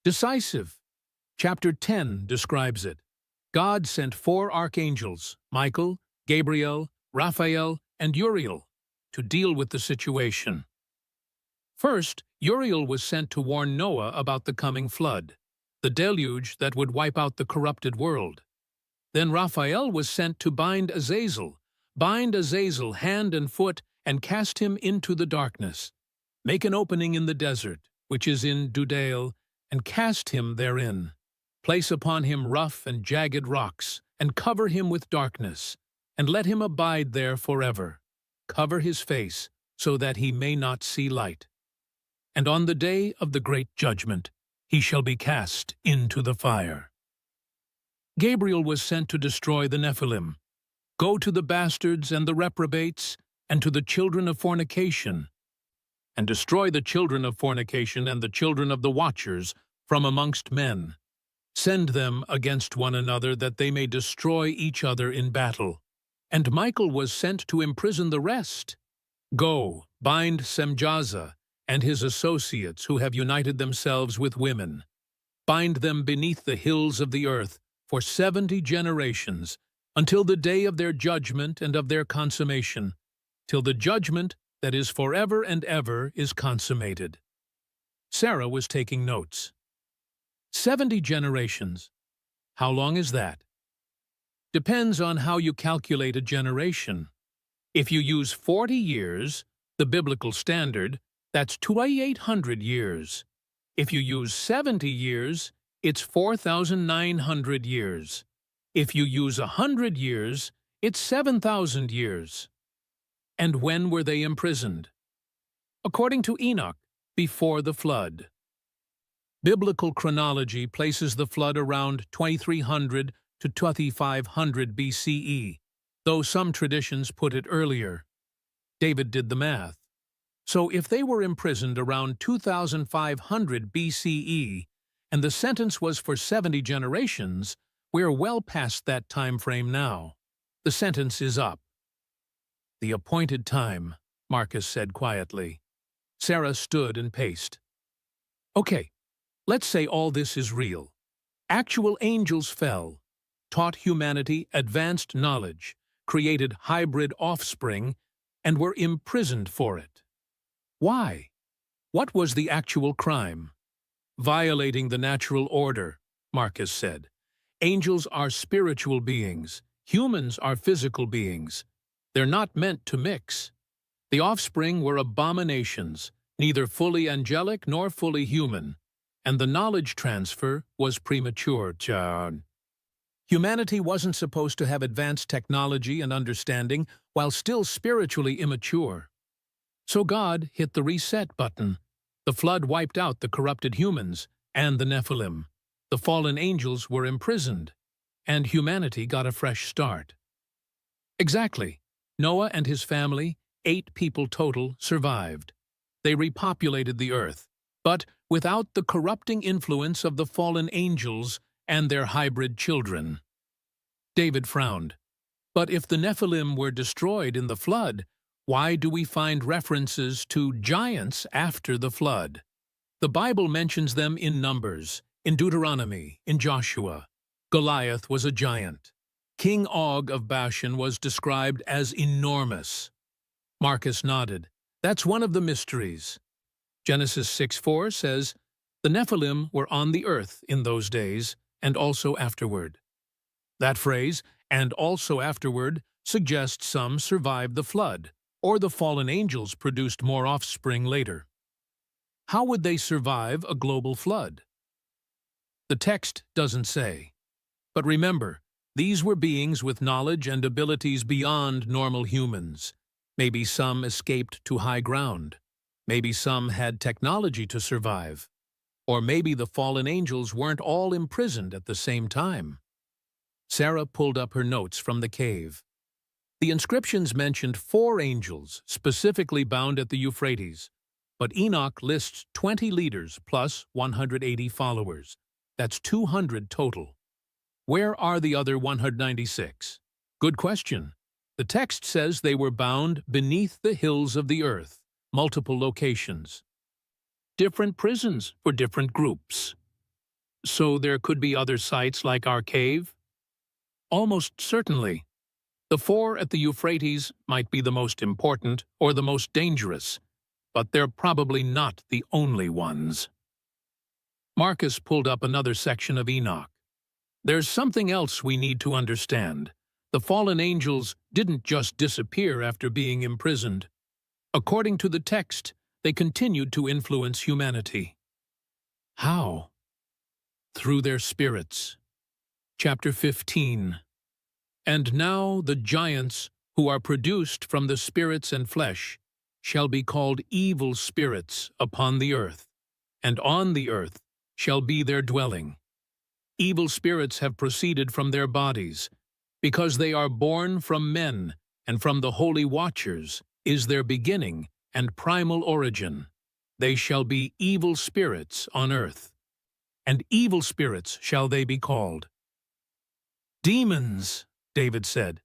Decisive. Chapter 10 describes it. God sent 4 archangels, Michael, Gabriel, Raphael, and Uriel, to deal with the situation. First, Uriel was sent to warn Noah about the coming flood. the deluge that would wipe out the corrupted world. Then Raphael was sent to bind Azazel hand and foot, and cast him into the darkness. Make an opening in the desert, which is in Dudael, and cast him therein. Place upon him rough and jagged rocks, and cover him with darkness, and let him abide there forever. Cover his face, so that he may not see light. And on the day of the great judgment, he shall be cast into the fire. Gabriel was sent to destroy the Nephilim. Go to the bastards and the reprobates, and to the children of fornication, and destroy the children of fornication and the children of the watchers from amongst men. Send them against one another, that they may destroy each other in battle. And Michael was sent to imprison the rest. Go, bind Semjaza and his associates who have united themselves with women. Bind them beneath the hills of the earth for 70 generations, until the day of their judgment and of their consummation, till the judgment that is forever and ever is consummated. Sarah was taking notes. 70 generations. How long is that? Depends on how you calculate a generation. If you use 40 years, the biblical standard, that's 2,800 years. If you use 70 years, it's 4,900 years. If you use 100 years, it's 7,000 years. And when were they imprisoned? According to Enoch, before the flood. Biblical chronology places the flood around 2300 to 2500 BCE, though some traditions put it earlier. David did the math. So if they were imprisoned around 2500 BCE, and the sentence was for 70 generations, we're well past that time frame now. The sentence is up. The appointed time, Marcus said quietly. Sarah stood and paced. Okay, let's say all this is real. Actual angels fell, taught humanity advanced knowledge, created hybrid offspring, and were imprisoned for it. Why? What was the actual crime? Violating the natural order, Marcus said. Angels are spiritual beings. Humans are physical beings. They're not meant to mix. The offspring were abominations, neither fully angelic nor fully human, and the knowledge transfer was premature. Humanity wasn't supposed to have advanced technology and understanding while still spiritually immature. So God hit the reset button. The flood wiped out the corrupted humans and the Nephilim. The fallen angels were imprisoned, and humanity got a fresh start. Exactly. Noah and his family, 8 people total, survived. They repopulated the earth, but without the corrupting influence of the fallen angels and their hybrid children. David frowned. But if the Nephilim were destroyed in the flood, why do we find references to giants after the flood? The Bible mentions them in Numbers, in Deuteronomy, in Joshua. Goliath was a giant. King Og of Bashan was described as enormous. Marcus nodded. That's one of the mysteries. Genesis 6:4 says, "The Nephilim were on the earth in those days, and also afterward." That phrase, "and also afterward," suggests some survived the flood, or the fallen angels produced more offspring later. How would they survive a global flood? The text doesn't say. But remember, these were beings with knowledge and abilities beyond normal humans. Maybe some escaped to high ground. Maybe some had technology to survive. Or maybe the fallen angels weren't all imprisoned at the same time. Sarah pulled up her notes from the cave. The inscriptions mentioned 4 angels specifically bound at the Euphrates, but Enoch lists 20 leaders plus 180 followers. That's 200 total. Where are the other 196? Good question. The text says they were bound beneath the hills of the earth, multiple locations. Different prisons for different groups. So there could be other sites like our cave? Almost certainly. The 4 at the Euphrates might be the most important or the most dangerous, but they're probably not the only ones. Marcus pulled up another section of Enoch. There's something else we need to understand. The fallen angels didn't just disappear after being imprisoned. According to the text, they continued to influence humanity. How? Through their spirits. Chapter 15. And now the giants who are produced from the spirits and flesh shall be called evil spirits upon the earth, and on the earth shall be their dwelling. Evil spirits have proceeded from their bodies, because they are born from men, and from the holy watchers is their beginning and primal origin. They shall be evil spirits on earth, and evil spirits shall they be called. Demons, David said.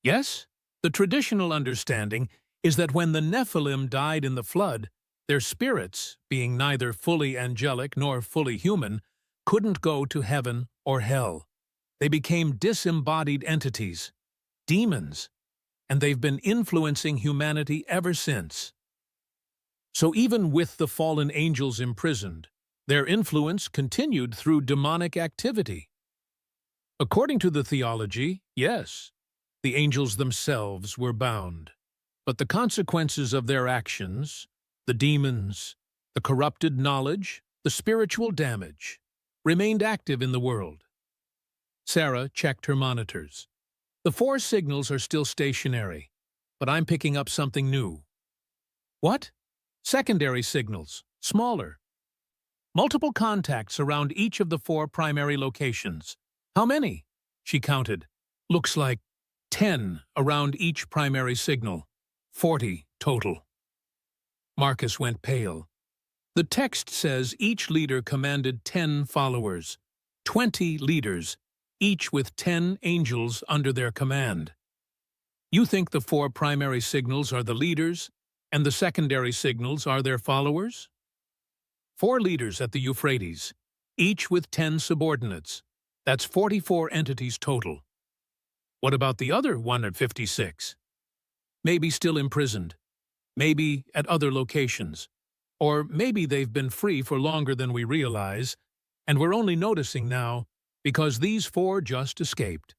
Yes, the traditional understanding is that when the Nephilim died in the flood, their spirits, being neither fully angelic nor fully human, couldn't go to heaven or hell. They became disembodied entities, demons, and they've been influencing humanity ever since. So even with the fallen angels imprisoned, their influence continued through demonic activity. According to the theology, yes, the angels themselves were bound, but the consequences of their actions, the demons, the corrupted knowledge, the spiritual damage, remained active in the world. Sarah checked her monitors. The 4 signals are still stationary, but I'm picking up something new. What? Secondary signals, smaller. Multiple contacts around each of the 4 primary locations. How many? She counted. Looks like 10 around each primary signal. 40 total. Marcus went pale. The text says each leader commanded 10 followers, 20 leaders, each with 10 angels under their command. You think the 4 primary signals are the leaders, and the secondary signals are their followers? 4 leaders at the Euphrates, each with 10 subordinates. That's 44 entities total. What about the other 156? Maybe still imprisoned. Maybe at other locations. Or maybe they've been free for longer than we realize, and we're only noticing now because these 4 just escaped.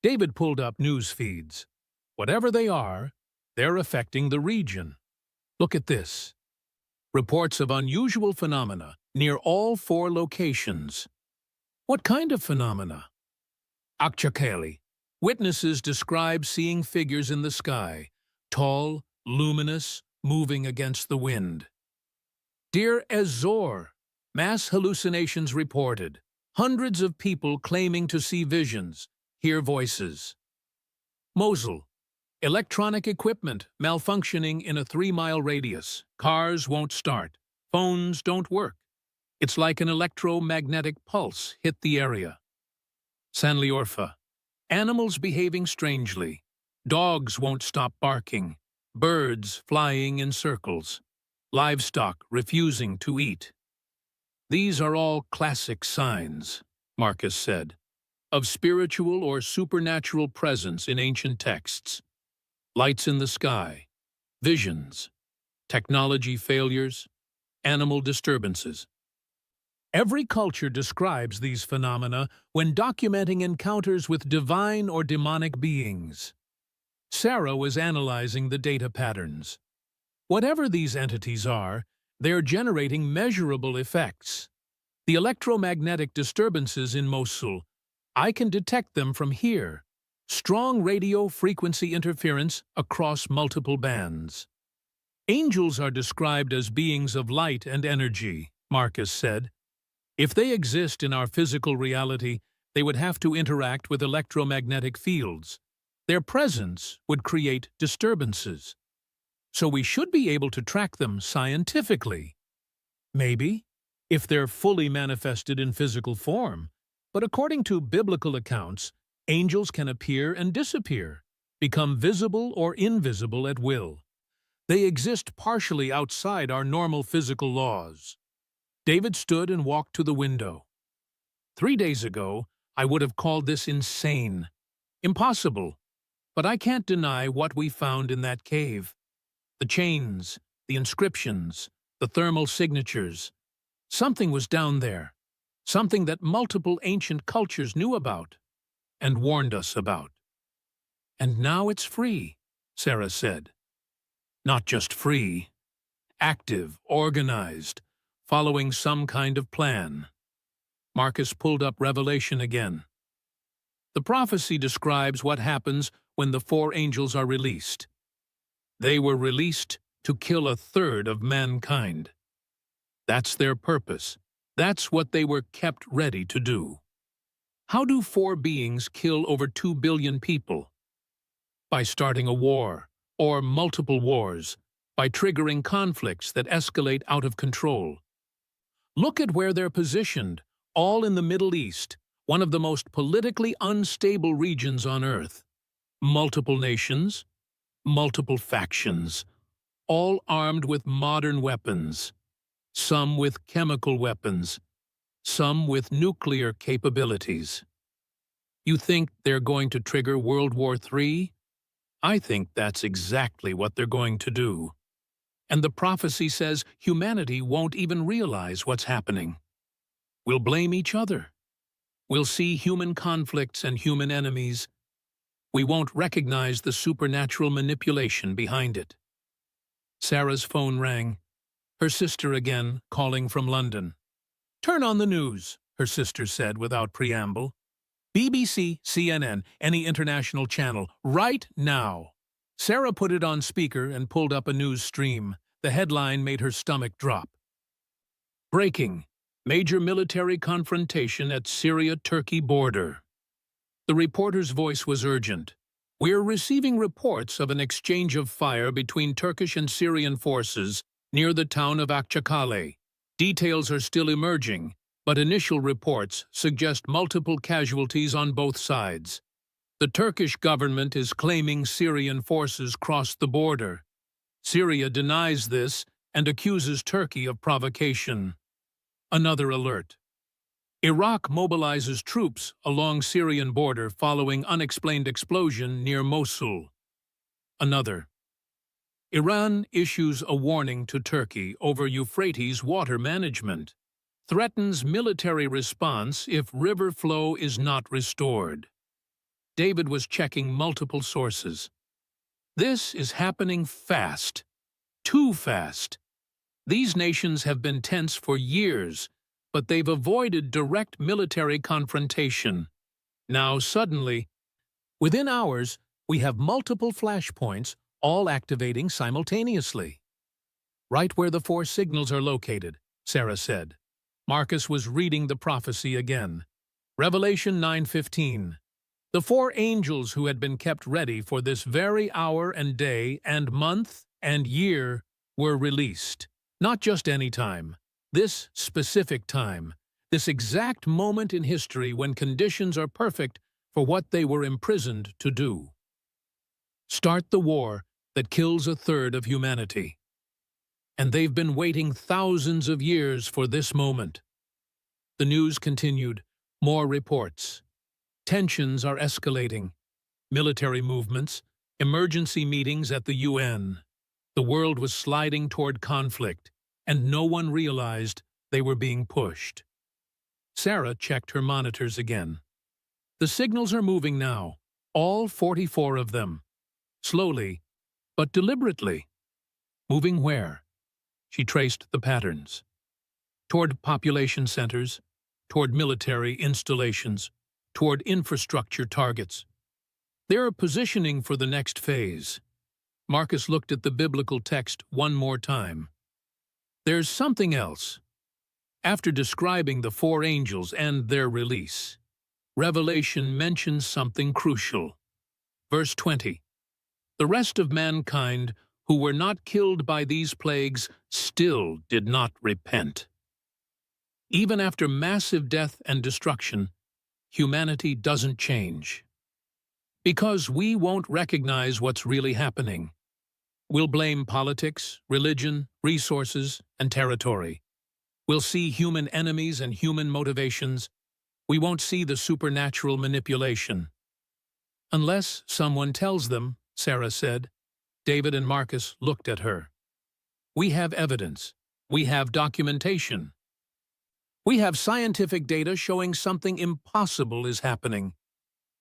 David pulled up news feeds. Whatever they are, they're affecting the region. Look at this. Reports of unusual phenomena near all 4 locations. What kind of phenomena? Archaeological. Witnesses describe seeing figures in the sky, tall, luminous, moving against the wind. Dear Azor, mass hallucinations reported. Hundreds of people claiming to see visions, hear voices. Mosul, electronic equipment malfunctioning in a 3-mile radius. Cars won't start. Phones don't work. It's like an electromagnetic pulse hit the area. Sanliorfa, animals behaving strangely. Dogs won't stop barking. Birds flying in circles. Livestock refusing to eat. These are all classic signs, Marcus said, of spiritual or supernatural presence in ancient texts. Lights in the sky, visions, technology failures, animal disturbances. Every culture describes these phenomena when documenting encounters with divine or demonic beings. Sarah was analyzing the data patterns. Whatever these entities are, they're generating measurable effects. The electromagnetic disturbances in Mosul, I can detect them from here. Strong radio frequency interference across multiple bands. Angels are described as beings of light and energy, Marcus said. If they exist in our physical reality, they would have to interact with electromagnetic fields. Their presence would create disturbances. So we should be able to track them scientifically. Maybe, if they're fully manifested in physical form. But according to biblical accounts, angels can appear and disappear, become visible or invisible at will. They exist partially outside our normal physical laws. David stood and walked to the window. 3 days ago, I would have called this insane, impossible, but I can't deny what we found in that cave. The chains, the inscriptions, the thermal signatures. Something was down there, something that multiple ancient cultures knew about and warned us about. And now it's free, Sarah said. Not just free, active, organized, following some kind of plan. Marcus pulled up Revelation again. The prophecy describes what happens when the four angels are released. They were released to kill a third of mankind. That's their purpose. That's what they were kept ready to do. How do four beings kill over 2 billion people? By starting a war, or multiple wars, by triggering conflicts that escalate out of control. Look at where they're positioned, all in the Middle East, one of the most politically unstable regions on Earth. Multiple nations, multiple factions, all armed with modern weapons, some with chemical weapons, some with nuclear capabilities. You think they're going to trigger World War III? I think that's exactly what they're going to do. And the prophecy says humanity won't even realize what's happening. We'll blame each other. We'll see human conflicts and human enemies. We won't recognize the supernatural manipulation behind it. Sarah's phone rang. Her sister again, calling from London. "Turn on the news," her sister said without preamble. "BBC, CNN, any international channel, right now." Sarah put it on speaker and pulled up a news stream. The headline made her stomach drop. Breaking: major military confrontation at Syria-Turkey border. The reporter's voice was urgent. "We're receiving reports of an exchange of fire between Turkish and Syrian forces near the town of Akçakale. Details are still emerging, but initial reports suggest multiple casualties on both sides. The Turkish government is claiming Syrian forces crossed the border. Syria denies this and accuses Turkey of provocation." Another alert. Iraq mobilizes troops along Syrian border following unexplained explosion near Mosul. Another. Iran issues a warning to Turkey over Euphrates water management. Threatens military response if river flow is not restored. David was checking multiple sources. This is happening fast. Too fast. These nations have been tense for years, but they've avoided direct military confrontation. Now suddenly, within hours, we have multiple flashpoints, all activating simultaneously. "Right where the four signals are located," Sarah said. Marcus was reading the prophecy again. Revelation 9:15. The four angels who had been kept ready for this very hour and day and month and year were released. Not just any time. This specific time. This exact moment in history when conditions are perfect for what they were imprisoned to do. Start the war that kills a third of humanity. And they've been waiting thousands of years for this moment. The news continued. More reports. Tensions are escalating. Military movements, emergency meetings at the UN. The world was sliding toward conflict, and no one realized they were being pushed. Sarah checked her monitors again. The signals are moving now, all 44 of them. Slowly, but deliberately. Moving where? She traced the patterns. Toward population centers, toward military installations, toward infrastructure targets. They're positioning for the next phase. Marcus looked at the biblical text one more time. There's something else. After describing the four angels and their release, Revelation mentions something crucial. Verse 20. The rest of mankind who were not killed by these plagues still did not repent. Even after massive death and destruction, humanity doesn't change. Because we won't recognize what's really happening. We'll blame politics, religion, resources, and territory. We'll see human enemies and human motivations. We won't see the supernatural manipulation. Unless someone tells them, Sarah said. David and Marcus looked at her. We have evidence. We have documentation. We have scientific data showing something impossible is happening.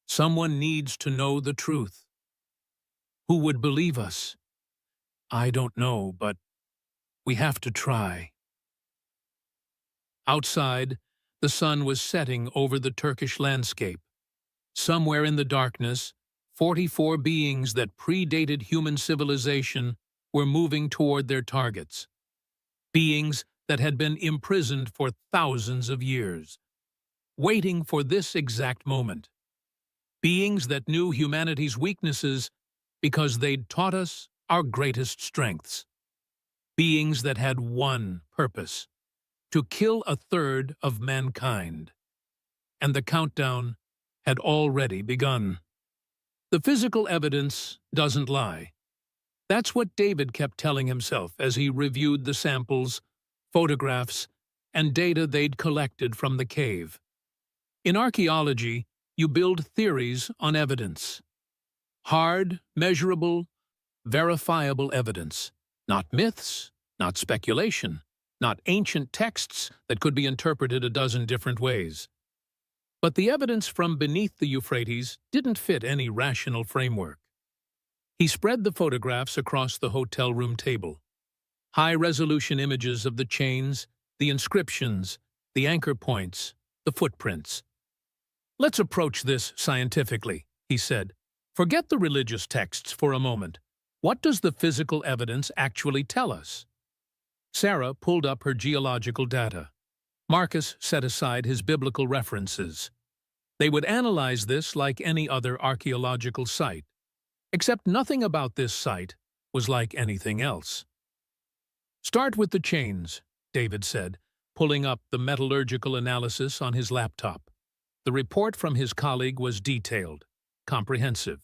Someone needs to know the truth. Who would believe us? I don't know, but we have to try. Outside, the sun was setting over the Turkish landscape. Somewhere in the darkness, 44 beings that predated human civilization were moving toward their targets. Beings that had been imprisoned for thousands of years, waiting for this exact moment. Beings that knew humanity's weaknesses because they'd taught us our greatest strengths. Beings that had one purpose: to kill a third of mankind. And the countdown had already begun. The physical evidence doesn't lie. That's what David kept telling himself as he reviewed the samples, photographs, and data they'd collected from the cave. In archaeology, you build theories on evidence. Hard, measurable, verifiable evidence. Not myths, not speculation, not ancient texts that could be interpreted a dozen different ways. But the evidence from beneath the Euphrates didn't fit any rational framework. He spread the photographs across the hotel room table. High-resolution images of the chains, the inscriptions, the anchor points, the footprints. Let's approach this scientifically, he said. Forget the religious texts for a moment. What does the physical evidence actually tell us? Sarah pulled up her geological data. Marcus set aside his biblical references. They would analyze this like any other archaeological site, except nothing about this site was like anything else. Start with the chains, David said, pulling up the metallurgical analysis on his laptop. The report from his colleague was detailed, comprehensive,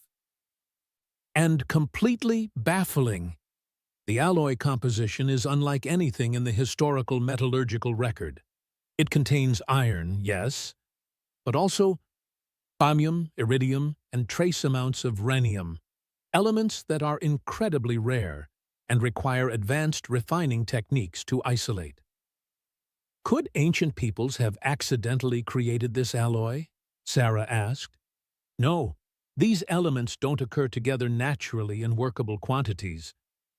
and completely baffling. The alloy composition is unlike anything in the historical metallurgical record. It contains iron, yes, but also chromium, iridium, and trace amounts of rhenium, elements that are incredibly rare and require advanced refining techniques to isolate. Could ancient peoples have accidentally created this alloy? Sarah asked. No, these elements don't occur together naturally in workable quantities.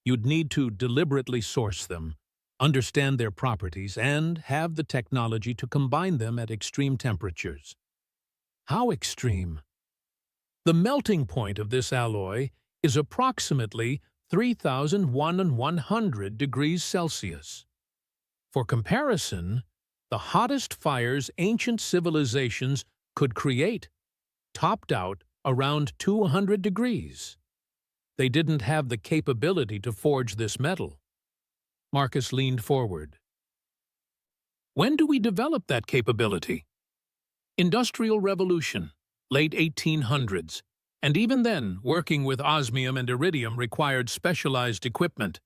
You'd need to deliberately source them, understand their properties, and have the technology to combine them at extreme temperatures. How extreme? The melting point of this alloy is approximately 3,100 degrees Celsius. For comparison, the hottest fires ancient civilizations could create topped out around 200 degrees. They didn't have the capability to forge this metal. Marcus leaned forward. When do we develop that capability? Industrial Revolution, late 1800s, and even then, working with osmium and iridium required specialized equipment.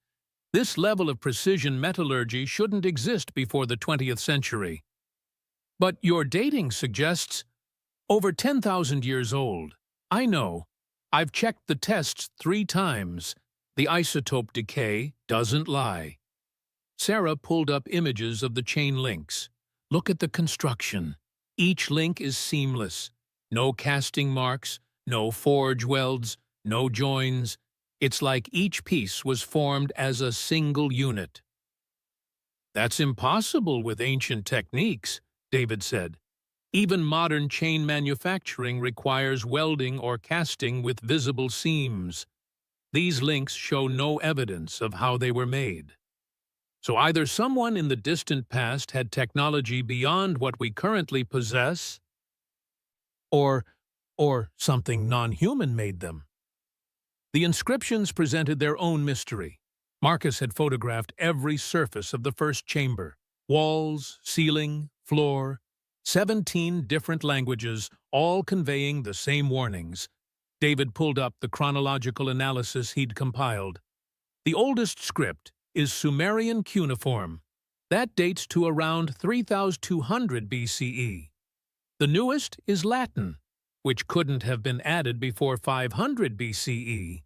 This level of precision metallurgy shouldn't exist before the 20th century. But your dating suggests over 10,000 years old. I know. I've checked the tests 3 times. The isotope decay doesn't lie. Sarah pulled up images of the chain links. Look at the construction. Each link is seamless. No casting marks, no forge welds, no joins. It's like each piece was formed as a single unit. That's impossible with ancient techniques, David said. Even modern chain manufacturing requires welding or casting with visible seams. These links show no evidence of how they were made. So either someone in the distant past had technology beyond what we currently possess, or something non-human made them. The inscriptions presented their own mystery. Marcus had photographed every surface of the first chamber: walls, ceiling, floor, 17 different languages, all conveying the same warnings. David pulled up the chronological analysis he'd compiled. The oldest script is Sumerian cuneiform. That dates to around 3200 BCE. The newest is Latin, which couldn't have been added before 500 BCE.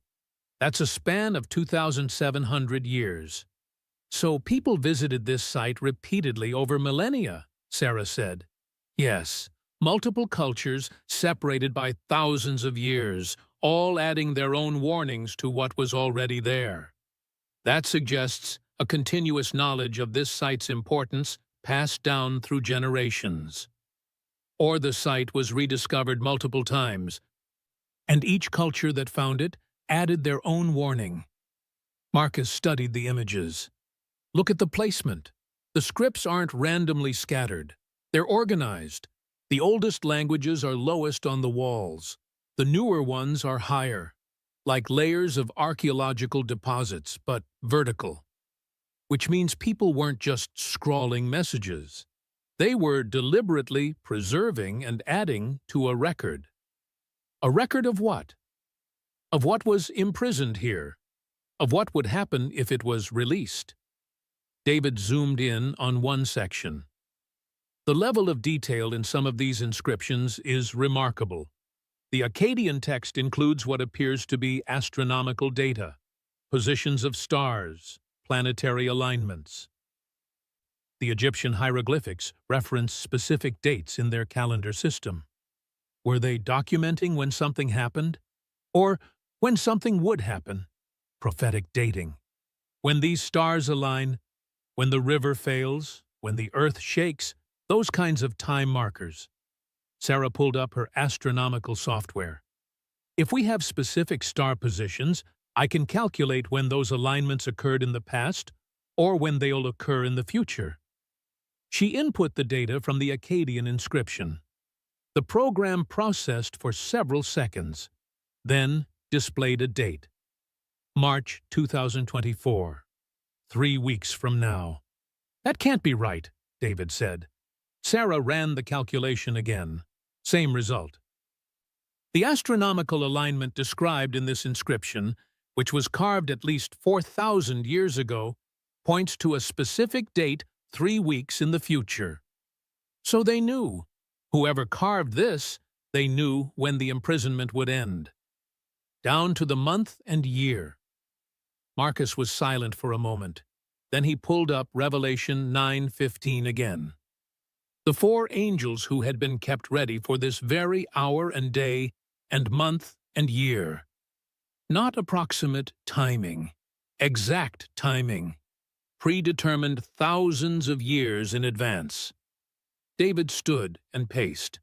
That's a span of 2,700 years. So people visited this site repeatedly over millennia, Sarah said. Yes, multiple cultures separated by thousands of years, all adding their own warnings to what was already there. That suggests a continuous knowledge of this site's importance passed down through generations. Or the site was rediscovered multiple times, and each culture that found it added their own warning. Marcus studied the images. Look at the placement. The scripts aren't randomly scattered. They're organized. The oldest languages are lowest on the walls. The newer ones are higher, like layers of archaeological deposits, but vertical. Which means people weren't just scrawling messages. They were deliberately preserving and adding to a record. A record of what? Of what was imprisoned here. Of what would happen if it was released. David zoomed in on one section. The level of detail in some of these inscriptions is remarkable. The Akkadian text includes what appears to be astronomical data, positions of stars, planetary alignments. The Egyptian hieroglyphics reference specific dates in their calendar system. Were they documenting when something happened? Or when something would happen? Prophetic dating. When these stars align, when the river fails, when the earth shakes, those kinds of time markers. Sarah pulled up her astronomical software. If we have specific star positions, I can calculate when those alignments occurred in the past or when they'll occur in the future. She input the data from the Akkadian inscription. The program processed for several seconds, then displayed a date. March 2024. 3 weeks from now. That can't be right, David said. Sarah ran the calculation again. Same result. The astronomical alignment described in this inscription, which was carved at least 4,000 years ago, points to a specific date 3 weeks in the future. So they knew. Whoever carved this, they knew when the imprisonment would end. Down to the month and year. Marcus was silent for a moment. Then he pulled up Revelation 9:15 again. The 4 angels who had been kept ready for this very hour and day and month and year. Not approximate timing, exact timing, predetermined thousands of years in advance. David stood and paced.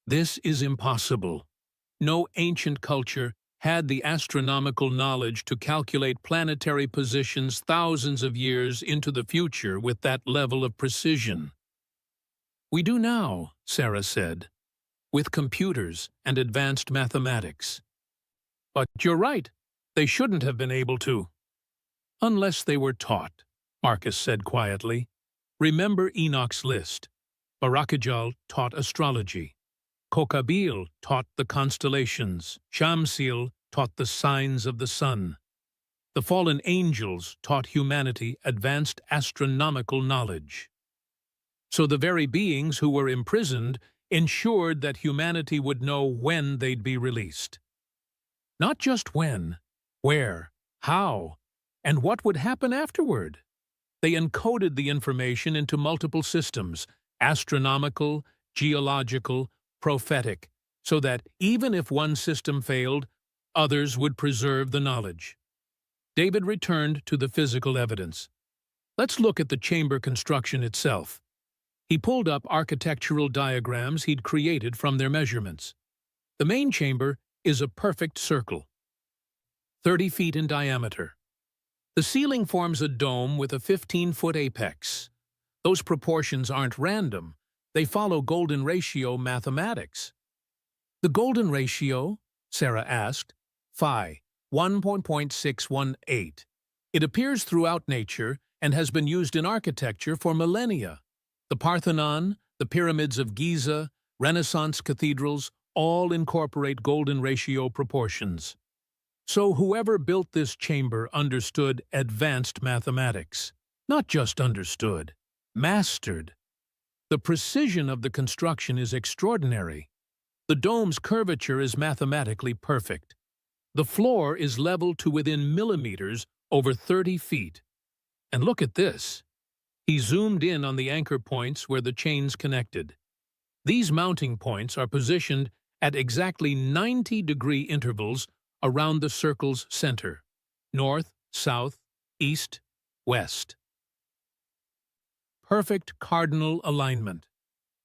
This is impossible. No ancient culture had the astronomical knowledge to calculate planetary positions thousands of years into the future with that level of precision. We do now, Sarah said, with computers and advanced mathematics. But you're right, they shouldn't have been able to. Unless they were taught, Marcus said quietly. Remember Enoch's list. Barakajal taught astrology. Kokabil taught the constellations. Shamsil taught the signs of the sun. The fallen angels taught humanity advanced astronomical knowledge. So the very beings who were imprisoned ensured that humanity would know when they'd be released. Not just when, where, how, and what would happen afterward. They encoded the information into multiple systems, astronomical, geological, prophetic, so that even if one system failed, others would preserve the knowledge. David returned to the physical evidence. Let's look at the chamber construction itself. He pulled up architectural diagrams he'd created from their measurements. The main chamber is a perfect circle, 30 feet in diameter. The ceiling forms a dome with a 15-foot apex. Those proportions aren't random. They follow golden ratio mathematics. The golden ratio? Sarah asked. Phi, 1.618. It appears throughout nature and has been used in architecture for millennia. The Parthenon, the pyramids of Giza, Renaissance cathedrals all incorporate golden ratio proportions. So whoever built this chamber understood advanced mathematics. Not just understood, mastered. The precision of the construction is extraordinary. The dome's curvature is mathematically perfect. The floor is leveled to within millimeters over 30 feet. And look at this. He zoomed in on the anchor points where the chains connected. These mounting points are positioned at exactly 90-degree intervals around the circle's center: north, south, east, west. Perfect cardinal alignment.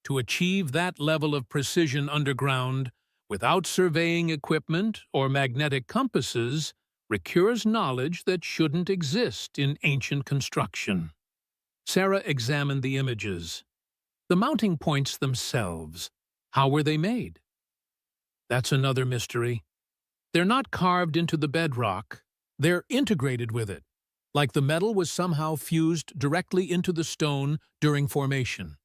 To achieve that level of precision underground, without surveying equipment or magnetic compasses, requires knowledge that shouldn't exist in ancient construction. Sarah examined the images. The mounting points themselves. How were they made? That's another mystery. They're not carved into the bedrock. They're integrated with it, like the metal was somehow fused directly into the stone during formation.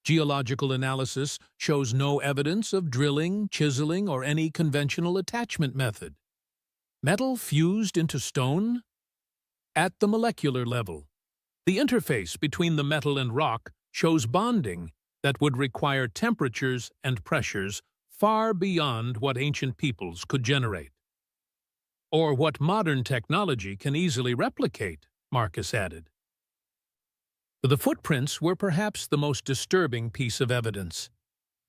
Geological analysis shows no evidence of drilling, chiseling, or any conventional attachment method. Metal fused into stone? At the molecular level, the interface between the metal and rock shows bonding that would require temperatures and pressures far beyond what ancient peoples could generate. Or what modern technology can easily replicate, Marcus added. The footprints were perhaps the most disturbing piece of evidence.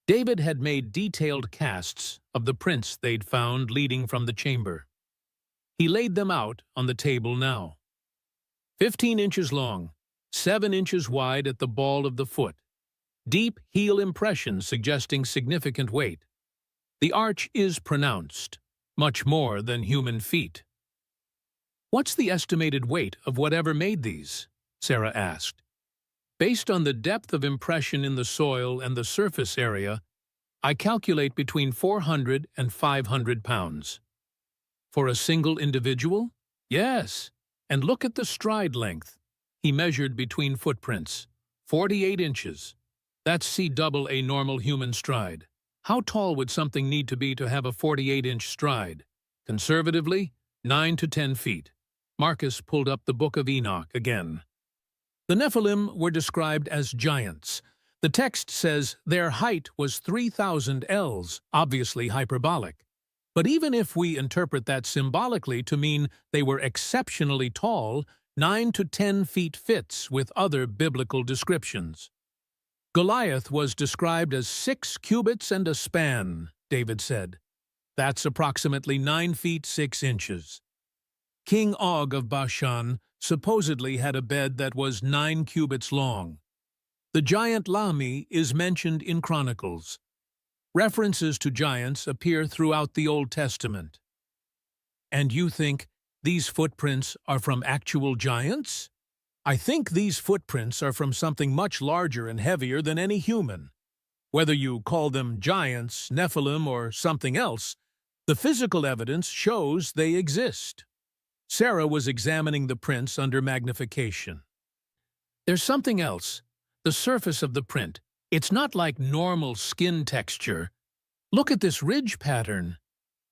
David had made detailed casts of the prints they'd found leading from the chamber. He laid them out on the table now. 15 inches long, 7 inches wide at the ball of the foot. Deep heel impressions suggesting significant weight. The arch is pronounced, much more than human feet. What's the estimated weight of whatever made these? Sarah asked. Based on the depth of impression in the soil and the surface area, I calculate between 400 and 500 pounds. For a single individual? Yes. And look at the stride length. He measured between footprints. 48 inches. That's double a normal human stride. How tall would something need to be to have a 48-inch stride? Conservatively, 9 to 10 feet. Marcus pulled up the Book of Enoch again. The Nephilim were described as giants. The text says their height was 3,000 ells, obviously hyperbolic. But even if we interpret that symbolically to mean they were exceptionally tall, 9 to 10 feet fits with other biblical descriptions. Goliath was described as 6 cubits and a span, David said. That's approximately 9 feet 6 inches. King Og of Bashan supposedly had a bed that was 9 cubits long. The giant Lami is mentioned in Chronicles. References to giants appear throughout the Old Testament. And you think these footprints are from actual giants? I think these footprints are from something much larger and heavier than any human. Whether you call them giants, Nephilim, or something else, the physical evidence shows they exist. Sarah was examining the prints under magnification. There's something else. The surface of the print. It's not like normal skin texture. Look at this ridge pattern.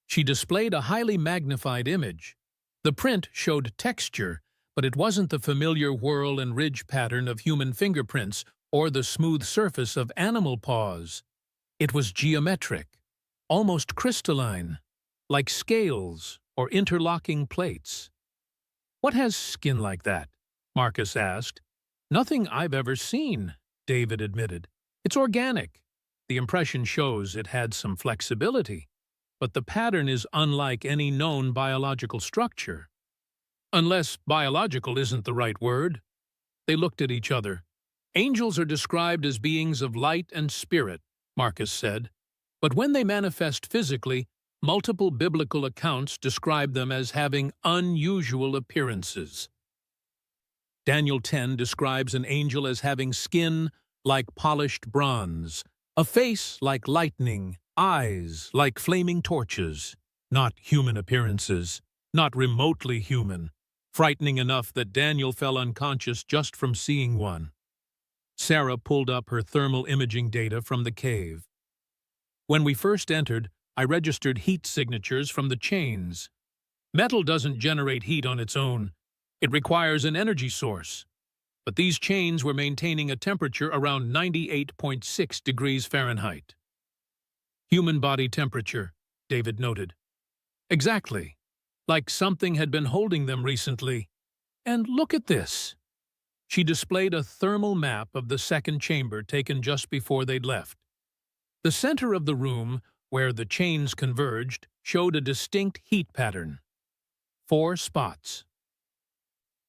She displayed a highly magnified image. The print showed texture, but it wasn't the familiar whorl and ridge pattern of human fingerprints or the smooth surface of animal paws. It was geometric, almost crystalline, like scales or interlocking plates. What has skin like that? Marcus asked. Nothing I've ever seen, David admitted. It's organic. The impression shows it had some flexibility, but the pattern is unlike any known biological structure. Unless biological isn't the right word. They looked at each other. Angels are described as beings of light and spirit, Marcus said, but when they manifest physically, multiple biblical accounts describe them as having unusual appearances. Daniel 10 describes an angel as having skin like polished bronze, a face like lightning, eyes like flaming torches. Not human appearances, not remotely human, frightening enough that Daniel fell unconscious just from seeing one. Sarah pulled up her thermal imaging data from the cave. When we first entered, I registered heat signatures from the chains. Metal doesn't generate heat on its own. It requires an energy source. But these chains were maintaining a temperature around 98.6 degrees Fahrenheit. Human body temperature, David noted. Exactly. Like something had been holding them recently. And look at this. She displayed a thermal map of the second chamber taken just before they'd left. The center of the room, where the chains converged, showed a distinct heat pattern. 4 spots.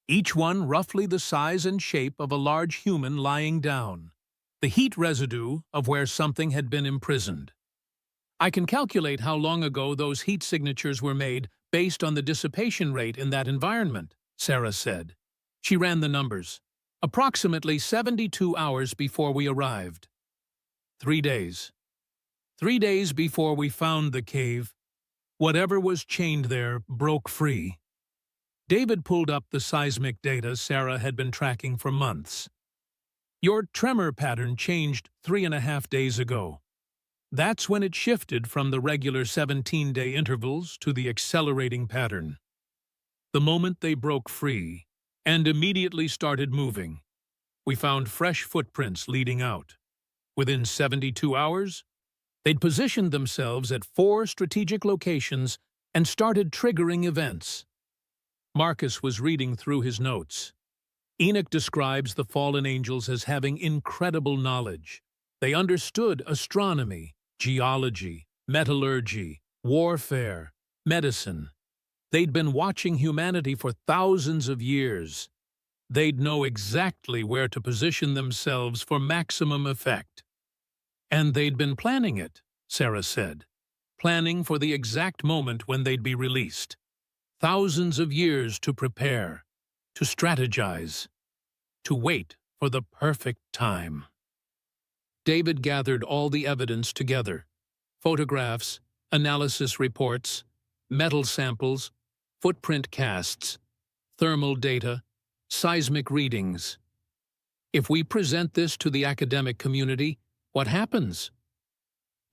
Each one roughly the size and shape of a large human lying down, the heat residue of where something had been imprisoned. I can calculate how long ago those heat signatures were made based on the dissipation rate in that environment, Sarah said. She ran the numbers. Approximately 72 hours before we arrived. 3 days. 3 days before we found the cave, whatever was chained there broke free. David pulled up the seismic data Sarah had been tracking for months. Your tremor pattern changed 3.5 days ago. That's when it shifted from the regular 17-day intervals to the accelerating pattern. The moment they broke free, and immediately started moving, we found fresh footprints leading out. Within 72 hours, they'd positioned themselves at 4 strategic locations and started triggering events. Marcus was reading through his notes. Enoch describes the fallen angels as having incredible knowledge. They understood astronomy, geology, metallurgy, warfare, medicine. They'd been watching humanity for thousands of years. They'd know exactly where to position themselves for maximum effect. And they'd been planning it, Sarah said. Planning for the exact moment when they'd be released. Thousands of years to prepare, to strategize, to wait for the perfect time. David gathered all the evidence together. Photographs, analysis reports, metal samples, footprint casts, thermal data, seismic readings. If we present this to the academic community, what happens?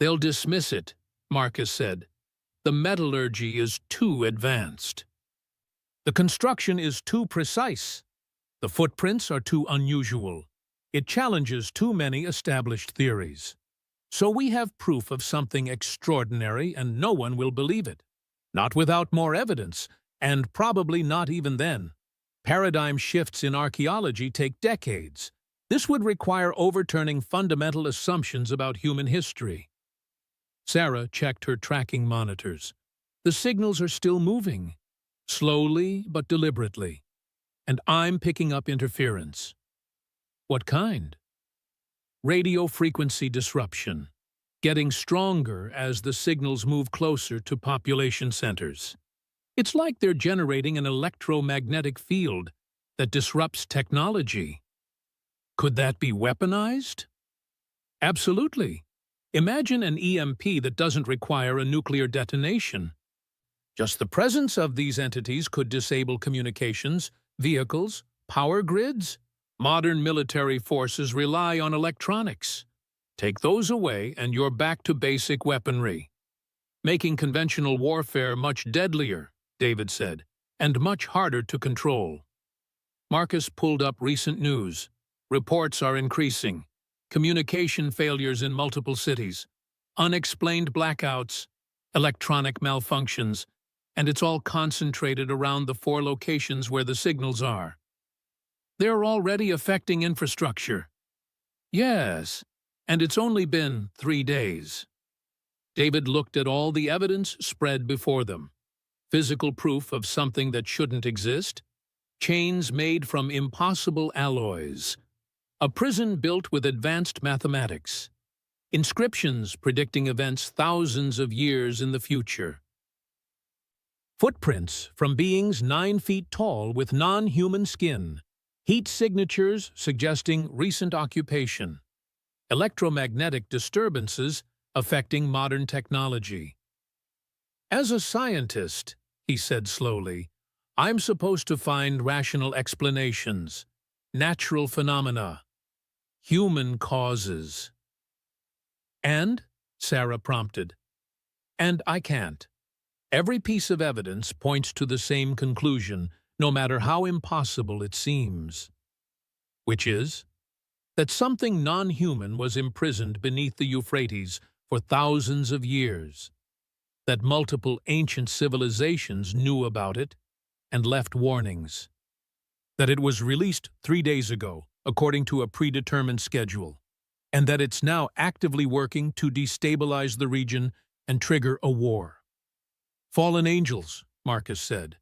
They'll dismiss it, Marcus said. The metallurgy is too advanced. The construction is too precise. The footprints are too unusual. It challenges too many established theories. So we have proof of something extraordinary and no one will believe it. Not without more evidence, and probably not even then. Paradigm shifts in archaeology take decades. This would require overturning fundamental assumptions about human history. Sarah checked her tracking monitors. The signals are still moving, slowly but deliberately, and I'm picking up interference. What kind? Radio frequency disruption, getting stronger as the signals move closer to population centers. It's like they're generating an electromagnetic field that disrupts technology. Could that be weaponized? Absolutely. Imagine an EMP that doesn't require a nuclear detonation. Just the presence of these entities could disable communications, vehicles, power grids. Modern military forces rely on electronics. Take those away and you're back to basic weaponry. Making conventional warfare much deadlier, David said, and much harder to control. Marcus pulled up recent news. Reports are increasing. Communication failures in multiple cities, unexplained blackouts, electronic malfunctions, and it's all concentrated around the 4 locations where the signals are. They're already affecting infrastructure. Yes, and it's only been 3 days. David looked at all the evidence spread before them. Physical proof of something that shouldn't exist, chains made from impossible alloys, a prison built with advanced mathematics, inscriptions predicting events thousands of years in the future. Footprints from beings 9 feet tall with non-human skin, heat signatures suggesting recent occupation, electromagnetic disturbances affecting modern technology. As a scientist, he said slowly, I'm supposed to find rational explanations, natural phenomena, human causes. And, Sarah prompted, and I can't. Every piece of evidence points to the same conclusion, no matter how impossible it seems. Which is, that something non-human was imprisoned beneath the Euphrates for thousands of years, that multiple ancient civilizations knew about it and left warnings, that it was released 3 days ago, according to a predetermined schedule, and that it's now actively working to destabilize the region and trigger a war. Fallen angels, Marcus said.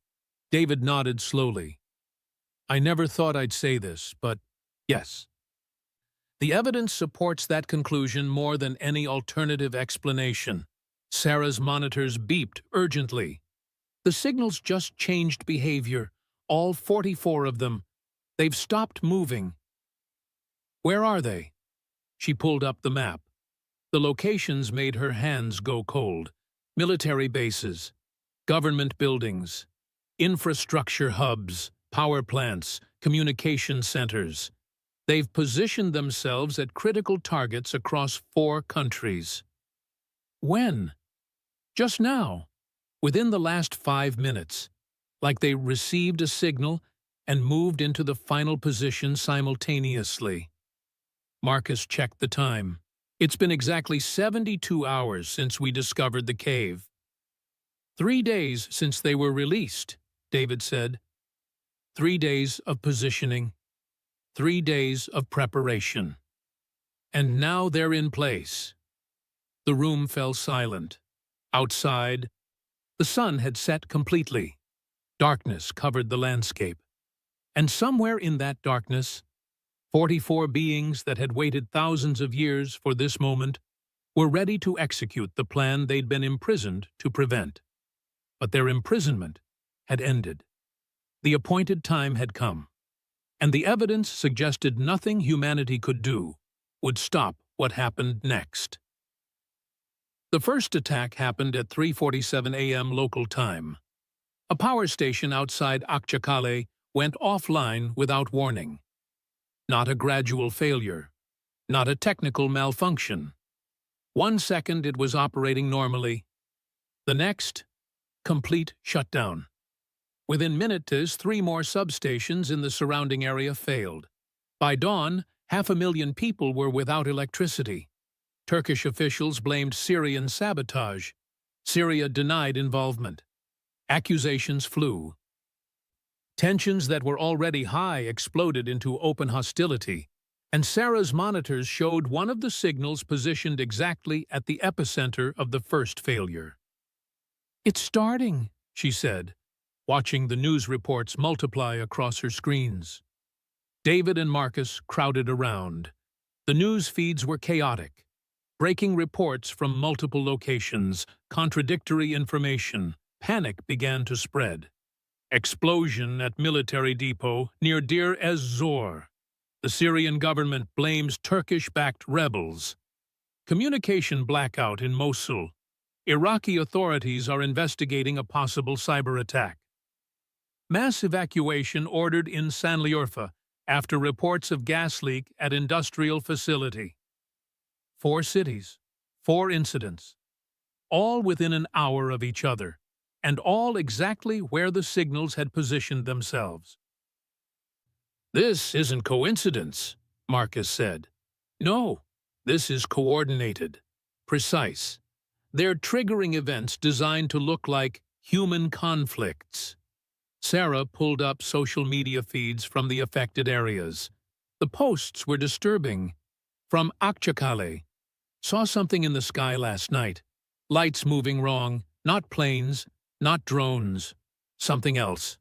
David nodded slowly. I never thought I'd say this, but yes. The evidence supports that conclusion more than any alternative explanation. Sarah's monitors beeped urgently. The signals just changed behavior, all 44 of them. They've stopped moving. Where are they? She pulled up the map. The locations made her hands go cold. Military bases, government buildings, infrastructure hubs, power plants, communication centers. They've positioned themselves at critical targets across 4 countries. When? Just now, within the last 5 minutes, like they received a signal and moved into the final position simultaneously. Marcus checked the time. It's been exactly 72 hours since we discovered the cave. 3 days since they were released, David said. 3 days of positioning. 3 days of preparation. And now they're in place. The room fell silent. Outside, the sun had set completely. Darkness covered the landscape. And somewhere in that darkness, 44 beings that had waited thousands of years for this moment were ready to execute the plan they'd been imprisoned to prevent. But their imprisonment had ended. The appointed time had come, and the evidence suggested nothing humanity could do would stop what happened next. The first attack happened at 3:47 a.m. local time. A power station outside Archaeological went offline without warning. Not a gradual failure, not a technical malfunction. 1 second it was operating normally. The next, complete shutdown. Within minutes, 3 more substations in the surrounding area failed. By dawn, 500,000 people were without electricity. Turkish officials blamed Syrian sabotage. Syria denied involvement. Accusations flew. Tensions that were already high exploded into open hostility, and Sarah's monitors showed one of the signals positioned exactly at the epicenter of the first failure. It's starting, she said, watching the news reports multiply across her screens. David and Marcus crowded around. The news feeds were chaotic. Breaking reports from multiple locations, contradictory information. Panic began to spread. Explosion at military depot near Deir ez-Zor. The Syrian government blames Turkish-backed rebels. Communication blackout in Mosul. Iraqi authorities are investigating a possible cyber attack. Mass evacuation ordered in Sanliurfa after reports of gas leak at industrial facility. 4 cities, 4 incidents, all within an hour of each other, and all exactly where the signals had positioned themselves. This isn't coincidence, Marcus said. No, this is coordinated, precise. They're triggering events designed to look like human conflicts. Sarah pulled up social media feeds from the affected areas. The posts were disturbing. From Archaeological. Saw something in the sky last night. Lights moving wrong, not planes, not drones. Something else.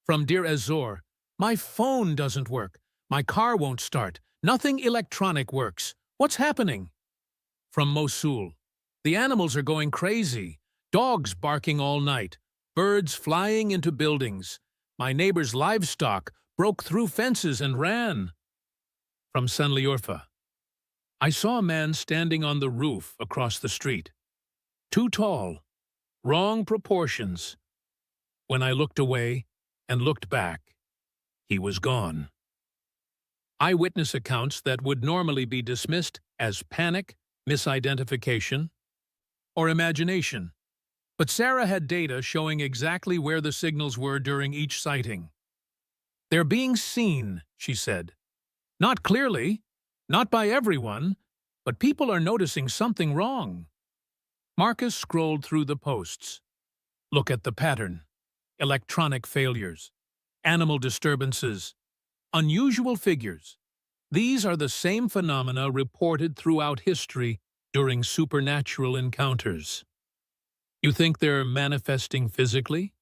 From Deir ez-Zor. My phone doesn't work. My car won't start. Nothing electronic works. What's happening? From Mosul. The animals are going crazy. Dogs barking all night. Birds flying into buildings. My neighbor's livestock broke through fences and ran. From Sanliurfa. I saw a man standing on the roof across the street. Too tall. Wrong proportions. When I looked away and looked back, he was gone. Eyewitness accounts that would normally be dismissed as panic, misidentification, or imagination. But Sarah had data showing exactly where the signals were during each sighting. They're being seen, she said. Not clearly, not by everyone, but people are noticing something wrong. Marcus scrolled through the posts. Look at the pattern. Electronic failures. animal disturbances, unusual figures. These are the same phenomena reported throughout history during supernatural encounters. You think they're manifesting physically?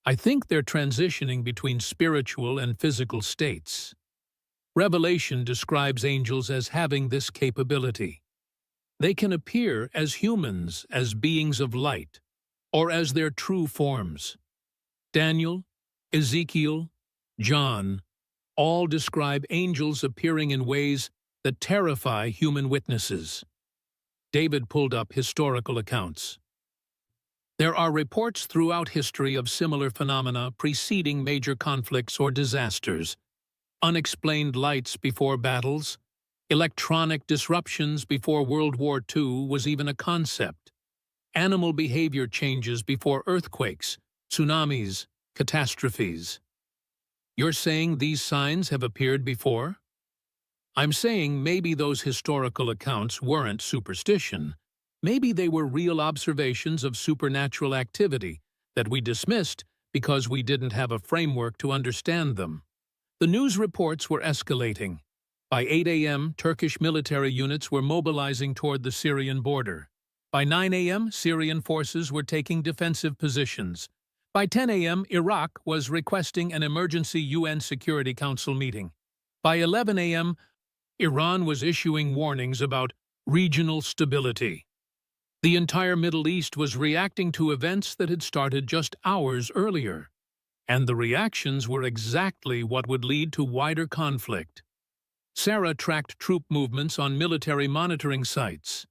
I think they're transitioning between spiritual and physical states. Revelation describes angels as having this capability. They can appear as humans, as beings of light, or as their true forms. Daniel, Ezekiel, John, all describe angels appearing in ways that terrify human witnesses. David pulled up historical accounts. There are reports throughout history of similar phenomena preceding major conflicts or disasters. Unexplained lights before battles, electronic disruptions before World War II was even a concept, animal behavior changes before earthquakes, tsunamis, catastrophes. You're saying these signs have appeared before? I'm saying maybe those historical accounts weren't superstition. Maybe they were real observations of supernatural activity that we dismissed because we didn't have a framework to understand them. The news reports were escalating. By 8 a.m., Turkish military units were mobilizing toward the Syrian border. By 9 a.m., Syrian forces were taking defensive positions. By 10 a.m., Iraq was requesting an emergency UN Security Council meeting. By 11 a.m., Iran was issuing warnings about regional stability. The entire Middle East was reacting to events that had started just hours earlier, and the reactions were exactly what would lead to wider conflict. Sarah tracked troop movements on military monitoring sites.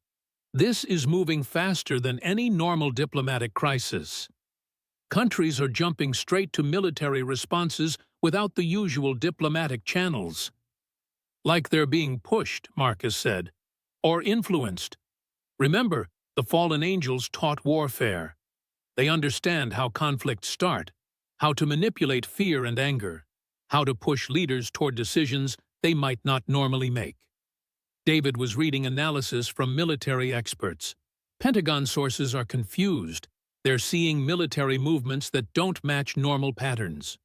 This is moving faster than any normal diplomatic crisis. Countries are jumping straight to military responses without the usual diplomatic channels. Like they're being pushed, Marcus said, or influenced. Remember, the fallen angels taught warfare. They understand how conflicts start, how to manipulate fear and anger, how to push leaders toward decisions they might not normally make. David was reading analysis from military experts. Pentagon sources are confused. They're seeing military movements that don't match normal patterns.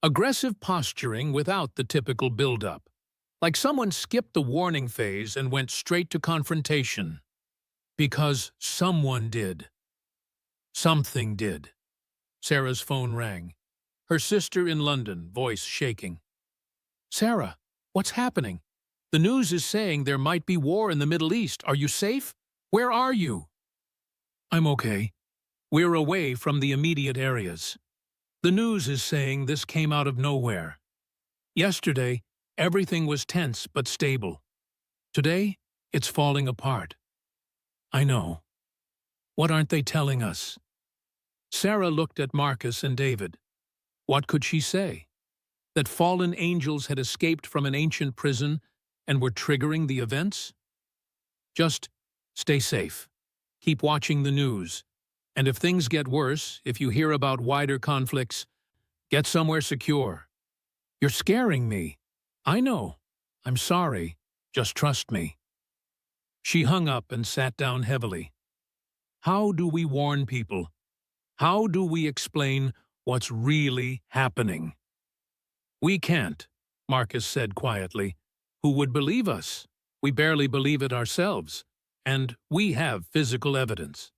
Aggressive posturing without the typical build-up. Like someone skipped the warning phase and went straight to confrontation. Because someone did. Something did. Sarah's phone rang. Her sister in London, voice shaking. Sarah, what's happening? The news is saying there might be war in the Middle East. Are you safe? Where are you? I'm okay. We're away from the immediate areas. The news is saying this came out of nowhere. Yesterday, everything was tense but stable. Today, it's falling apart. I know. What aren't they telling us? Sarah looked at Marcus and David. What could she say? That fallen angels had escaped from an ancient prison and were triggering the events? Just stay safe. Keep watching the news. And if things get worse, if you hear about wider conflicts, get somewhere secure. You're scaring me. I know. I'm sorry. Just trust me. She hung up and sat down heavily. How do we warn people? How do we explain what's really happening? We can't, Marcus said quietly. Who would believe us? We barely believe it ourselves, and we have physical evidence.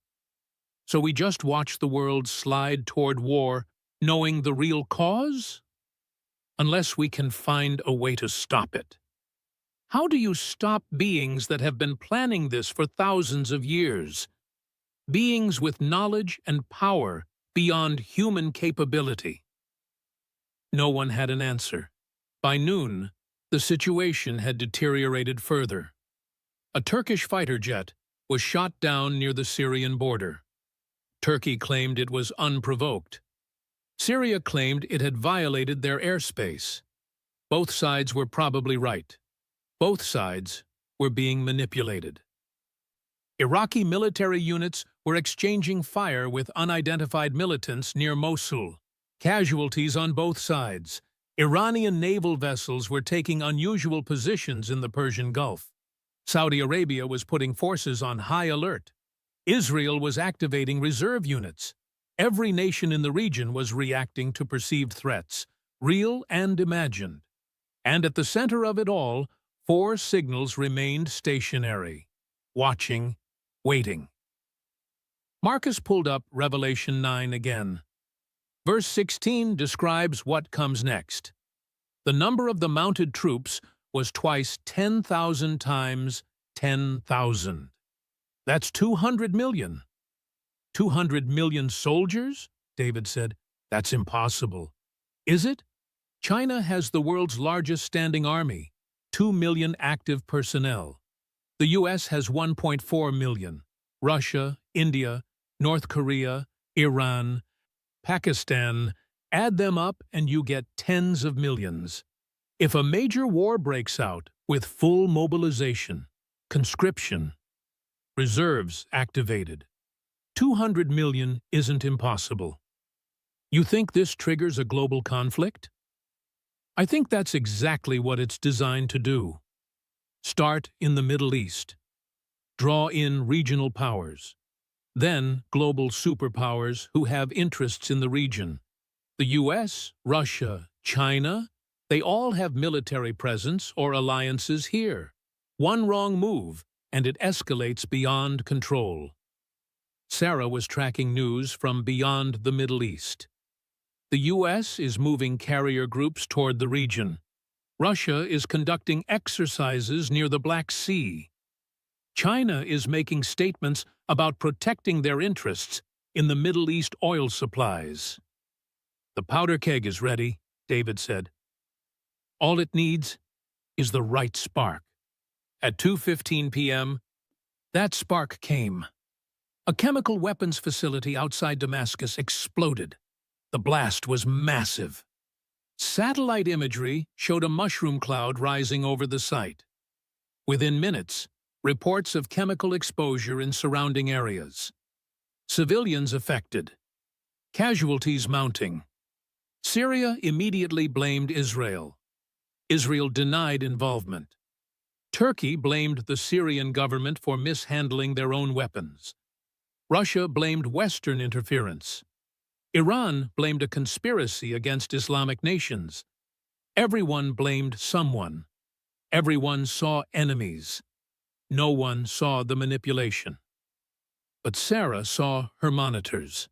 So we just watch the world slide toward war, knowing the real cause? Unless we can find a way to stop it. How do you stop beings that have been planning this for thousands of years? Beings with knowledge and power beyond human capability. No one had an answer. By noon, the situation had deteriorated further. A Turkish fighter jet was shot down near the Syrian border. Turkey claimed it was unprovoked. Syria claimed it had violated their airspace. Both sides were probably right. Both sides were being manipulated. Iraqi military units were exchanging fire with unidentified militants near Mosul. Casualties on both sides. Iranian naval vessels were taking unusual positions in the Persian Gulf. Saudi Arabia was putting forces on high alert. Israel was activating reserve units. Every nation in the region was reacting to perceived threats, real and imagined. And at the center of it all, 4 signals remained stationary, watching, waiting. Marcus pulled up Revelation 9 again. Verse 16 describes what comes next. The number of the mounted troops was twice 10,000 times 10,000. That's 200 million. 200 million soldiers? David said. That's impossible. Is it? China has the world's largest standing army, 2 million active personnel. The U.S. has 1.4 million. Russia, India, North Korea, Iran, Pakistan, add them up and you get tens of millions. If a major war breaks out with full mobilization, conscription, reserves activated, 200 million isn't impossible. You think this triggers a global conflict? I think that's exactly what it's designed to do. Start in the Middle East. Draw in regional powers. Then global superpowers who have interests in the region. The US, Russia, China, they all have military presence or alliances here. One wrong move, and it escalates beyond control. Sarah was tracking news from beyond the Middle East. The U.S. is moving carrier groups toward the region. Russia is conducting exercises near the Black Sea. China is making statements about protecting their interests in the Middle East oil supplies. The powder keg is ready, David said. All it needs is the right spark. At 2:15 p.m., that spark came. A chemical weapons facility outside Damascus exploded. The blast was massive. Satellite imagery showed a mushroom cloud rising over the site. Within minutes, reports of chemical exposure in surrounding areas. Civilians affected. Casualties mounting. Syria immediately blamed Israel. Israel denied involvement. Turkey blamed the Syrian government for mishandling their own weapons. Russia blamed Western interference. Iran blamed a conspiracy against Islamic nations. Everyone blamed someone. Everyone saw enemies. No one saw the manipulation. But Sarah saw her monitors.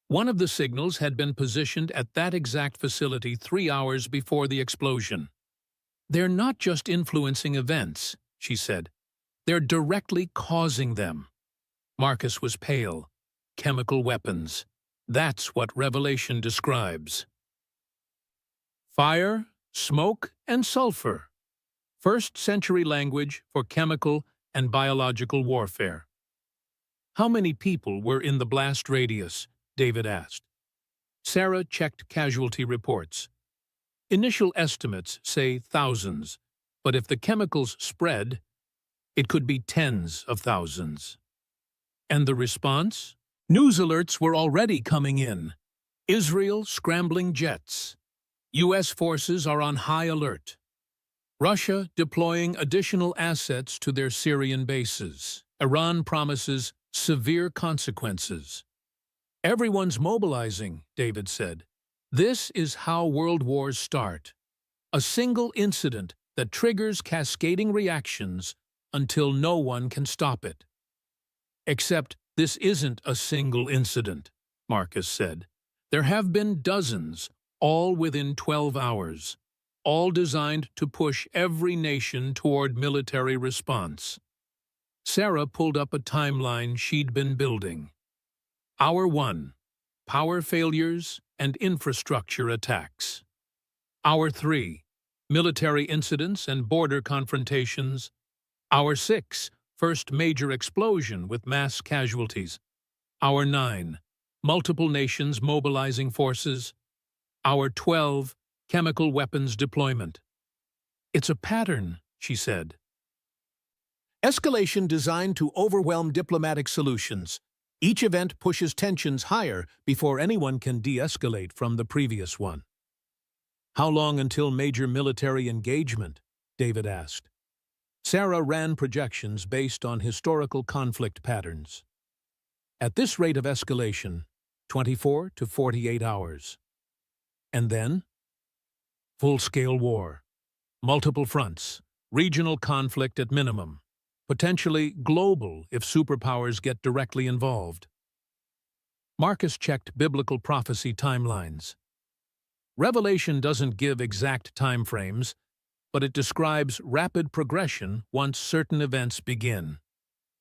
One of the signals had been positioned at that exact facility 3 hours before the explosion. They're not just influencing events, she said. They're directly causing them. Marcus was pale. Chemical weapons. That's what Revelation describes. Fire, smoke, and sulfur. First-century language for chemical and biological warfare. How many people were in the blast radius? David asked. Sarah checked casualty reports. Initial estimates say thousands, but if the chemicals spread, it could be tens of thousands. And the response? News alerts were already coming in. Israel scrambling jets. U.S. forces are on high alert. Russia deploying additional assets to their Syrian bases. Iran promises severe consequences. Everyone's mobilizing, David said. This is how world wars start. A single incident that triggers cascading reactions until no one can stop it. Except this isn't a single incident, Marcus said. There have been dozens, all within 12 hours, all designed to push every nation toward military response. Sarah pulled up a timeline she'd been building. Hour 1, power failures and infrastructure attacks. Hour 3, military incidents and border confrontations. Hour 6, first major explosion with mass casualties. Hour 9, multiple nations mobilizing forces. Hour 12, chemical weapons deployment. It's a pattern, she said. Escalation designed to overwhelm diplomatic solutions. Each event pushes tensions higher before anyone can de-escalate from the previous one. How long until major military engagement? David asked. Sarah ran projections based on historical conflict patterns. At this rate of escalation, 24 to 48 hours. And then? Full-scale war. Multiple fronts. Regional conflict at minimum. Potentially global if superpowers get directly involved. Marcus checked biblical prophecy timelines. Revelation doesn't give exact timeframes, but it describes rapid progression once certain events begin.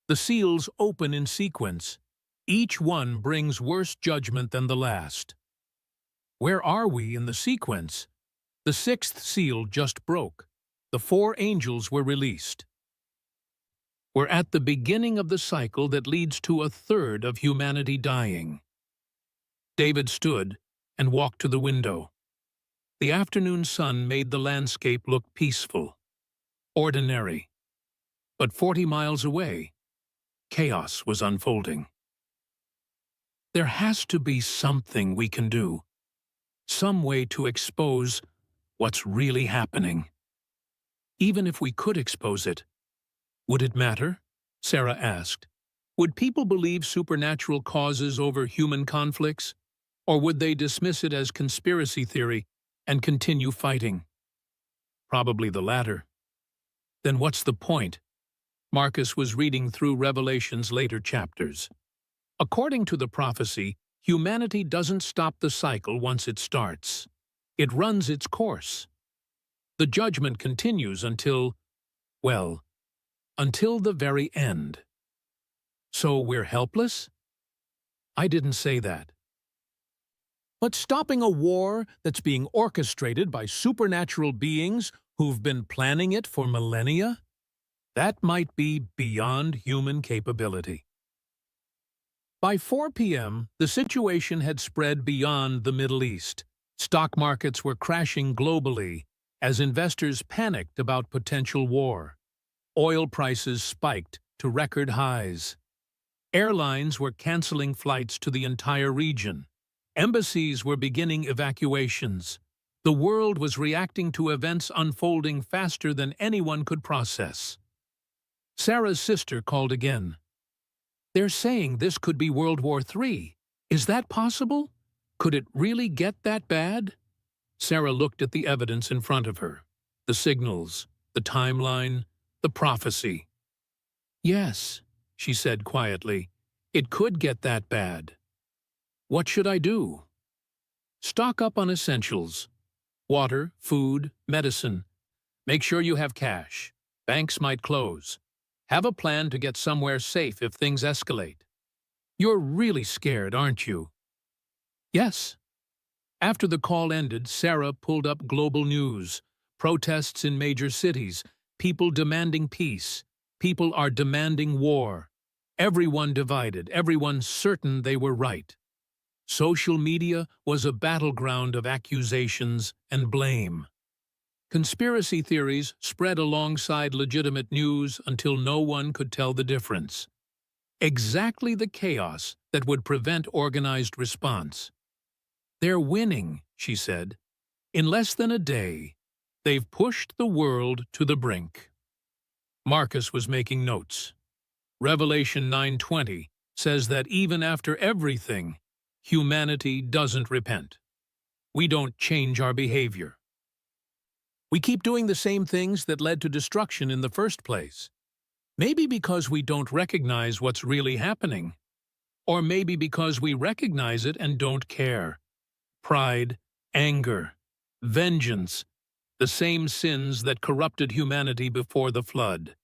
The seals open in sequence. Each one brings worse judgment than the last. Where are we in the sequence? The sixth seal just broke. The 4 angels were released. We're at the beginning of the cycle that leads to a third of humanity dying. David stood and walked to the window. The afternoon sun made the landscape look peaceful, ordinary. But 40 miles away, chaos was unfolding. There has to be something we can do, some way to expose what's really happening. Even if we could expose it, would it matter? Sarah asked. Would people believe supernatural causes over human conflicts? Or would they dismiss it as conspiracy theory and continue fighting? Probably the latter. Then what's the point? Marcus was reading through Revelation's later chapters. According to the prophecy, humanity doesn't stop the cycle once it starts. It runs its course. The judgment continues until the very end. So we're helpless? I didn't say that. But stopping a war that's being orchestrated by supernatural beings who've been planning it for millennia? That might be beyond human capability. By 4 p.m., the situation had spread beyond the Middle East. Stock markets were crashing globally as investors panicked about potential war. Oil prices spiked to record highs. Airlines were canceling flights to the entire region. Embassies were beginning evacuations. The world was reacting to events unfolding faster than anyone could process. Sarah's sister called again. They're saying this could be World War III. Is that possible? Could it really get that bad? Sarah looked at the evidence in front of her. The signals, the timeline, the prophecy. Yes, she said quietly. It could get that bad. What should I do? Stock up on essentials. Water, food, medicine. Make sure you have cash. Banks might close. Have a plan to get somewhere safe if things escalate. You're really scared, aren't you? Yes. After the call ended, Sarah pulled up global news. Protests in major cities. People demanding peace. People are demanding war. Everyone divided. Everyone certain they were right. Social media was a battleground of accusations and blame. Conspiracy theories spread alongside legitimate news until no one could tell the difference. Exactly the chaos that would prevent organized response. They're winning, she said. In less than a day, they've pushed the world to the brink. Marcus was making notes. Revelation 9:20 says that even after everything, humanity doesn't repent. We don't change our behavior. We keep doing the same things that led to destruction in the first place. Maybe because we don't recognize what's really happening. Or maybe because we recognize it and don't care. Pride, anger, vengeance, the same sins that corrupted humanity before the flood.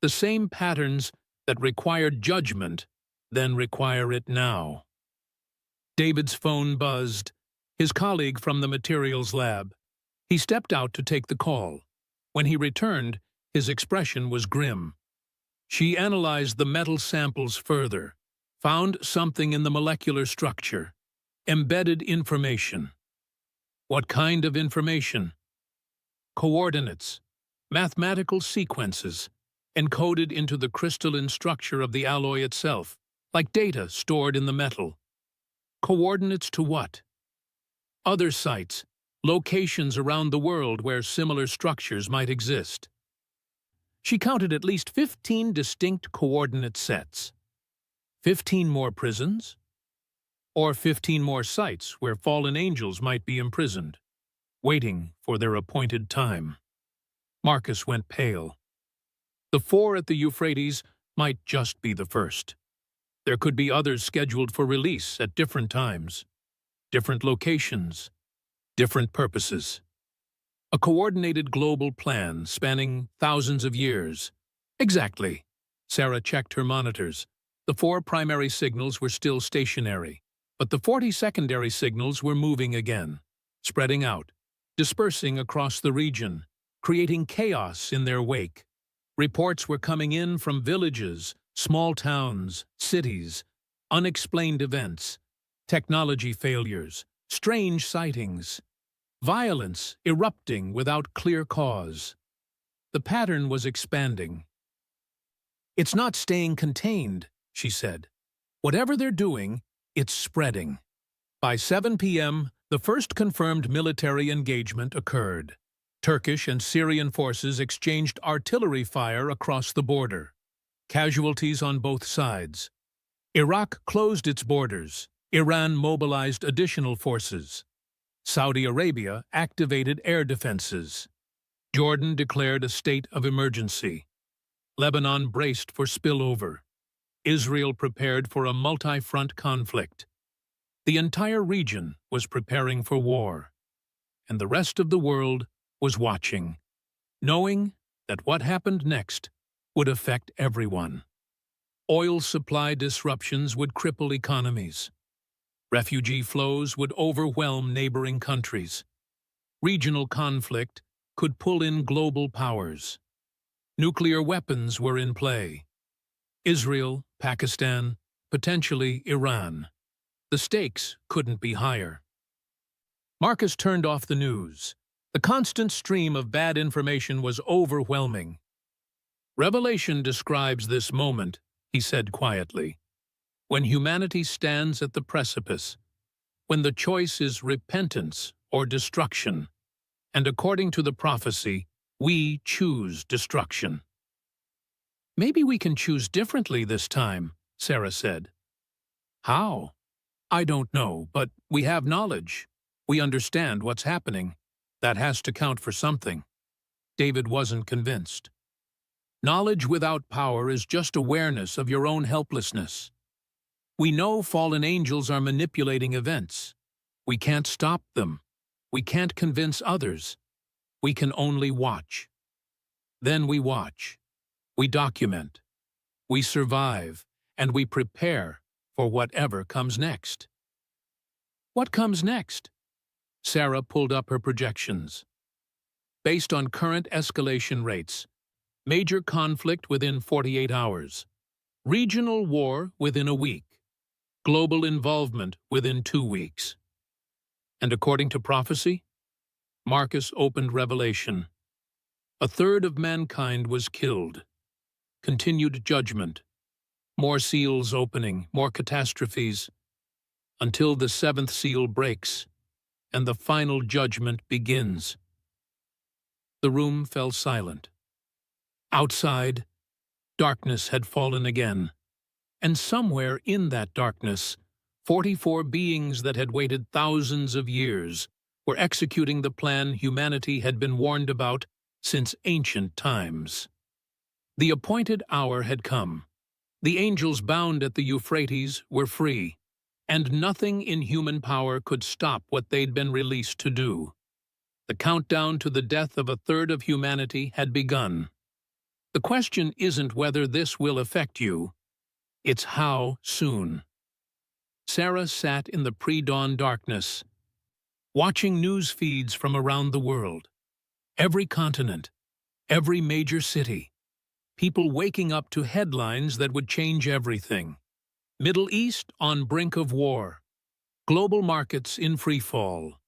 The same patterns that required judgment then require it now. David's phone buzzed. His colleague from the materials lab. He stepped out to take the call. When he returned, his expression was grim. She analyzed the metal samples further, found something in the molecular structure. Embedded information. What kind of information? Coordinates, mathematical sequences, encoded into the crystalline structure of the alloy itself, like data stored in the metal. Coordinates to what? Other sites, locations around the world where similar structures might exist. She counted at least 15 distinct coordinate sets. 15 more prisons? or 15 more sites where fallen angels might be imprisoned, waiting for their appointed time. Marcus went pale. The 4 at the Euphrates might just be the first. There could be others scheduled for release at different times, different locations, different purposes. A coordinated global plan spanning thousands of years. Exactly. Sarah checked her monitors. The 4 primary signals were still stationary, but the 40 secondary signals were moving again, spreading out, dispersing across the region, creating chaos in their wake. Reports were coming in from villages, small towns, cities, unexplained events, technology failures, strange sightings, violence erupting without clear cause. The pattern was expanding. "It's not staying contained," she said. "Whatever they're doing, it's spreading." By 7 p.m., the first confirmed military engagement occurred. Turkish and Syrian forces exchanged artillery fire across the border. Casualties on both sides. Iraq closed its borders. Iran mobilized additional forces. Saudi Arabia activated air defenses. Jordan declared a state of emergency. Lebanon braced for spillover. Israel prepared for a multi-front conflict. The entire region was preparing for war, and the rest of the world was watching, knowing that what happened next would affect everyone. Oil supply disruptions would cripple economies. Refugee flows would overwhelm neighboring countries. Regional conflict could pull in global powers. Nuclear weapons were in play. Israel, Pakistan, potentially Iran. The stakes couldn't be higher. Marcus turned off the news. The constant stream of bad information was overwhelming. "Revelation describes this moment," he said quietly, "when humanity stands at the precipice, when the choice is repentance or destruction, and according to the prophecy, we choose destruction." "Maybe we can choose differently this time," Sarah said. "How?" "I don't know, but we have knowledge. We understand what's happening. That has to count for something." David wasn't convinced. "Knowledge without power is just awareness of your own helplessness. We know fallen angels are manipulating events. We can't stop them. We can't convince others. We can only watch. Then we watch. We document. We survive, and we prepare for whatever comes next." "What comes next?" Sarah pulled up her projections. "Based on current escalation rates, major conflict within 48 hours, regional war within a week, global involvement within 2 weeks. And according to prophecy, Marcus opened Revelation. A third of mankind was killed. Continued judgment. More seals opening, more catastrophes, until the 7th seal breaks and the final judgment begins. The room fell silent. Outside, darkness had fallen again, and somewhere in that darkness, 44 beings that had waited thousands of years were executing the plan humanity had been warned about since ancient times. The appointed hour had come. The angels bound at the Euphrates were free, and nothing in human power could stop what they'd been released to do. The countdown to the death of a third of humanity had begun. The question isn't whether this will affect you, it's how soon. Sarah sat in the pre-dawn darkness, watching news feeds from around the world. Every continent, every major city. People waking up to headlines that would change everything. Middle East on brink of war. Global markets in free fall.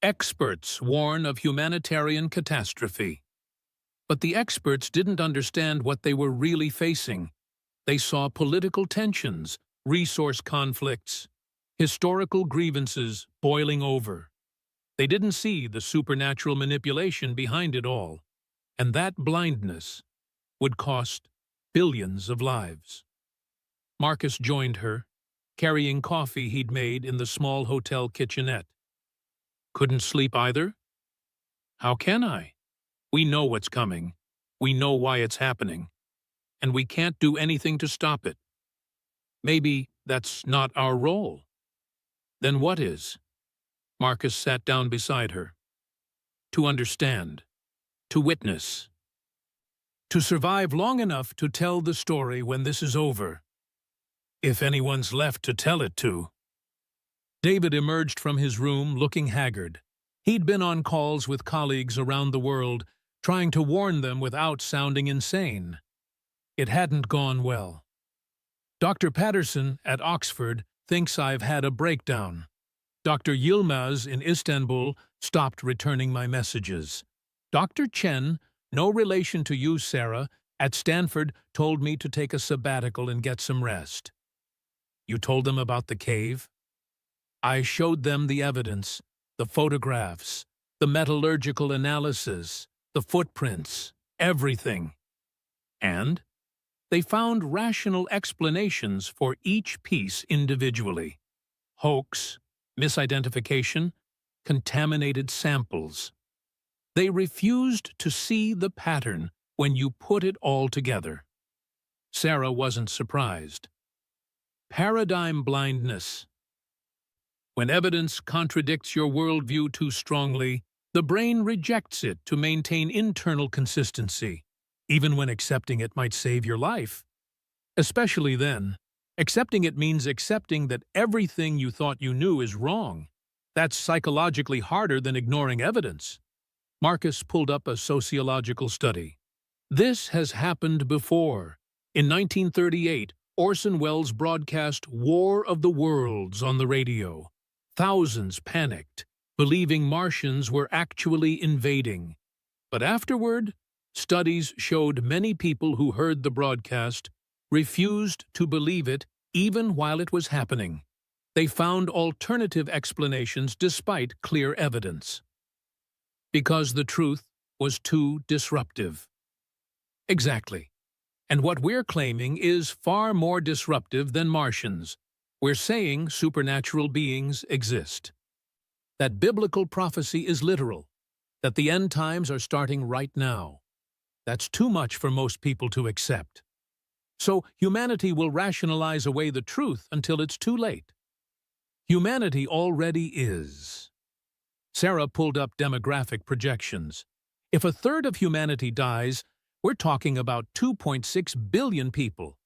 Experts warn of humanitarian catastrophe. But the experts didn't understand what they were really facing. They saw political tensions, resource conflicts, historical grievances boiling over. They didn't see the supernatural manipulation behind it all, and that blindness would cost billions of lives. Marcus joined her, carrying coffee he'd made in the small hotel kitchenette. Couldn't sleep either? How can I? We know what's coming. We know why it's happening. And we can't do anything to stop it. Maybe that's not our role. Then what is? Marcus sat down beside her. To understand. To witness. To survive long enough to tell the story when this is over. If anyone's left to tell it to. David emerged from his room looking haggard. He'd been on calls with colleagues around the world, trying to warn them without sounding insane. It hadn't gone well. Dr. Patterson at Oxford thinks I've had a breakdown. Dr. Yilmaz in Istanbul stopped returning my messages. Dr. Chen, no relation to you, Sarah, at Stanford told me to take a sabbatical and get some rest. You told them about the cave? I showed them the evidence, the photographs, the metallurgical analysis, the footprints, everything. And they found rational explanations for each piece individually. Hoax, misidentification, contaminated samples. They refused to see the pattern when you put it all together. Sarah wasn't surprised. Paradigm blindness. When evidence contradicts your worldview too strongly, the brain rejects it to maintain internal consistency, even when accepting it might save your life. Especially then, accepting it means accepting that everything you thought you knew is wrong. That's psychologically harder than ignoring evidence. Marcus pulled up a sociological study. This has happened before. In 1938, Orson Welles broadcast War of the Worlds on the radio. Thousands panicked, believing Martians were actually invading. But afterward, studies showed many people who heard the broadcast refused to believe it even while it was happening. They found alternative explanations despite clear evidence. Because the truth was too disruptive. Exactly. And what we're claiming is far more disruptive than Martians. We're saying supernatural beings exist. That biblical prophecy is literal. That the end times are starting right now. That's too much for most people to accept. So humanity will rationalize away the truth until it's too late. Humanity already is. Sarah pulled up demographic projections. If a third of humanity dies, we're talking about 2.6 billion people.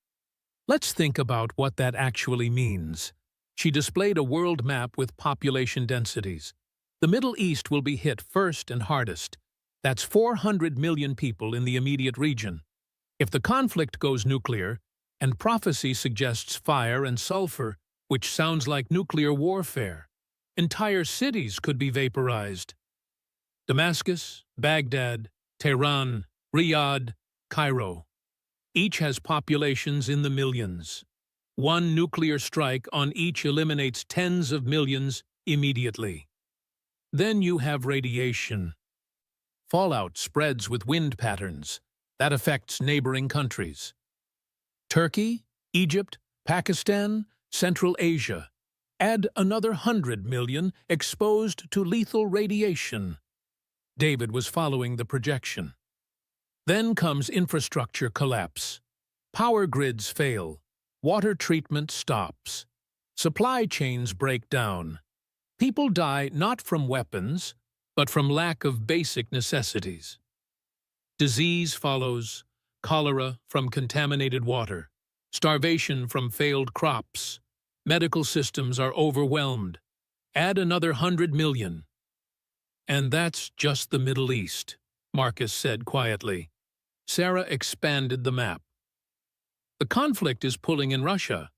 Let's think about what that actually means. She displayed a world map with population densities. The Middle East will be hit first and hardest. That's 400 million people in the immediate region. If the conflict goes nuclear, and prophecy suggests fire and sulfur, which sounds like nuclear warfare, entire cities could be vaporized. Damascus, Baghdad, Tehran, Riyadh, Cairo. Each has populations in the millions. One nuclear strike on each eliminates tens of millions immediately. Then you have radiation. Fallout spreads with wind patterns. That affects neighboring countries. Turkey, Egypt, Pakistan, Central Asia. Add another 100 million exposed to lethal radiation. David was following the projection. Then comes infrastructure collapse. Power grids fail. Water treatment stops. Supply chains break down. People die not from weapons, but from lack of basic necessities. Disease follows, cholera from contaminated water, starvation from failed crops. Medical systems are overwhelmed. Add another 100 million. And that's just the Middle East, Marcus said quietly. Sarah expanded the map. The conflict is pulling in Russia.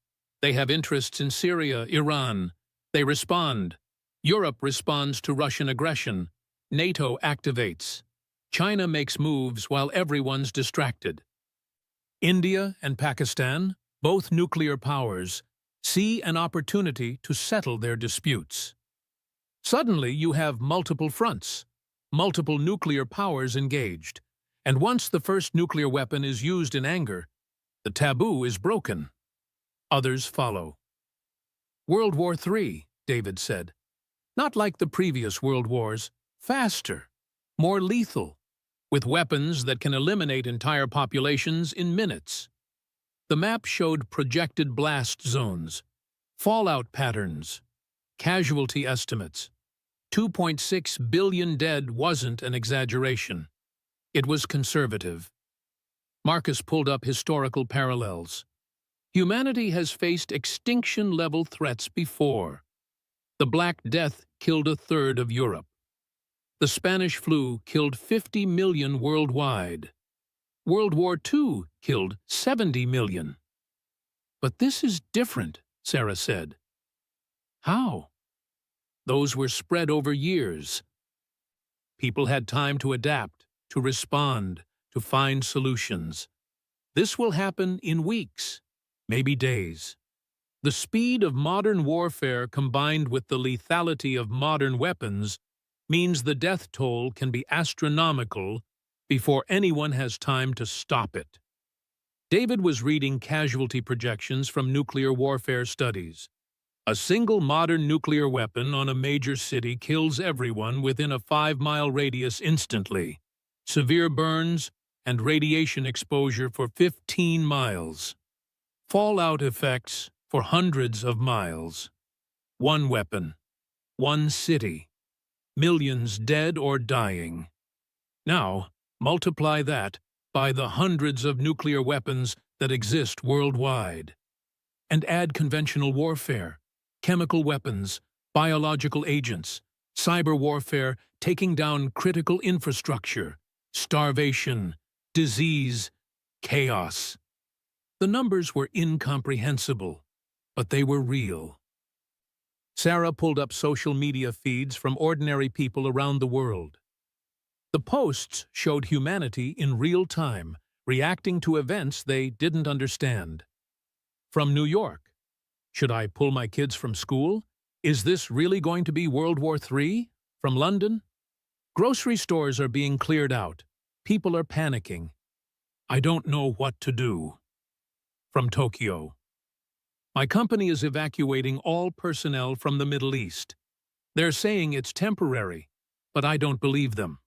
They have interests in Syria, Iran. They respond. Europe responds to Russian aggression. NATO activates. China makes moves while everyone's distracted. India and Pakistan, both nuclear powers, see an opportunity to settle their disputes. Suddenly you have multiple fronts, multiple nuclear powers engaged. And once the first nuclear weapon is used in anger, the taboo is broken. Others follow. World War III, David said. Not like the previous world wars, faster, more lethal, with weapons that can eliminate entire populations in minutes. The map showed projected blast zones, fallout patterns, casualty estimates. 2.6 billion dead wasn't an exaggeration. It was conservative. Marcus pulled up historical parallels. Humanity has faced extinction-level threats before. The Black Death killed a third of Europe. The Spanish flu killed 50 million worldwide. World War II killed 70 million. But this is different, Sarah said. How? Those were spread over years. People had time to adapt, to respond, to find solutions. This will happen in weeks, maybe days. The speed of modern warfare combined with the lethality of modern weapons means the death toll can be astronomical before anyone has time to stop it. David was reading casualty projections from nuclear warfare studies. A single modern nuclear weapon on a major city kills everyone within a 5-mile radius instantly. Severe burns and radiation exposure for 15 miles. Fallout effects for hundreds of miles. One weapon, one city, millions dead or dying. Now, multiply that by the hundreds of nuclear weapons that exist worldwide. And add conventional warfare, chemical weapons, biological agents, cyber warfare taking down critical infrastructure, starvation, disease, chaos. The numbers were incomprehensible, but they were real. Sarah pulled up social media feeds from ordinary people around the world. The posts showed humanity in real time, reacting to events they didn't understand. From New York, should I pull my kids from school? Is this really going to be World War III? From London, grocery stores are being cleared out. People are panicking. I don't know what to do. From Tokyo, my company is evacuating all personnel from the Middle East. They're saying it's temporary, but I don't believe them.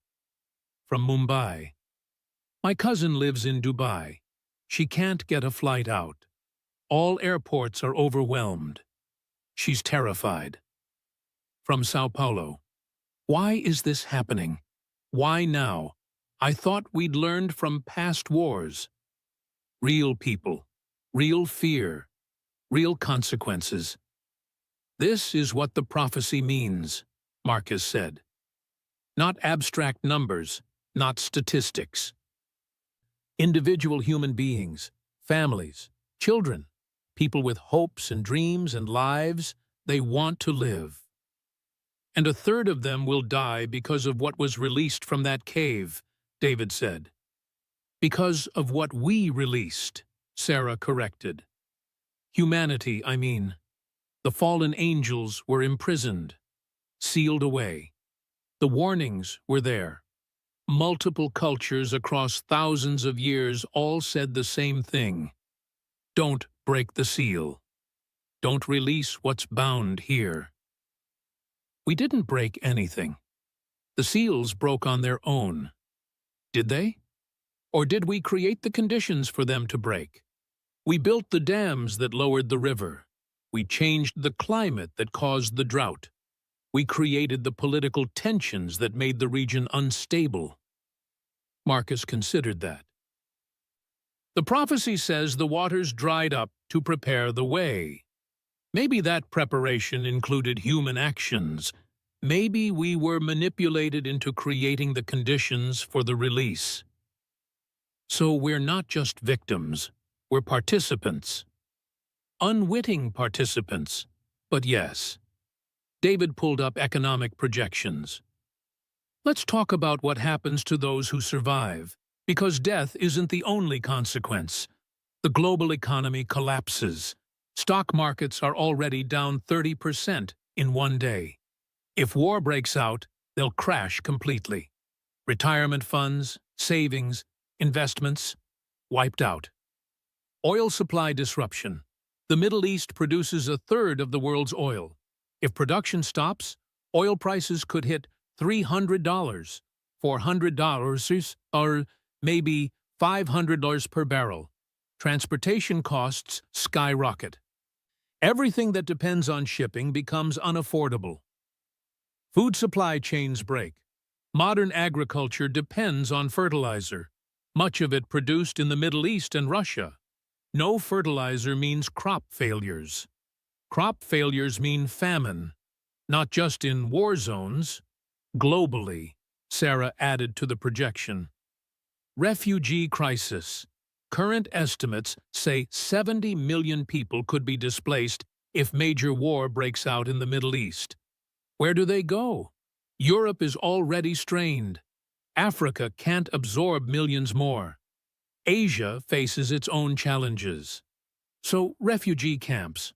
From Mumbai, my cousin lives in Dubai. She can't get a flight out. All airports are overwhelmed. She's terrified. From Sao Paulo, why is this happening? Why now? I thought we'd learned from past wars. Real people, real fear, real consequences. This is what the prophecy means, Marcus said. Not abstract numbers, not statistics. Individual human beings, families, children, people with hopes and dreams and lives they want to live. And a third of them will die because of what was released from that cave, David said. Because of what we released, Sarah corrected. Humanity, I mean. The fallen angels were imprisoned, sealed away. The warnings were there. Multiple cultures across thousands of years all said the same thing. Don't break the seal. Don't release what's bound here. We didn't break anything. The seals broke on their own. Did they? Or did we create the conditions for them to break? We built the dams that lowered the river. We changed the climate that caused the drought. We created the political tensions that made the region unstable. Marcus considered that. The prophecy says the waters dried up to prepare the way. Maybe that preparation included human actions. Maybe we were manipulated into creating the conditions for the release. So we're not just victims, we're participants. Unwitting participants, but yes. David pulled up economic projections. Let's talk about what happens to those who survive, because death isn't the only consequence. The global economy collapses. Stock markets are already down 30% in one day. If war breaks out, they'll crash completely. Retirement funds, savings, investments, wiped out. Oil supply disruption. The Middle East produces a third of the world's oil. If production stops, oil prices could hit $300, $400, or maybe $500 per barrel. Transportation costs skyrocket. Everything that depends on shipping becomes unaffordable. Food supply chains break. Modern agriculture depends on fertilizer, much of it produced in the Middle East and Russia. No fertilizer means crop failures. Crop failures mean famine, not just in war zones, globally, Sarah added to the projection. Refugee crisis. Current estimates say 70 million people could be displaced if major war breaks out in the Middle East. Where do they go? Europe is already strained. Africa can't absorb millions more. Asia faces its own challenges. So refugee camps,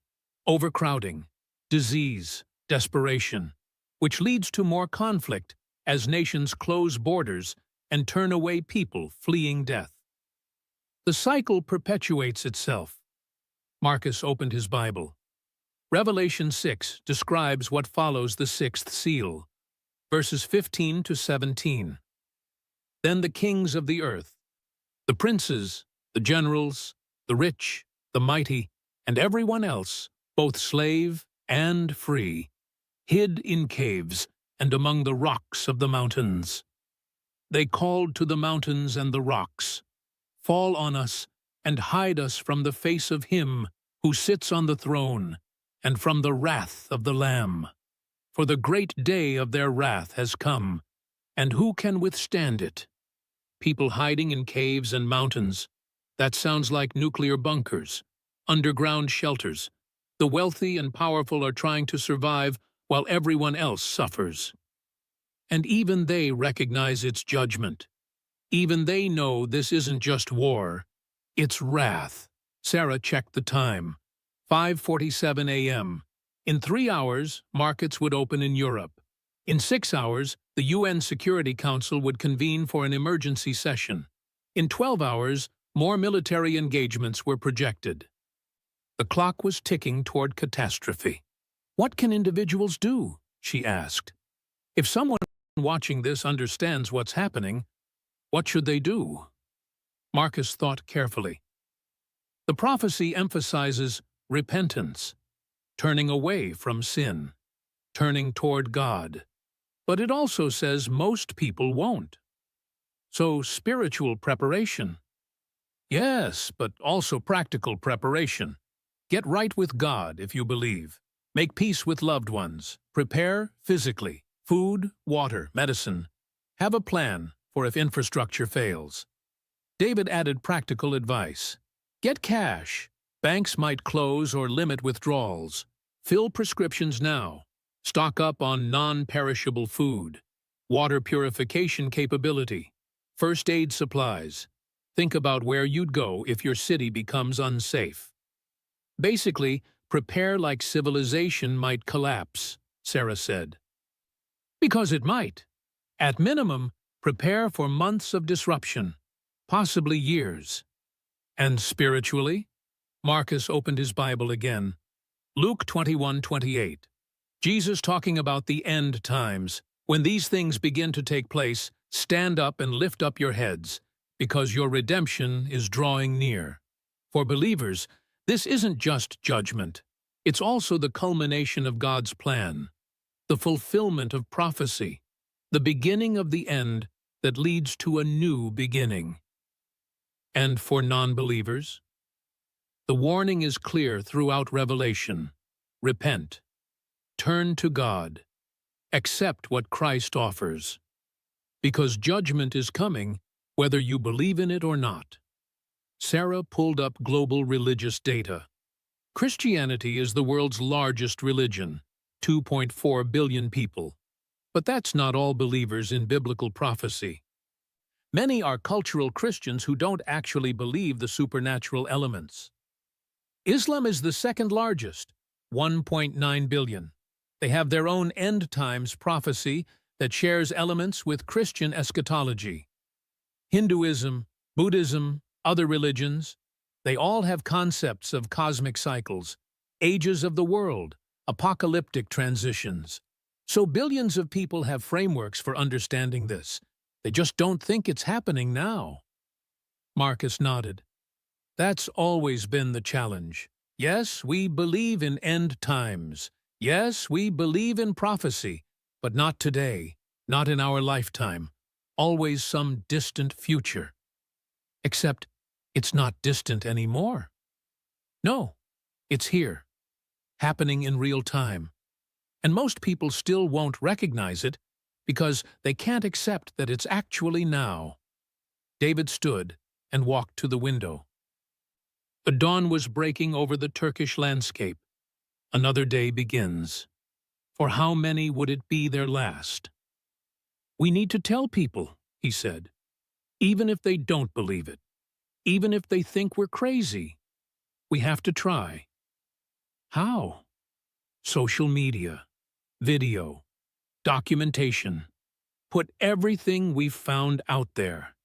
overcrowding, disease, desperation, which leads to more conflict as nations close borders and turn away people fleeing death. The cycle perpetuates itself. Marcus opened his Bible. Revelation 6 describes what follows the sixth seal, verses 15 to 17. Then the kings of the earth, the princes, the generals, the rich, the mighty, and everyone else, both slave and free, hid in caves and among the rocks of the mountains. They called to the mountains and the rocks, "Fall on us and hide us from the face of him who sits on the throne and from the wrath of the Lamb. For the great day of their wrath has come, and who can withstand it?" People hiding in caves and mountains. That sounds like nuclear bunkers, underground shelters. The wealthy and powerful are trying to survive while everyone else suffers. And even they recognize its judgment. Even they know this isn't just war, it's wrath. Sarah checked the time. 5:47 a.m. In 3 hours, markets would open in Europe. In 6 hours, the UN Security Council would convene for an emergency session. In 12 hours, more military engagements were projected. The clock was ticking toward catastrophe. What can individuals do? She asked. If someone watching this understands what's happening, what should they do? Marcus thought carefully. The prophecy emphasizes repentance, turning away from sin, turning toward God. But it also says most people won't. So spiritual preparation. Yes, but also practical preparation. Get right with God if you believe. Make peace with loved ones. Prepare physically. Food, water, medicine. Have a plan for if infrastructure fails. David added practical advice. Get cash. Banks might close or limit withdrawals. Fill prescriptions now. Stock up on non-perishable food. Water purification capability. First aid supplies. Think about where you'd go if your city becomes unsafe. Basically, prepare like civilization might collapse, Sarah said. Because it might. At minimum, prepare for months of disruption, possibly years. And spiritually? Marcus opened his Bible again. Luke 21:28. Jesus talking about the end times. When these things begin to take place, stand up and lift up your heads, because your redemption is drawing near. For believers, this isn't just judgment. It's also the culmination of God's plan, the fulfillment of prophecy, the beginning of the end that leads to a new beginning. And for non-believers? The warning is clear throughout Revelation. Repent. Turn to God. Accept what Christ offers. Because judgment is coming, whether you believe in it or not. Sarah pulled up global religious data. Christianity is the world's largest religion, 2.4 billion people. But that's not all believers in biblical prophecy. Many are cultural Christians who don't actually believe the supernatural elements. Islam is the second largest, 1.9 billion. They have their own end times prophecy that shares elements with Christian eschatology. Hinduism, Buddhism, other religions, They all have concepts of cosmic cycles, ages of the world, apocalyptic transitions. So billions of people have frameworks for understanding this. They just don't think it's happening now. Marcus nodded. That's always been the challenge. Yes, we believe in end times. Yes, we believe in prophecy, but not today, not in our lifetime. Always some distant future. Except, it's not distant anymore. No, it's here, happening in real time. And most people still won't recognize it because they can't accept that it's actually now. David stood and walked to the window. The dawn was breaking over the Turkish landscape. Another day begins. For how many would it be their last? We need to tell people, he said, even if they don't believe it, even if they think we're crazy. We have to try. How? Social media, video, documentation. Put everything we've found out there.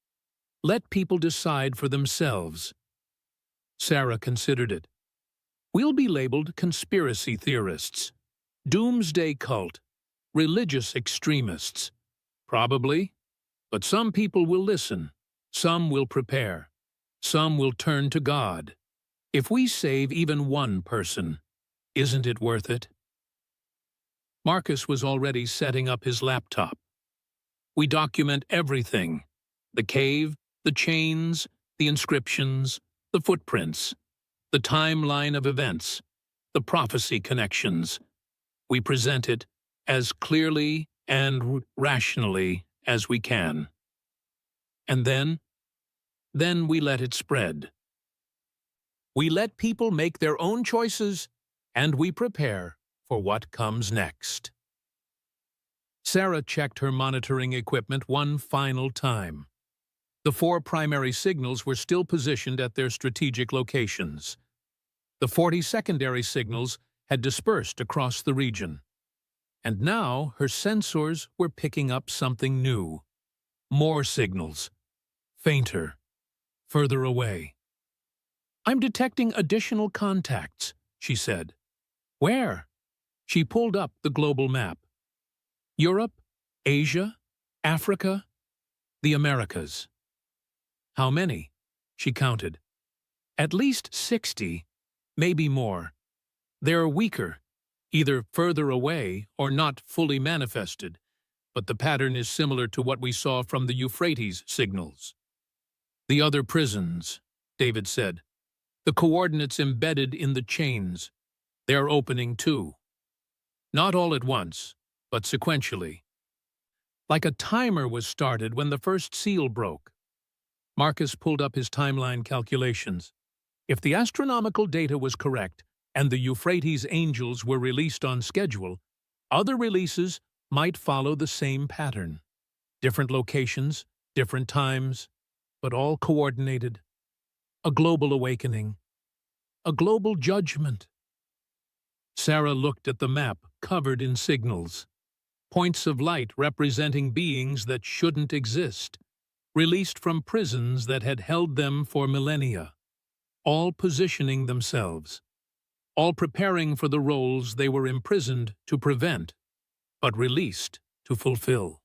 Let people decide for themselves. Sarah considered it. We'll be labeled conspiracy theorists, doomsday cult, religious extremists. Probably, but some people will listen, some will prepare, some will turn to God. If we save even one person, isn't it worth it? Marcus was already setting up his laptop. We document everything: the cave, the chains, the inscriptions, the footprints, the timeline of events, the prophecy connections. We present it as clearly and rationally as we can. And then we let it spread. We let people make their own choices, and we prepare for what comes next. Sarah checked her monitoring equipment one final time. The 4 primary signals were still positioned at their strategic locations. The 40 secondary signals had dispersed across the region. And now her sensors were picking up something new. More signals. Fainter. Further away. I'm detecting additional contacts, she said. Where? She pulled up the global map. Europe, Asia, Africa, the Americas. How many? She counted. At least 60, maybe more. They're weaker, either further away or not fully manifested, but the pattern is similar to what we saw from the Euphrates signals. The other prisons, David said. The coordinates embedded in the chains. They're opening too. Not all at once, but sequentially. Like a timer was started when the first seal broke. Marcus pulled up his timeline calculations. If the astronomical data was correct and the Euphrates angels were released on schedule, other releases might follow the same pattern. Different locations, different times, but all coordinated. A global awakening. A global judgment. Sarah looked at the map covered in signals. Points of light representing beings that shouldn't exist, released from prisons that had held them for millennia, all positioning themselves, all preparing for the roles they were imprisoned to prevent, but released to fulfill.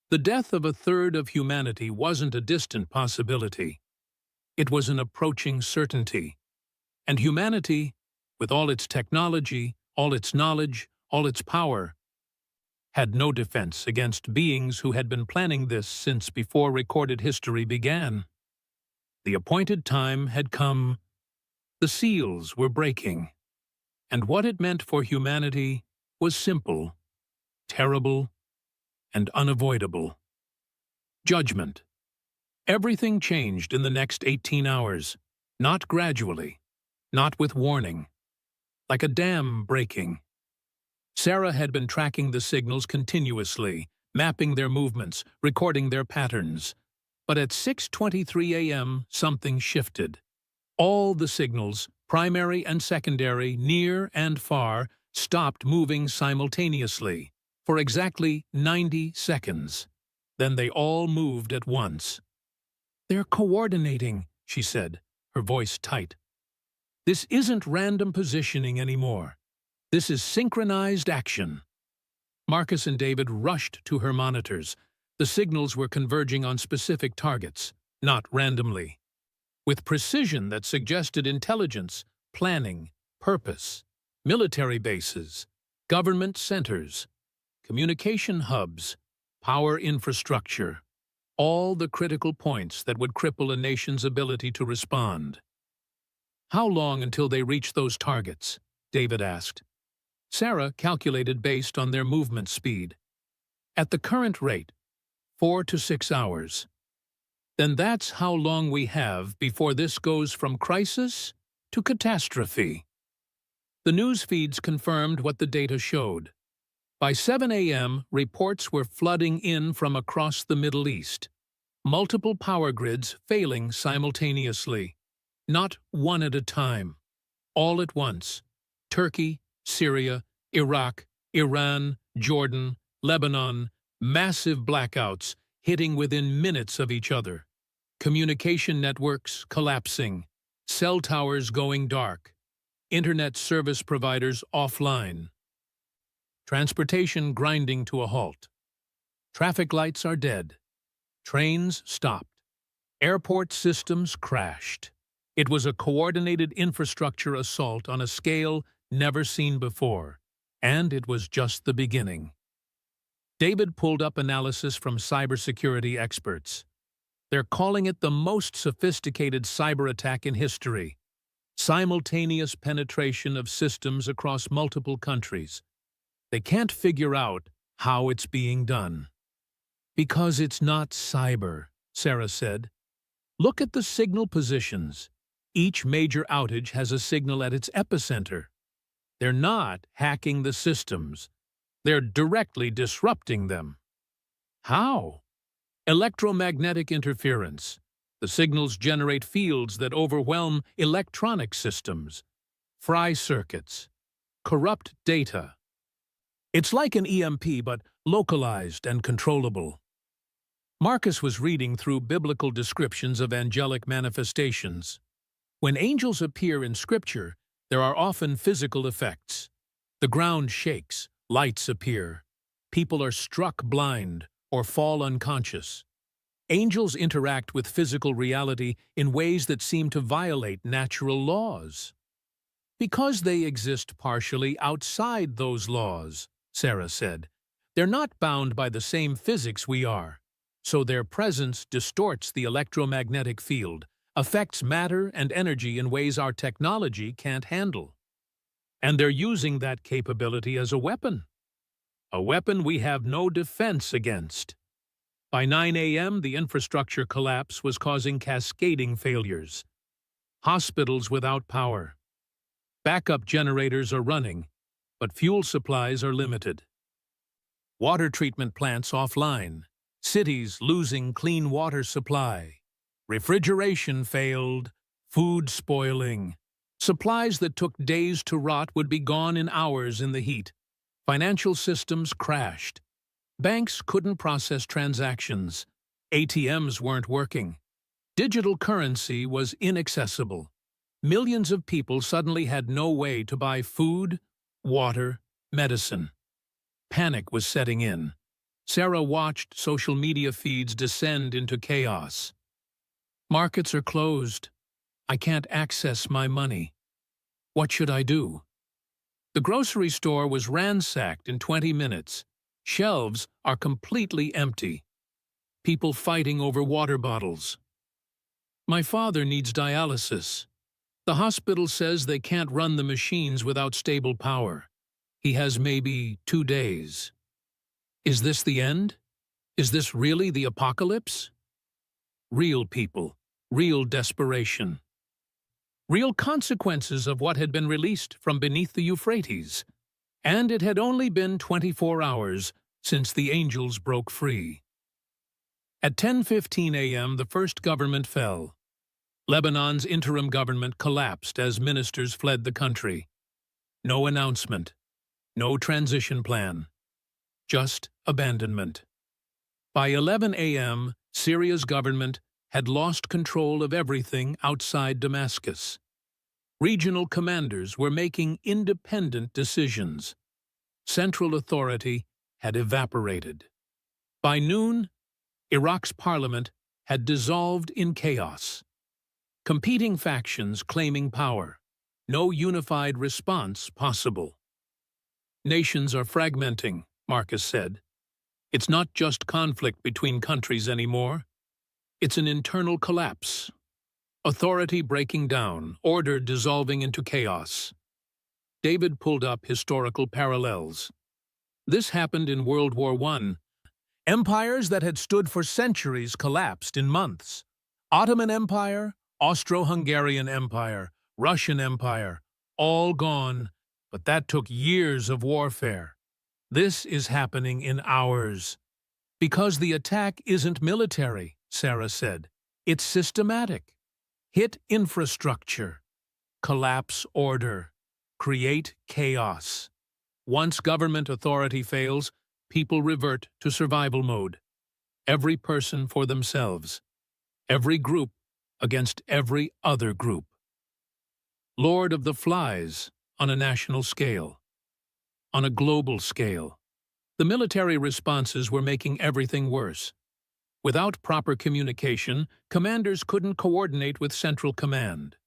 The death of a third of humanity wasn't a distant possibility. It was an approaching certainty. And humanity, with all its technology, all its knowledge, all its power, had no defense against beings who had been planning this since before recorded history began. The appointed time had come. The seals were breaking. And what it meant for humanity was simple, terrible, and unavoidable. Judgment. Everything changed in the next 18 hours, not gradually, not with warning, like a dam breaking. Sarah had been tracking the signals continuously, mapping their movements, recording their patterns. But at 6:23 a.m., something shifted. All the signals, primary and secondary, near and far, stopped moving simultaneously for exactly 90 seconds. Then they all moved at once. They're coordinating, she said, her voice tight. "This isn't random positioning anymore. This is synchronized action." Marcus and David rushed to her monitors. The signals were converging on specific targets, not randomly. With precision that suggested intelligence, planning, purpose, military bases, government centers, communication hubs, power infrastructure, all the critical points that would cripple a nation's ability to respond. "How long until they reach those targets?" David asked. Sarah calculated based on their movement speed. "At the current rate, 4 to 6 hours. Then that's how long we have before this goes from crisis to catastrophe." The news feeds confirmed what the data showed. By 7 a.m., reports were flooding in from across the Middle East. Multiple power grids failing simultaneously. Not one at a time. All at once. Turkey, Syria, Iraq, Iran, Jordan, Lebanon, massive blackouts hitting within minutes of each other. Communication networks collapsing. Cell towers going dark. Internet service providers offline. Transportation grinding to a halt. Traffic lights are dead. Trains stopped. Airport systems crashed. It was a coordinated infrastructure assault on a scale never seen before, and it was just the beginning. David pulled up analysis from cybersecurity experts. They're calling it the most sophisticated cyber attack in history. Simultaneous penetration of systems across multiple countries. They can't figure out how it's being done. "Because it's not cyber," Sarah said. "Look at the signal positions. Each major outage has a signal at its epicenter. They're not hacking the systems. They're directly disrupting them." "How?" "Electromagnetic interference. The signals generate fields that overwhelm electronic systems, fry circuits, corrupt data. It's like an EMP, but localized and controllable." Marcus was reading through biblical descriptions of angelic manifestations. When angels appear in Scripture, there are often physical effects. The ground shakes, lights appear, people are struck blind or fall unconscious. Angels interact with physical reality in ways that seem to violate natural laws. "Because they exist partially outside those laws," Sarah said. "They're not bound by the same physics we are, so their presence distorts the electromagnetic field, affects matter and energy in ways our technology can't handle. And they're using that capability as a weapon we have no defense against." By 9 a.m., the infrastructure collapse was causing cascading failures. Hospitals without power. Backup generators are running, but fuel supplies are limited. Water treatment plants offline. Cities losing clean water supply. Refrigeration failed. Food spoiling. Supplies that took days to rot would be gone in hours in the heat. Financial systems crashed. Banks couldn't process transactions. ATMs weren't working. Digital currency was inaccessible. Millions of people suddenly had no way to buy food, water, medicine. Panic was setting in. Sarah watched social media feeds descend into chaos. "Markets are closed. I can't access my money. What should I do?" The grocery store was ransacked in 20 minutes. Shelves are completely empty. People fighting over water bottles. "My father needs dialysis. The hospital says they can't run the machines without stable power. He has maybe 2 days. Is this the end? Is this really the apocalypse?" Real people, real desperation. Real consequences of what had been released from beneath the Euphrates. And it had only been 24 hours since the angels broke free. At 10:15 a.m., the first government fell. Lebanon's interim government collapsed as ministers fled the country. No announcement, no transition plan, just abandonment. By 11 a.m., Syria's government had lost control of everything outside Damascus. Regional commanders were making independent decisions. Central authority had evaporated. By noon, Iraq's parliament had dissolved in chaos. Competing factions claiming power. No unified response possible. Nations are fragmenting, Marcus said. It's not just conflict between countries anymore. It's an internal collapse. Authority breaking down, order dissolving into chaos. David pulled up historical parallels. This happened in World War I. Empires that had stood for centuries collapsed in months. Ottoman Empire, Austro-Hungarian Empire, Russian Empire, all gone, but that took years of warfare. This is happening in hours. Because the attack isn't military, Sarah said. It's systematic. Hit infrastructure. Collapse order. Create chaos. Once government authority fails, people revert to survival mode. Every person for themselves. Every group against every other group. Lord of the Flies on a national scale. On a global scale. The military responses were making everything worse. Without proper communication, commanders couldn't coordinate with central command.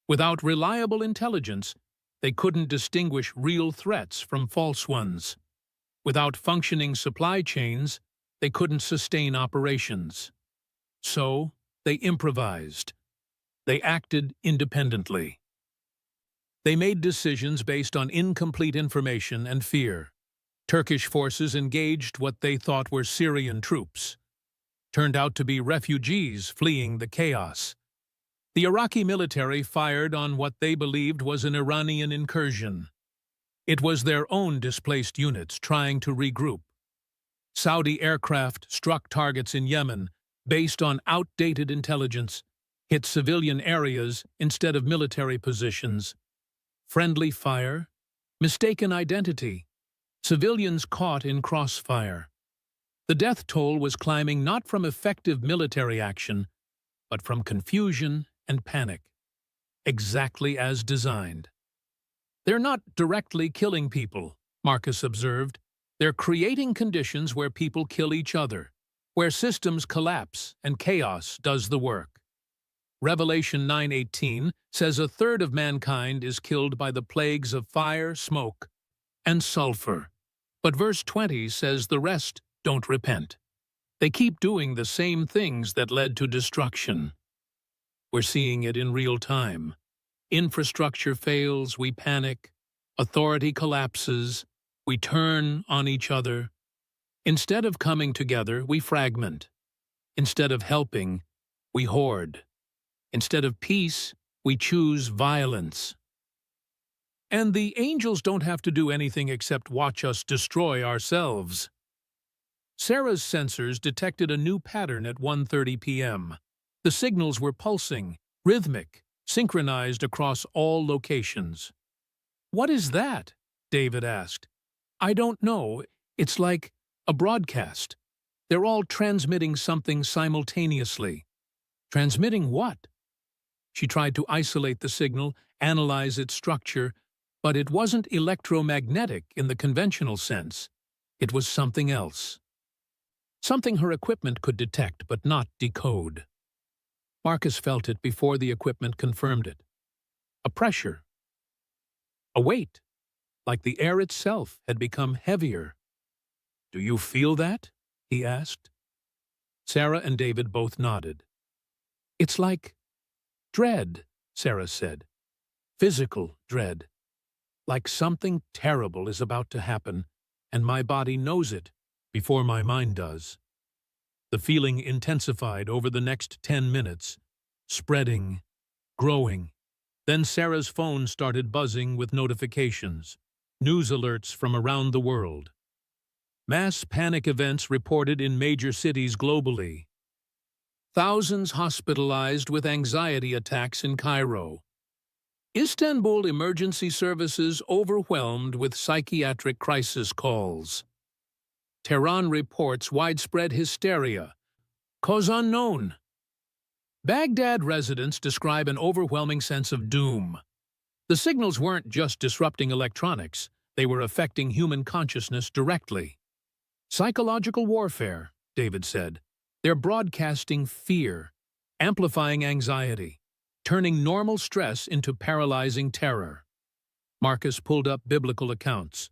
Without reliable intelligence, they couldn't distinguish real threats from false ones. Without functioning supply chains, they couldn't sustain operations. So, they improvised. They acted independently. They made decisions based on incomplete information and fear. Turkish forces engaged what they thought were Syrian troops. Turned out to be refugees fleeing the chaos. The Iraqi military fired on what they believed was an Iranian incursion. It was their own displaced units trying to regroup. Saudi aircraft struck targets in Yemen based on outdated intelligence, hit civilian areas instead of military positions. Friendly fire, mistaken identity, civilians caught in crossfire. The death toll was climbing not from effective military action, but from confusion and panic, exactly as designed. They're not directly killing people, Marcus observed. They're creating conditions where people kill each other, where systems collapse and chaos does the work. Revelation 9:18 says a third of mankind is killed by the plagues of fire, smoke, and sulfur. But verse 20 says the rest don't repent. They keep doing the same things that led to destruction. We're seeing it in real time. Infrastructure fails, we panic. Authority collapses, we turn on each other. Instead of coming together, we fragment. Instead of helping, we hoard. Instead of peace, we choose violence. And the angels don't have to do anything except watch us destroy ourselves. Sarah's sensors detected a new pattern at 1:30 p.m. The signals were pulsing, rhythmic, synchronized across all locations. "What is that?" David asked. "I don't know. It's like a broadcast. They're all transmitting something simultaneously." "Transmitting what?" She tried to isolate the signal, analyze its structure, but it wasn't electromagnetic in the conventional sense. It was something else. Something her equipment could detect but not decode. Marcus felt it before the equipment confirmed it. A pressure. A weight, like the air itself had become heavier. "Do you feel that?" he asked. Sarah and David both nodded. "It's like dread," Sarah said. "Physical dread. Like something terrible is about to happen, and my body knows it before my mind does." The feeling intensified over the next 10 minutes, spreading, growing. Then Sarah's phone started buzzing with notifications, news alerts from around the world. Mass panic events reported in major cities globally. Thousands hospitalized with anxiety attacks in Cairo. Istanbul emergency services overwhelmed with psychiatric crisis calls. Tehran reports widespread hysteria. Cause unknown. Baghdad residents describe an overwhelming sense of doom. The signals weren't just disrupting electronics, they were affecting human consciousness directly. Psychological warfare, David said. They're broadcasting fear, amplifying anxiety, turning normal stress into paralyzing terror. Marcus pulled up biblical accounts.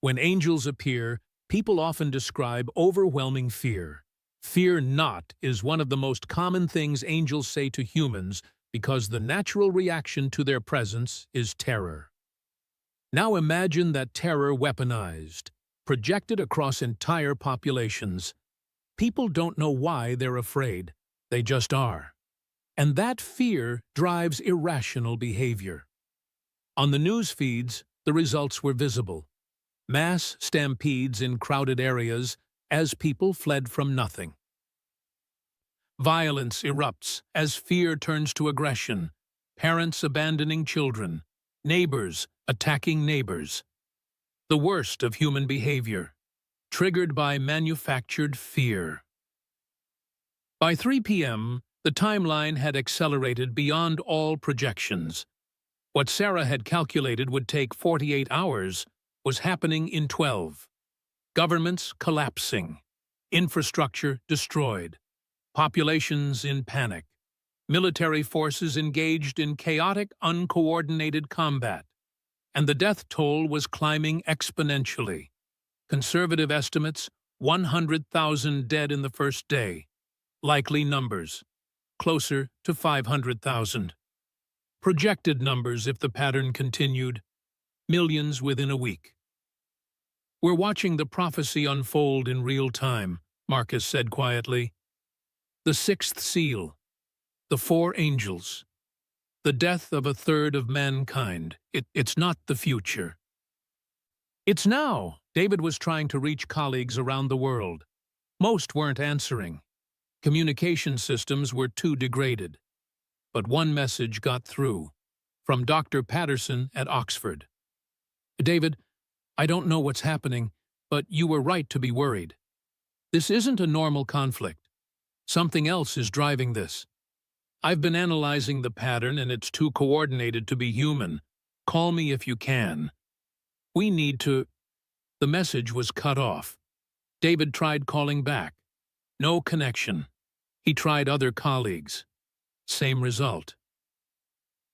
When angels appear, people often describe overwhelming fear. Fear not is one of the most common things angels say to humans because the natural reaction to their presence is terror. Now imagine that terror weaponized, projected across entire populations. People don't know why they're afraid, they just are. And that fear drives irrational behavior. On the news feeds, the results were visible. Mass stampedes in crowded areas as people fled from nothing. Violence erupts as fear turns to aggression, parents abandoning children, neighbors attacking neighbors. The worst of human behavior, triggered by manufactured fear. By 3 p.m., the timeline had accelerated beyond all projections. What Sarah had calculated would take 48 hours was happening in 12. Governments collapsing, infrastructure destroyed, populations in panic, military forces engaged in chaotic, uncoordinated combat, and the death toll was climbing exponentially. Conservative estimates, 100,000 dead in the first day. Likely numbers, closer to 500,000. Projected numbers if the pattern continued, millions within a week. We're watching the prophecy unfold in real time, Marcus said quietly. The sixth seal, the four angels, the death of a third of mankind. It's not the future. It's now. David was trying to reach colleagues around the world. Most weren't answering. Communication systems were too degraded. But one message got through, from Dr. Patterson at Oxford. David, I don't know what's happening, but you were right to be worried. This isn't a normal conflict. Something else is driving this. I've been analyzing the pattern and it's too coordinated to be human. Call me if you can. We need to... The message was cut off. David tried calling back. No connection. He tried other colleagues. Same result.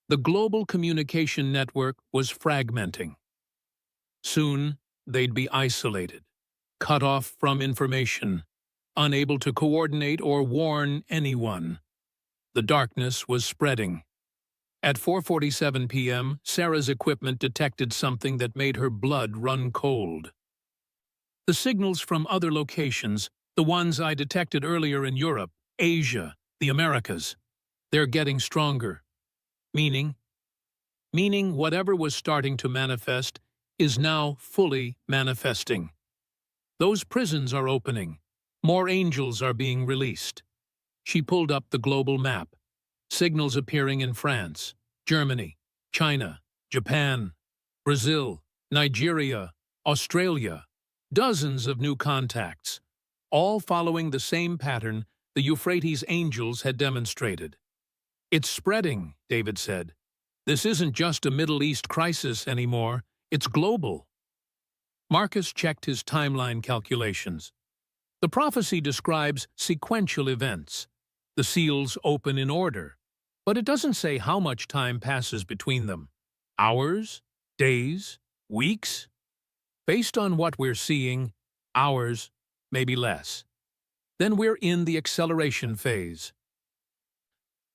The global communication network was fragmenting. Soon, they'd be isolated, cut off from information, unable to coordinate or warn anyone. The darkness was spreading. At 4:47 p.m., Sarah's equipment detected something that made her blood run cold. The signals from other locations, the ones I detected earlier in Europe, Asia, the Americas, they're getting stronger. Meaning whatever was starting to manifest is now fully manifesting. Those prisons are opening. More angels are being released. She pulled up the global map. Signals appearing in France, Germany, China, Japan, Brazil, Nigeria, Australia. Dozens of new contacts, all following the same pattern the Euphrates angels had demonstrated. It's spreading, David said. This isn't just a Middle East crisis anymore, it's global. Marcus checked his timeline calculations. The prophecy describes sequential events. The seals open in order, but it doesn't say how much time passes between them. Hours? Days? Weeks? Based on what we're seeing, hours, maybe less. Then we're in the acceleration phase.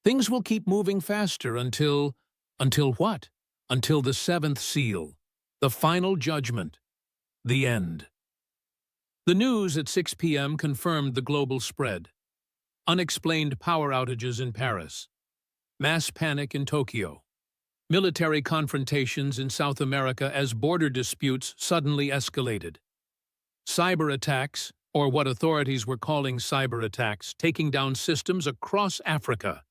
Things will keep moving faster until what? Until the seventh seal, the final judgment, the end. The news at 6 p.m. confirmed the global spread. Unexplained power outages in Paris. Mass panic in Tokyo. Military confrontations in South America as border disputes suddenly escalated. Cyber attacks, or what authorities were calling cyber attacks, taking down systems across Africa.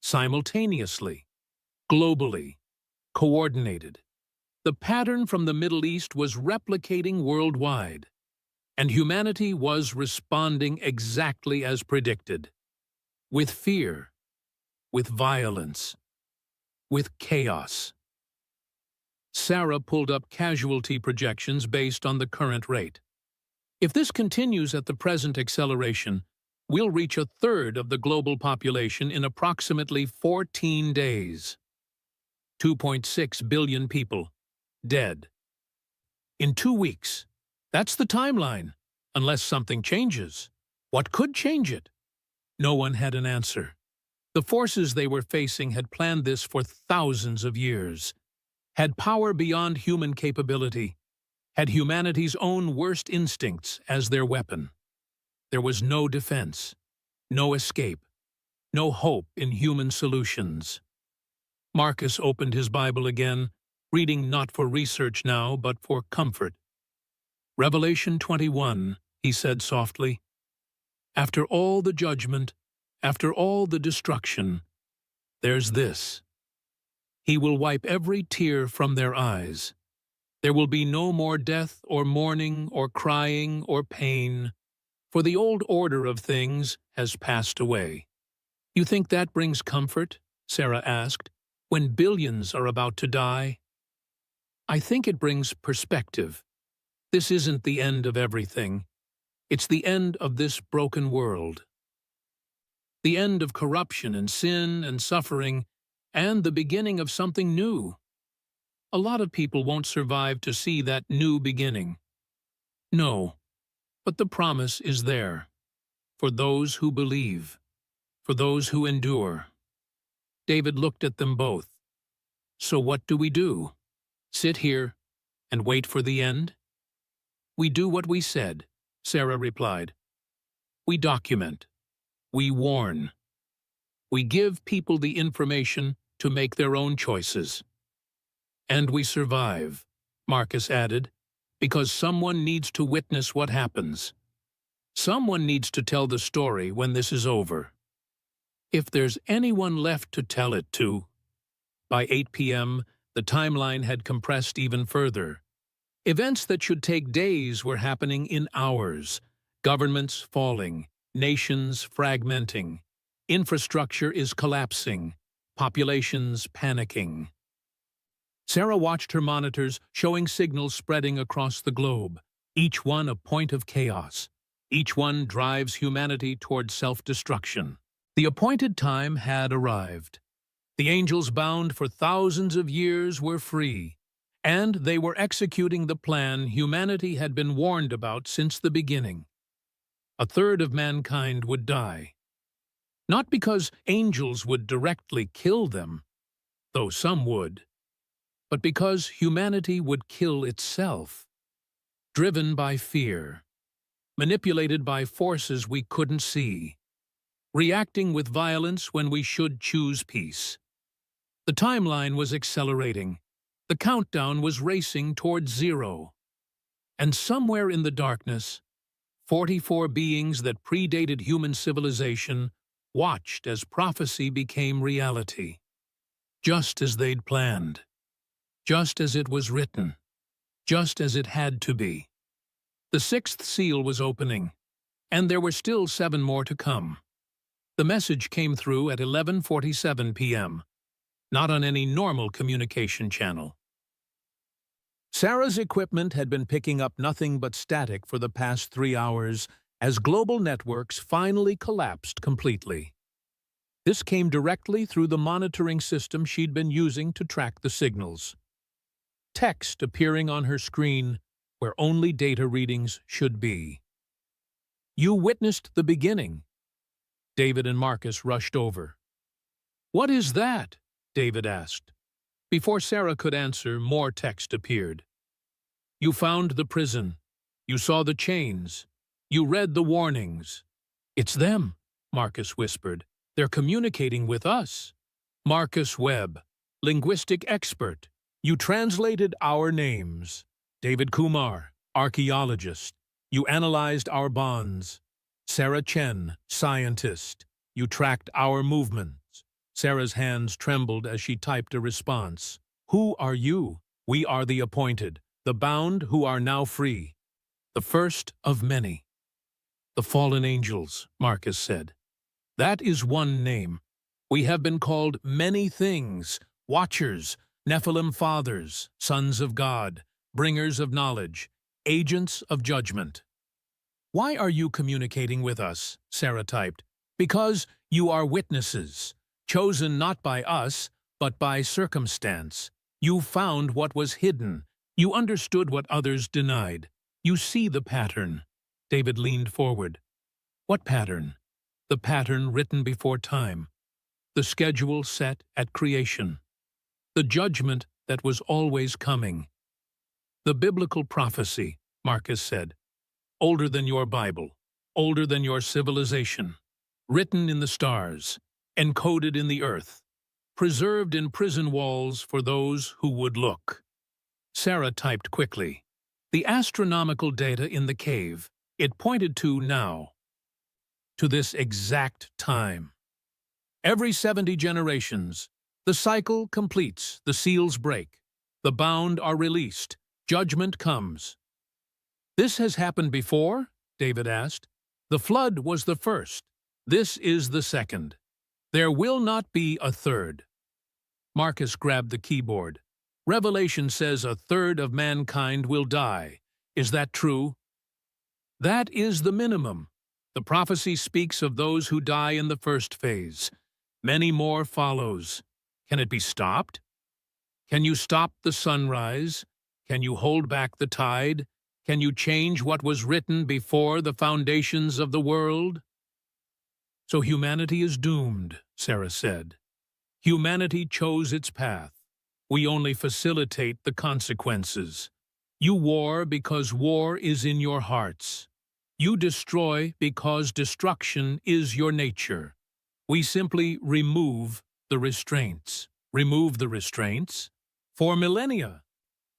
Simultaneously. Globally. Coordinated. The pattern from the Middle East was replicating worldwide. And humanity was responding exactly as predicted. With fear, with violence, with chaos. Sarah pulled up casualty projections based on the current rate. If this continues at the present acceleration, we'll reach a third of the global population in approximately 14 days. 2.6 billion people dead. In 2 weeks. That's the timeline, unless something changes. What could change it? No one had an answer. The forces they were facing had planned this for thousands of years, had power beyond human capability, had humanity's own worst instincts as their weapon. There was no defense, no escape, no hope in human solutions. Marcus opened his Bible again, reading not for research now, but for comfort. Revelation 21, he said softly. After all the judgment, after all the destruction, there's this. He will wipe every tear from their eyes. There will be no more death or mourning or crying or pain, for the old order of things has passed away. You think that brings comfort? Sarah asked, when billions are about to die? I think it brings perspective. This isn't the end of everything. It's the end of this broken world. The end of corruption and sin and suffering, and the beginning of something new. A lot of people won't survive to see that new beginning. No, but the promise is there. For those who believe. For those who endure. David looked at them both. So what do we do? Sit here and wait for the end? We do what we said, Sarah replied. We document. We warn. We give people the information to make their own choices. And we survive, Marcus added, because someone needs to witness what happens. Someone needs to tell the story when this is over. If there's anyone left to tell it to. By 8 p.m., the timeline had compressed even further. Events that should take days were happening in hours. Governments falling, nations fragmenting. Infrastructure is collapsing, populations panicking. Sarah watched her monitors showing signals spreading across the globe, each one a point of chaos. Each one drives humanity toward self-destruction. The appointed time had arrived. The angels bound for thousands of years were free, and they were executing the plan humanity had been warned about since the beginning. A third of mankind would die. Not because angels would directly kill them, though some would, but because humanity would kill itself, driven by fear, manipulated by forces we couldn't see, reacting with violence when we should choose peace. The timeline was accelerating. The countdown was racing towards zero. And somewhere in the darkness, 44 beings that predated human civilization watched as prophecy became reality. Just as they'd planned. Just as it was written. Just as it had to be. The sixth seal was opening, and there were still 7 more to come. The message came through at 11:47 p.m., not on any normal communication channel. Sarah's equipment had been picking up nothing but static for the past 3 hours as global networks finally collapsed completely. This came directly through the monitoring system she'd been using to track the signals. Text appearing on her screen where only data readings should be. You witnessed the beginning. David and Marcus rushed over. What is that? David asked. Before Sarah could answer, more text appeared. You found the prison. You saw the chains. You read the warnings. It's them, Marcus whispered. They're communicating with us. Marcus Webb, linguistic expert. You translated our names. David Kumar, archaeologist. You analyzed our bonds. Sarah Chen, scientist. You tracked our movements. Sarah's hands trembled as she typed a response. Who are you? We are the appointed, the bound who are now free. The first of many. The fallen angels, Marcus said. That is one name, We have been called many things: watchers, Nephilim fathers, sons of God, bringers of knowledge, agents of judgment. Why are you communicating with us? Sarah typed. Because you are witnesses, chosen not by us, but by circumstance. You found what was hidden. You understood what others denied. You see the pattern. David leaned forward. What pattern? The pattern written before time. The schedule set at creation. The judgment that was always coming. The biblical prophecy, Marcus said. Older than your Bible. Older than your civilization. Written in the stars. Encoded in the earth. Preserved in prison walls for those who would look. Sarah typed quickly. The astronomical data in the cave. It pointed to now. To this exact time. Every 70 generations, the cycle completes, the seals break, the bound are released, judgment comes. This has happened before? David asked. The flood was the first. This is the second. There will not be a third. Marcus grabbed the keyboard. Revelation says a third of mankind will die. Is that true? That is the minimum. The prophecy speaks of those who die in the first phase. Many more follows. Can it be stopped? Can you stop the sunrise? Can you hold back the tide? Can you change what was written before the foundations of the world? So humanity is doomed, Sarah said. Humanity chose its path. We only facilitate the consequences. You war because war is in your hearts. You destroy because destruction is your nature. We simply remove the restraints. Remove the restraints? For millennia,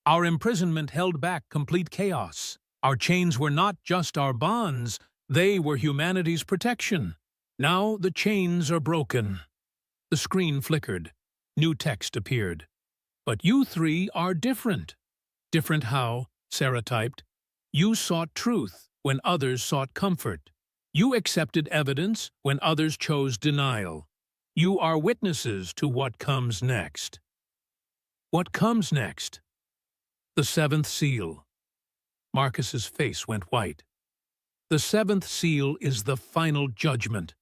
our imprisonment held back complete chaos. Our chains were not just our bonds, they were humanity's protection. Now the chains are broken. The screen flickered. New text appeared. But you three are different. Different how? Sarah typed. You sought truth when others sought comfort. You accepted evidence when others chose denial. You are witnesses to what comes next. What comes next? The seventh seal. Marcus's face went white. The seventh seal is the final judgment.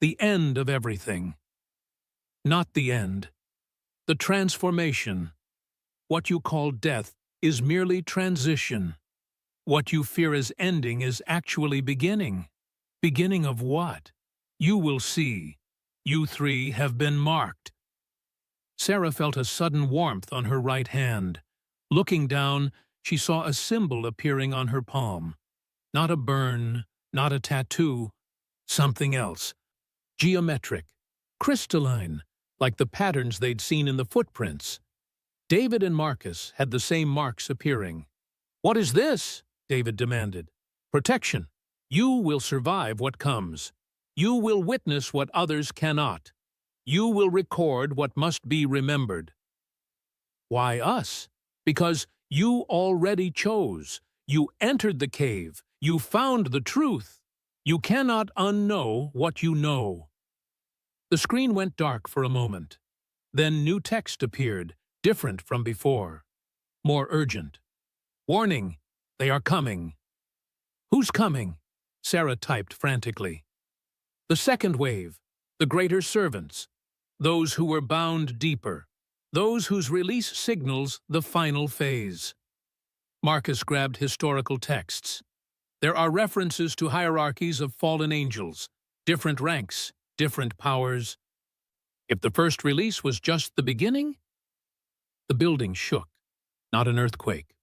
The end of everything. Not the end. The transformation. What you call death is merely transition. What you fear as ending is actually beginning. Beginning of what? You will see. You three have been marked. Sarah felt a sudden warmth on her right hand. Looking down, she saw a symbol appearing on her palm. Not a burn, not a tattoo, something else. Geometric, crystalline, like the patterns they'd seen in the footprints. David and Marcus had the same marks appearing. What is this? David demanded. Protection. You will survive what comes. You will witness what others cannot. You will record what must be remembered. Why us? Because you already chose. You entered the cave. You found the truth. You cannot unknow what you know. The screen went dark for a moment. Then new text appeared, different from before. More urgent. Warning, they are coming. Who's coming? Sarah typed frantically. The second wave, the greater servants, those who were bound deeper, those whose release signals the final phase. Marcus grabbed historical texts. There are references to hierarchies of fallen angels, different ranks, different powers. If the first release was just the beginning? The building shook, not an earthquake.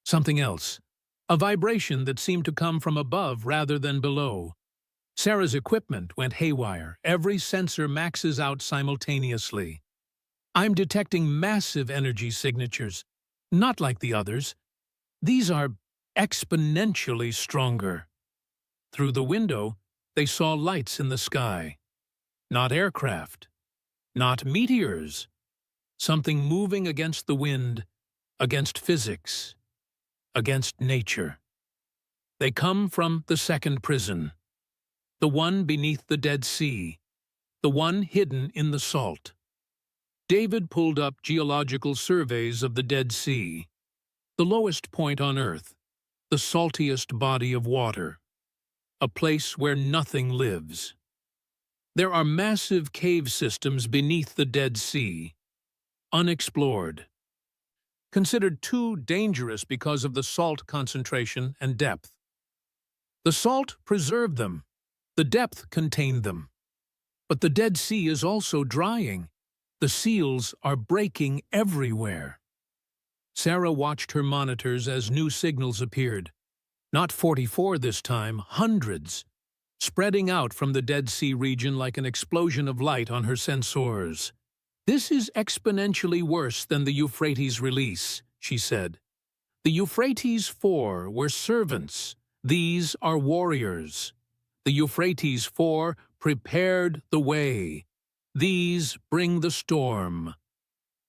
Something else, a vibration that seemed to come from above rather than below. Sarah's equipment went haywire. Every sensor maxes out simultaneously. I'm detecting massive energy signatures, not like the others. These are exponentially stronger. Through the window, they saw lights in the sky. Not aircraft, not meteors. Something moving against the wind, against physics, against nature. They come from the second prison, the one beneath the Dead Sea, the one hidden in the salt. David pulled up geological surveys of the Dead Sea, the lowest point on Earth, the saltiest body of water, a place where nothing lives. There are massive cave systems beneath the Dead Sea, unexplored, considered too dangerous because of the salt concentration and depth. The salt preserved them, the depth contained them. But the Dead Sea is also drying. The seals are breaking everywhere. Sarah watched her monitors as new signals appeared. Not 44 this time, hundreds, spreading out from the Dead Sea region like an explosion of light on her sensors. "This is exponentially worse than the Euphrates release," she said. "The Euphrates 4 were servants. These are warriors. The Euphrates 4 prepared the way. These bring the storm."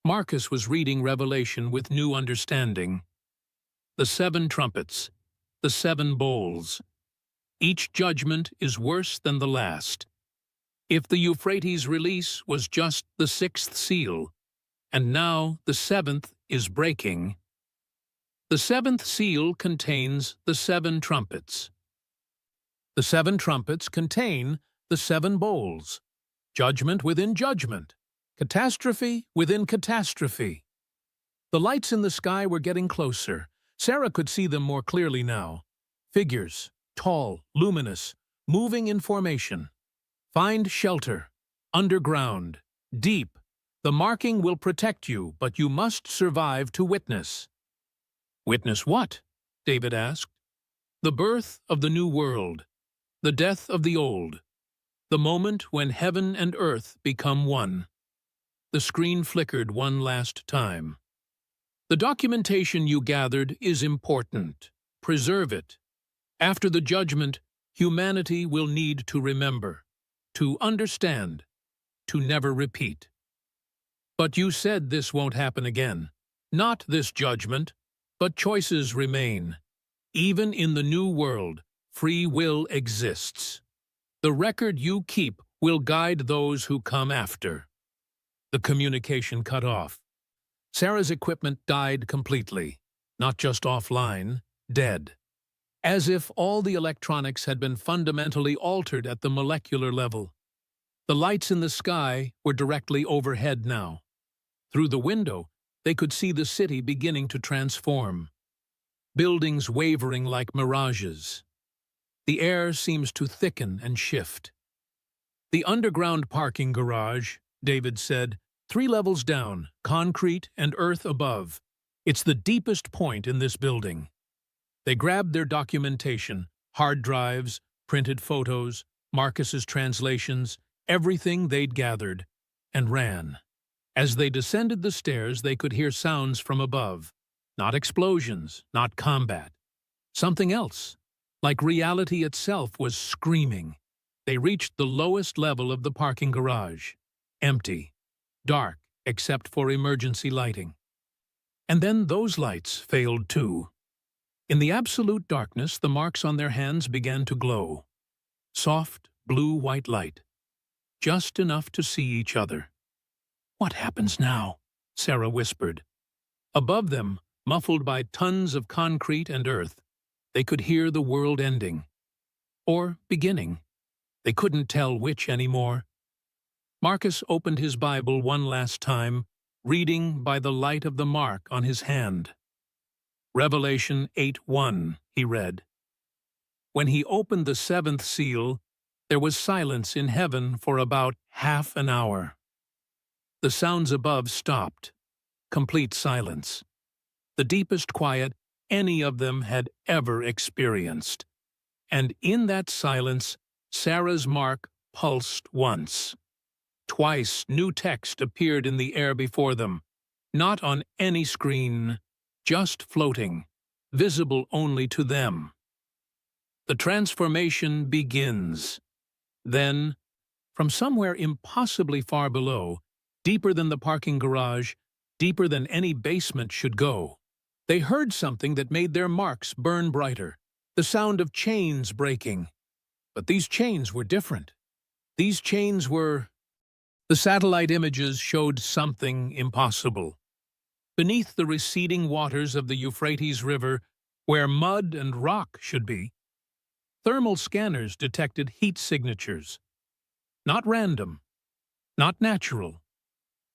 Marcus was reading Revelation with new understanding. The 7 trumpets, the 7 bowls. Each judgment is worse than the last. If the Euphrates release was just the 6th seal, and now the 7th is breaking, the 7th seal contains the 7 trumpets. The 7 trumpets contain the 7 bowls, judgment within judgment, catastrophe within catastrophe. The lights in the sky were getting closer. Sarah could see them more clearly now. Figures, tall, luminous, moving in formation. Find shelter, underground, deep. The marking will protect you, but you must survive to witness. Witness what? David asked. The birth of the new world, the death of the old, the moment when heaven and earth become one. The screen flickered one last time. The documentation you gathered is important. Preserve it. After the judgment, humanity will need to remember, to understand, to never repeat. But you said this won't happen again. Not this judgment, but choices remain. Even in the new world, free will exists. The record you keep will guide those who come after. The communication cut off. Sarah's equipment died completely, not just offline, dead. As if all the electronics had been fundamentally altered at the molecular level. The lights in the sky were directly overhead now. Through the window, they could see the city beginning to transform. Buildings wavering like mirages. The air seems to thicken and shift. The underground parking garage, David said, 3 levels down, concrete and earth above. It's the deepest point in this building. They grabbed their documentation, hard drives, printed photos, Marcus's translations, everything they'd gathered, and ran. As they descended the stairs, they could hear sounds from above. Not explosions, not combat. Something else. Like reality itself was screaming. They reached the lowest level of the parking garage. Empty. Dark, except for emergency lighting. And then those lights failed too. In the absolute darkness, the marks on their hands began to glow. Soft, blue-white light. Just enough to see each other. "What happens now?" Sarah whispered. Above them, muffled by tons of concrete and earth, they could hear the world ending. Or beginning. They couldn't tell which anymore. Marcus opened his Bible one last time, reading by the light of the mark on his hand. Revelation 8:1, he read. When he opened the 7th seal, there was silence in heaven for about half an hour. The sounds above stopped. Complete silence. The deepest quiet any of them had ever experienced. And in that silence, Sarah's mark pulsed once. Twice new text appeared in the air before them, not on any screen, just floating, visible only to them. The transformation begins. Then, from somewhere impossibly far below, deeper than the parking garage, deeper than any basement should go, they heard something that made their marks burn brighter, the sound of chains breaking. But these chains were different. These chains were The satellite images showed something impossible. Beneath the receding waters of the Euphrates River, where mud and rock should be, thermal scanners detected heat signatures. Not random, not natural,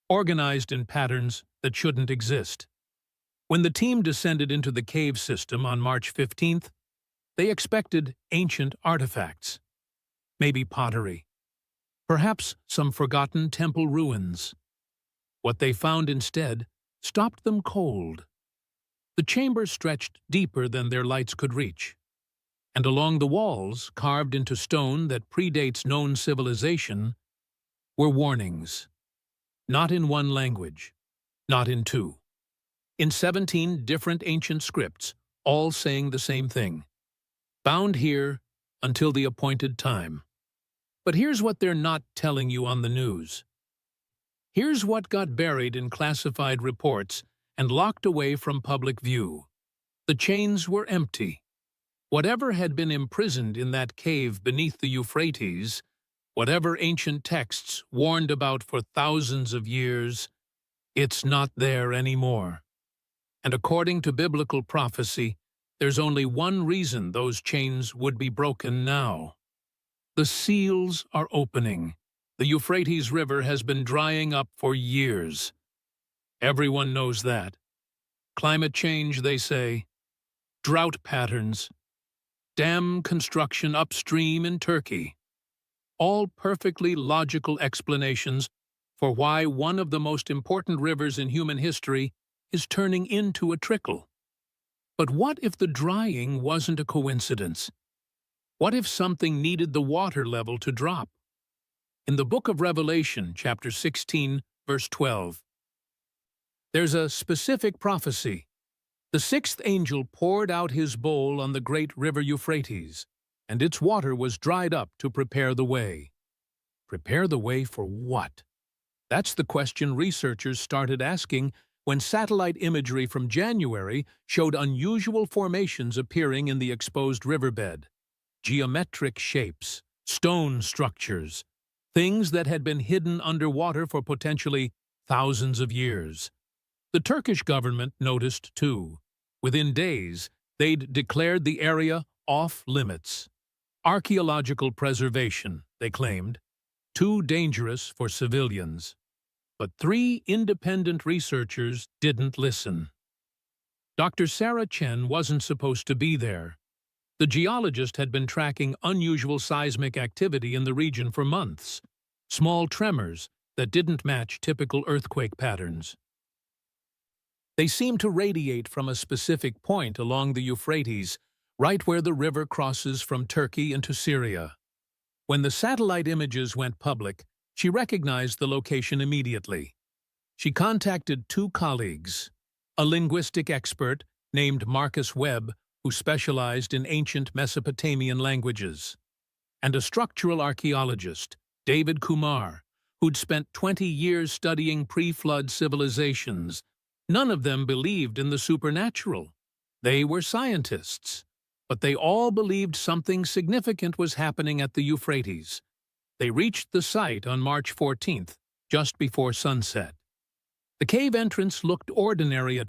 organized in patterns that shouldn't exist. When the team descended into the cave system on March 15th, they expected ancient artifacts, maybe pottery, perhaps some forgotten temple ruins. What they found instead stopped them cold. The chamber stretched deeper than their lights could reach, and along the walls, carved into stone that predates known civilization, were warnings. Not in one language, not in two. In 17 different ancient scripts, all saying the same thing. Bound here until the appointed time. But here's what they're not telling you on the news. Here's what got buried in classified reports and locked away from public view. The chains were empty. Whatever had been imprisoned in that cave beneath the Euphrates, whatever ancient texts warned about for thousands of years, it's not there anymore. And according to biblical prophecy, there's only one reason those chains would be broken now. The seals are opening. The Euphrates River has been drying up for years. Everyone knows that. Climate change, they say. Drought patterns. Dam construction upstream in Turkey. All perfectly logical explanations for why one of the most important rivers in human history is turning into a trickle. But what if the drying wasn't a coincidence? What if something needed the water level to drop? In the book of Revelation, chapter 16, verse 12, there's a specific prophecy. The sixth angel poured out his bowl on the great river Euphrates, and its water was dried up to prepare the way. Prepare the way for what? That's the question researchers started asking when satellite imagery from January showed unusual formations appearing in the exposed riverbed. Geometric shapes, stone structures, things that had been hidden underwater for potentially thousands of years. The Turkish government noticed too. Within days, they'd declared the area off-limits. Archaeological preservation, they claimed, too dangerous for civilians. But 3 independent researchers didn't listen. Dr. Sarah Chen wasn't supposed to be there. The geologist had been tracking unusual seismic activity in the region for months, small tremors that didn't match typical earthquake patterns. They seemed to radiate from a specific point along the Euphrates, right where the river crosses from Turkey into Syria. When the satellite images went public, she recognized the location immediately. She contacted 2 colleagues, a linguistic expert named Marcus Webb, who specialized in ancient Mesopotamian languages, and a structural archaeologist, David Kumar, who'd spent 20 years studying pre-flood civilizations. None of them believed in the supernatural. They were scientists, but they all believed something significant was happening at the Euphrates. They reached the site on March 14th, just before sunset. The cave entrance looked ordinary at first.